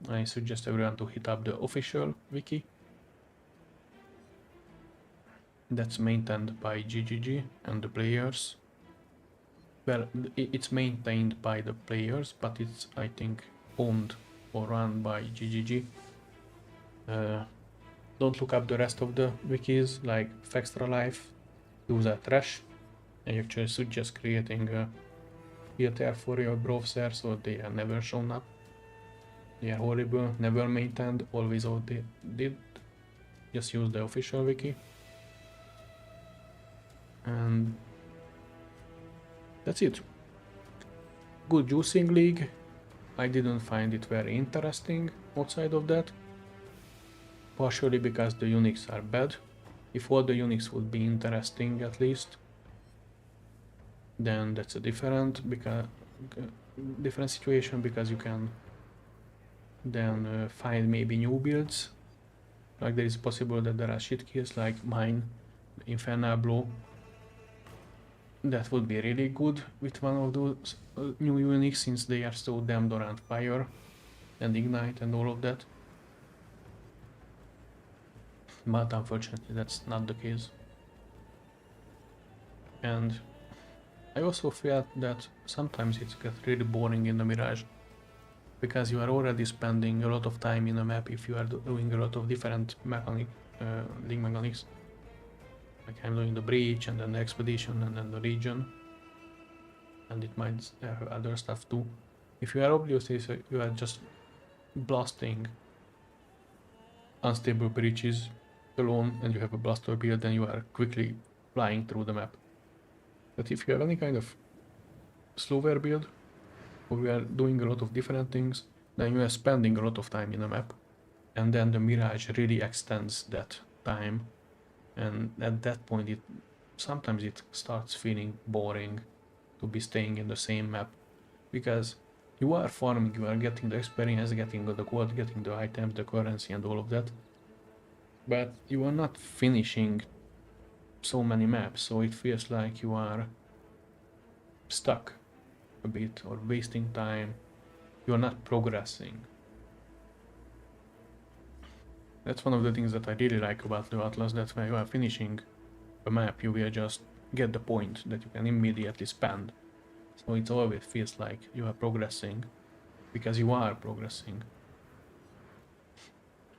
I suggest everyone to hit up the official wiki. That's maintained by GGG and the players. Well, it's maintained by the players, but it's, I think, owned or run by GGG. Don't look up the rest of the wikis, like Extra Life, those are trash. I actually suggest creating a filter for your browser so they are never shown up. They are horrible, never maintained, always outdated. Just use the official wiki. And that's it. Good juicing league. I didn't find it very interesting outside of that. Partially because the Unix are bad. If all the Unix would be interesting at least, then that's a different situation, because you can then find maybe new builds. Like there is possible that there are shit kills like mine, the Infernal Blow. That would be really good with one of those new Unix, since they are so damned around fire and ignite and all of that. But unfortunately that's not the case. And I also felt that sometimes it gets really boring in the Mirage, because you are already spending a lot of time in a map if you are doing a lot of different league mechanics. Like I'm doing the breach and then the expedition and then the region, and it might have other stuff too. If you are obviously you are just blasting unstable breaches alone and you have a blaster build, then you are quickly flying through the map. But if you have any kind of slower build, or you are doing a lot of different things, then you are spending a lot of time in the map, and then the Mirage really extends that time. And at that point sometimes it starts feeling boring to be staying in the same map, because you are farming, you are getting the experience, getting the gold, getting the items, the currency and all of that, but you are not finishing so many maps, so it feels like you are stuck a bit or wasting time. You are not progressing. That's one of the things that I really like about the Atlas, that when you are finishing a map, you will just get the point that you can immediately spend. So it always feels like you are progressing, because you are progressing.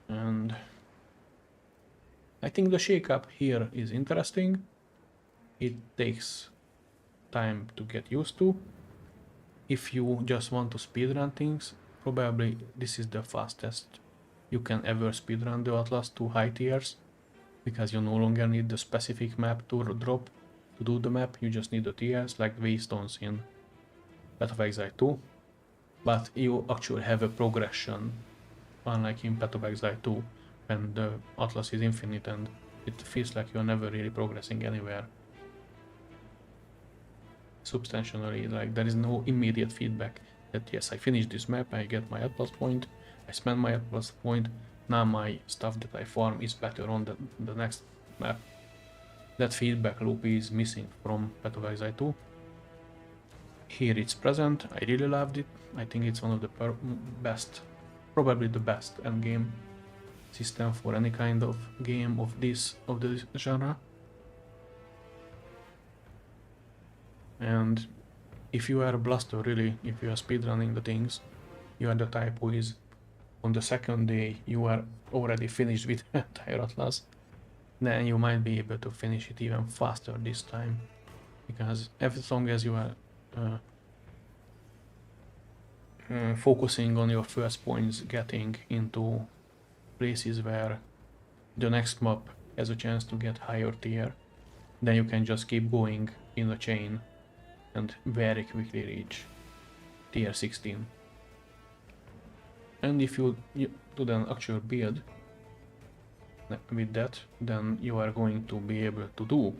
And I think the shake-up here is interesting. It takes time to get used to. If you just want to speedrun things, probably this is the fastest you can ever speedrun the Atlas to high tiers, because you no longer need the specific map to drop to do the map. You just need the tiers like Waystones in Path of Exile 2, but you actually have a progression, unlike in Path of Exile 2 when the Atlas is infinite and it feels like you're never really progressing anywhere substantially. Like there is no immediate feedback that yes, I finished this map, I get my Atlas point, I spend my Atlas point, now my stuff that I farm is better on the next map. That feedback loop is missing from Path of Exile 2. Here it's present, I really loved it. I think it's one of the best, probably the best endgame system for any kind of game of this genre. And if you are a blaster, really, if you are speedrunning the things, you are the type who is on the second day you are already finished with the entire Atlas, then you might be able to finish it even faster this time, because as long as you are focusing on your first points, getting into places where the next map has a chance to get higher tier, then you can just keep going in a chain and very quickly reach tier 16. And if you do an actual build with that, then you are going to be able to do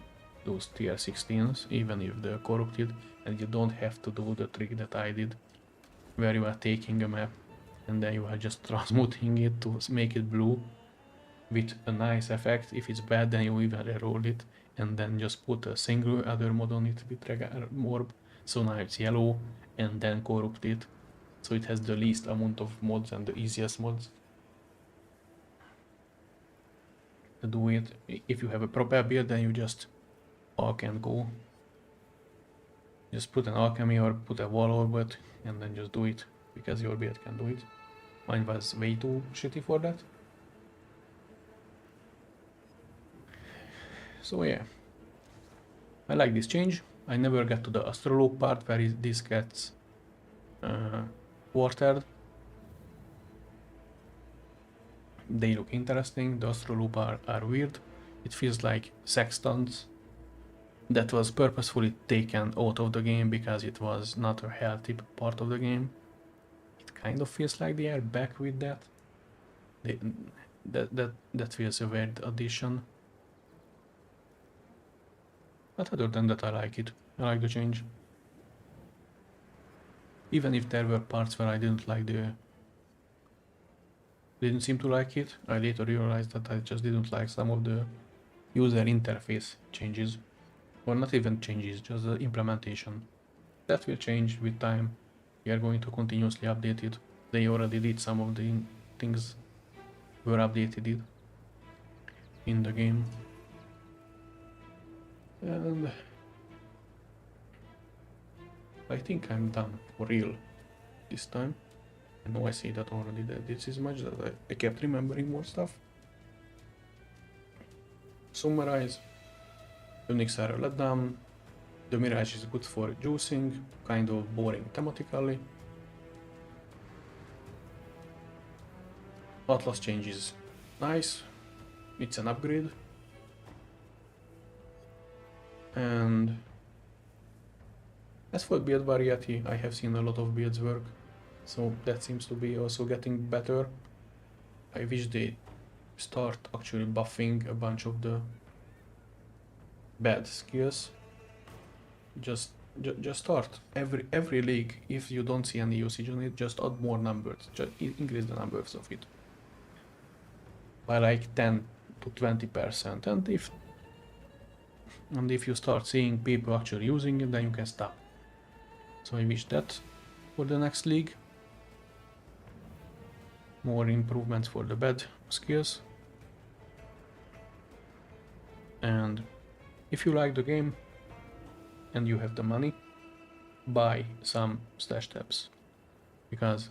those tier 16s even if they're corrupted, and you don't have to do the trick that I did where you are taking a map and then you are just transmuting it to make it blue with a nice effect. If it's bad, then you even roll it and then just put a single other mod on it with morb. So now it's yellow and then corrupt it. So it has the least amount of mods and the easiest mods to do it. If you have a proper build, then you just all can go. Just put an alchemy or put a wall orbit and then just do it because your build can do it. Mine was way too shitty for that. So yeah, I like this change. I never get to the astrolope part where this gets watered. They look interesting. The astrolope are weird. It feels like sextants that was purposefully taken out of the game because it was not a healthy part of the game. It kind of feels like they are back with that. That feels a weird addition. But other than that, I like it. I like the change. Even if there were parts where I didn't seem to like it, I later realized that I just didn't like some of the user interface changes. Or not even changes, just the implementation. That will change with time. We are going to continuously update it. They already did some of the things were updated in the game. And I think I'm done for real this time. I know I say that already, that this is much that I kept remembering more stuff. Summarize. Unix are a letdown. The Mirage is good for juicing, kind of boring thematically. Atlas change is nice. It's an upgrade. And as for build variety, I have seen a lot of builds work, so that seems to be also getting better. I wish they start actually buffing a bunch of the bad skills. Just start every league. If you don't see any usage on it, just add more numbers. Just increase the numbers of it by like 10 to 20%, and if you start seeing people actually using it, then you can stop. So I wish that for the next league. More improvements for the bad skills. And if you like the game and you have the money, buy some stash tabs, because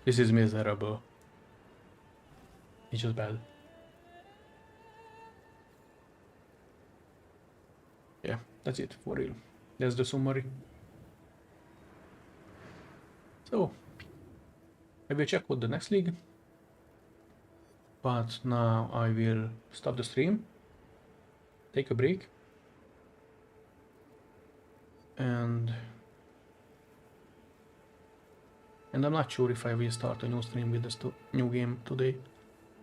this is miserable. It's just bad. Yeah, that's it for real. That's the summary. So I will check out the next league, but now I will stop the stream, take a break, and I'm not sure if I will start a new stream with the new game today,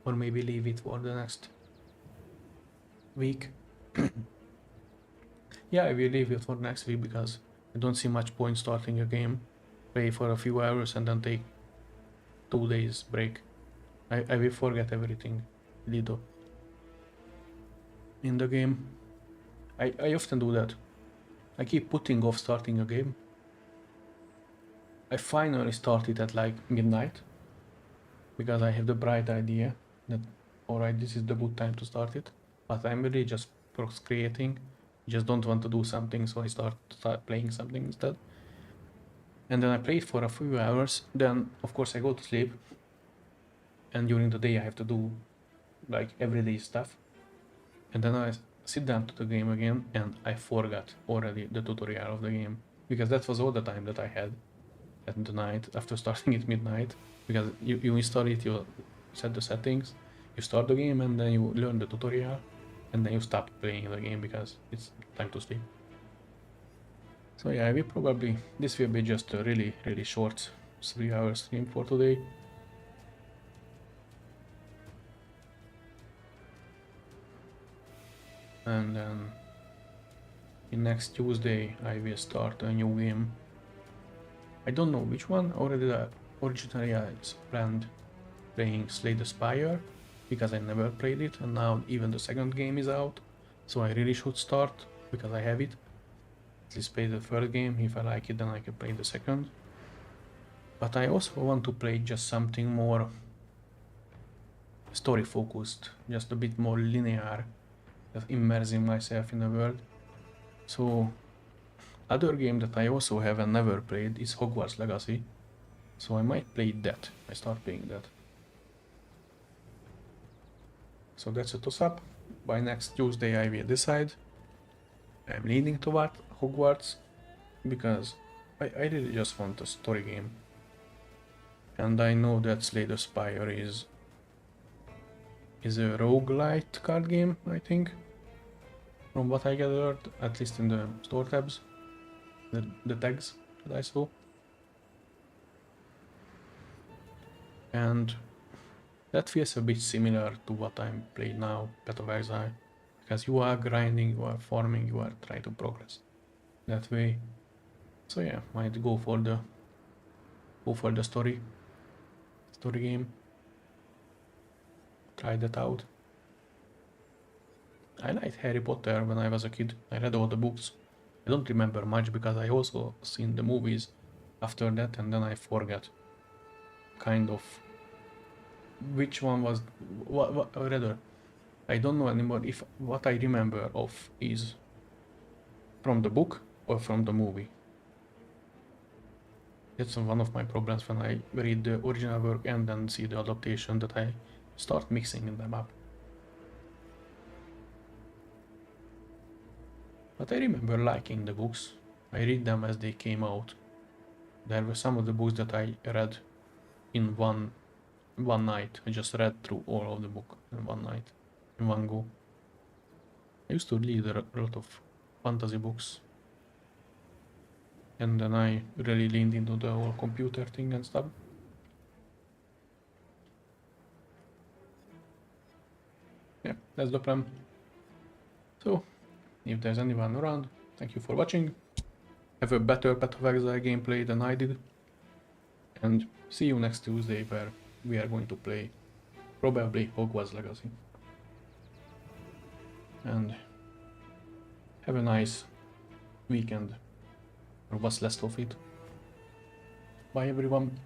or maybe leave it for the next week. Yeah, I will leave it for next week because I don't see much point starting a game, play for a few hours and then take 2 days break. I will forget everything little in the game. I often do that. I keep putting off starting a game. I finally started at like midnight because I have the bright idea that alright, this is the good time to start it, but I'm really just procrastinating. Just don't want to do something, so I start playing something instead. And then I play for a few hours, then of course I go to sleep, and during the day I have to do like everyday stuff, and then I sit down to the game again and I forgot already the tutorial of the game, because that was all the time that I had at the night after starting at midnight, because you install it, you set the settings, you start the game, and then you learn the tutorial, and then you stop playing the game because it's time to sleep. So yeah, this will be just a really short 3-hour stream for today. And then next Tuesday I will start a new game I don't know which one. Originally I planned playing Slay the Spire because I never played it, and now even the second game is out, so I really should start because I have it. At least play the first game. If I like it, then I can play the second. But I also want to play just something more story focused, just a bit more linear, just immersing myself in the world. So other game that I also have and never played is Hogwarts Legacy, so I might play that. I start playing that. So that's a toss-up. By next Tuesday I will decide. I'm leaning toward Hogwarts because I really just want a story game. And I know that Slay the Spire is a roguelite card game, I think. From what I gathered, at least in the store tabs. The tags that I saw. And that feels a bit similar to what I'm playing now, Path of Exile. Because you are grinding, you are farming, you are trying to progress that way. So yeah, might go for the story game. Try that out. I liked Harry Potter when I was a kid. I read all the books. I don't remember much because I also seen the movies after that, and then I forget kind of which one was what or rather I don't know anymore if what I remember of is from the book or from the movie. That's one of my problems when I read the original work and then see the adaptation, that I start mixing them up. But I remember liking the books. I read them as they came out. There were some of the books that I read in one night. I just read through all of the book in one night, in one go. I used to read a lot of fantasy books. And then I really leaned into the whole computer thing and stuff. Yeah, that's the plan. So, if there's anyone around, thank you for watching. Have a better Path of Exile gameplay than I did. And see you next Tuesday, where we are going to play probably Hogwarts Legacy. And have a nice weekend, or what's left of it. Bye everyone.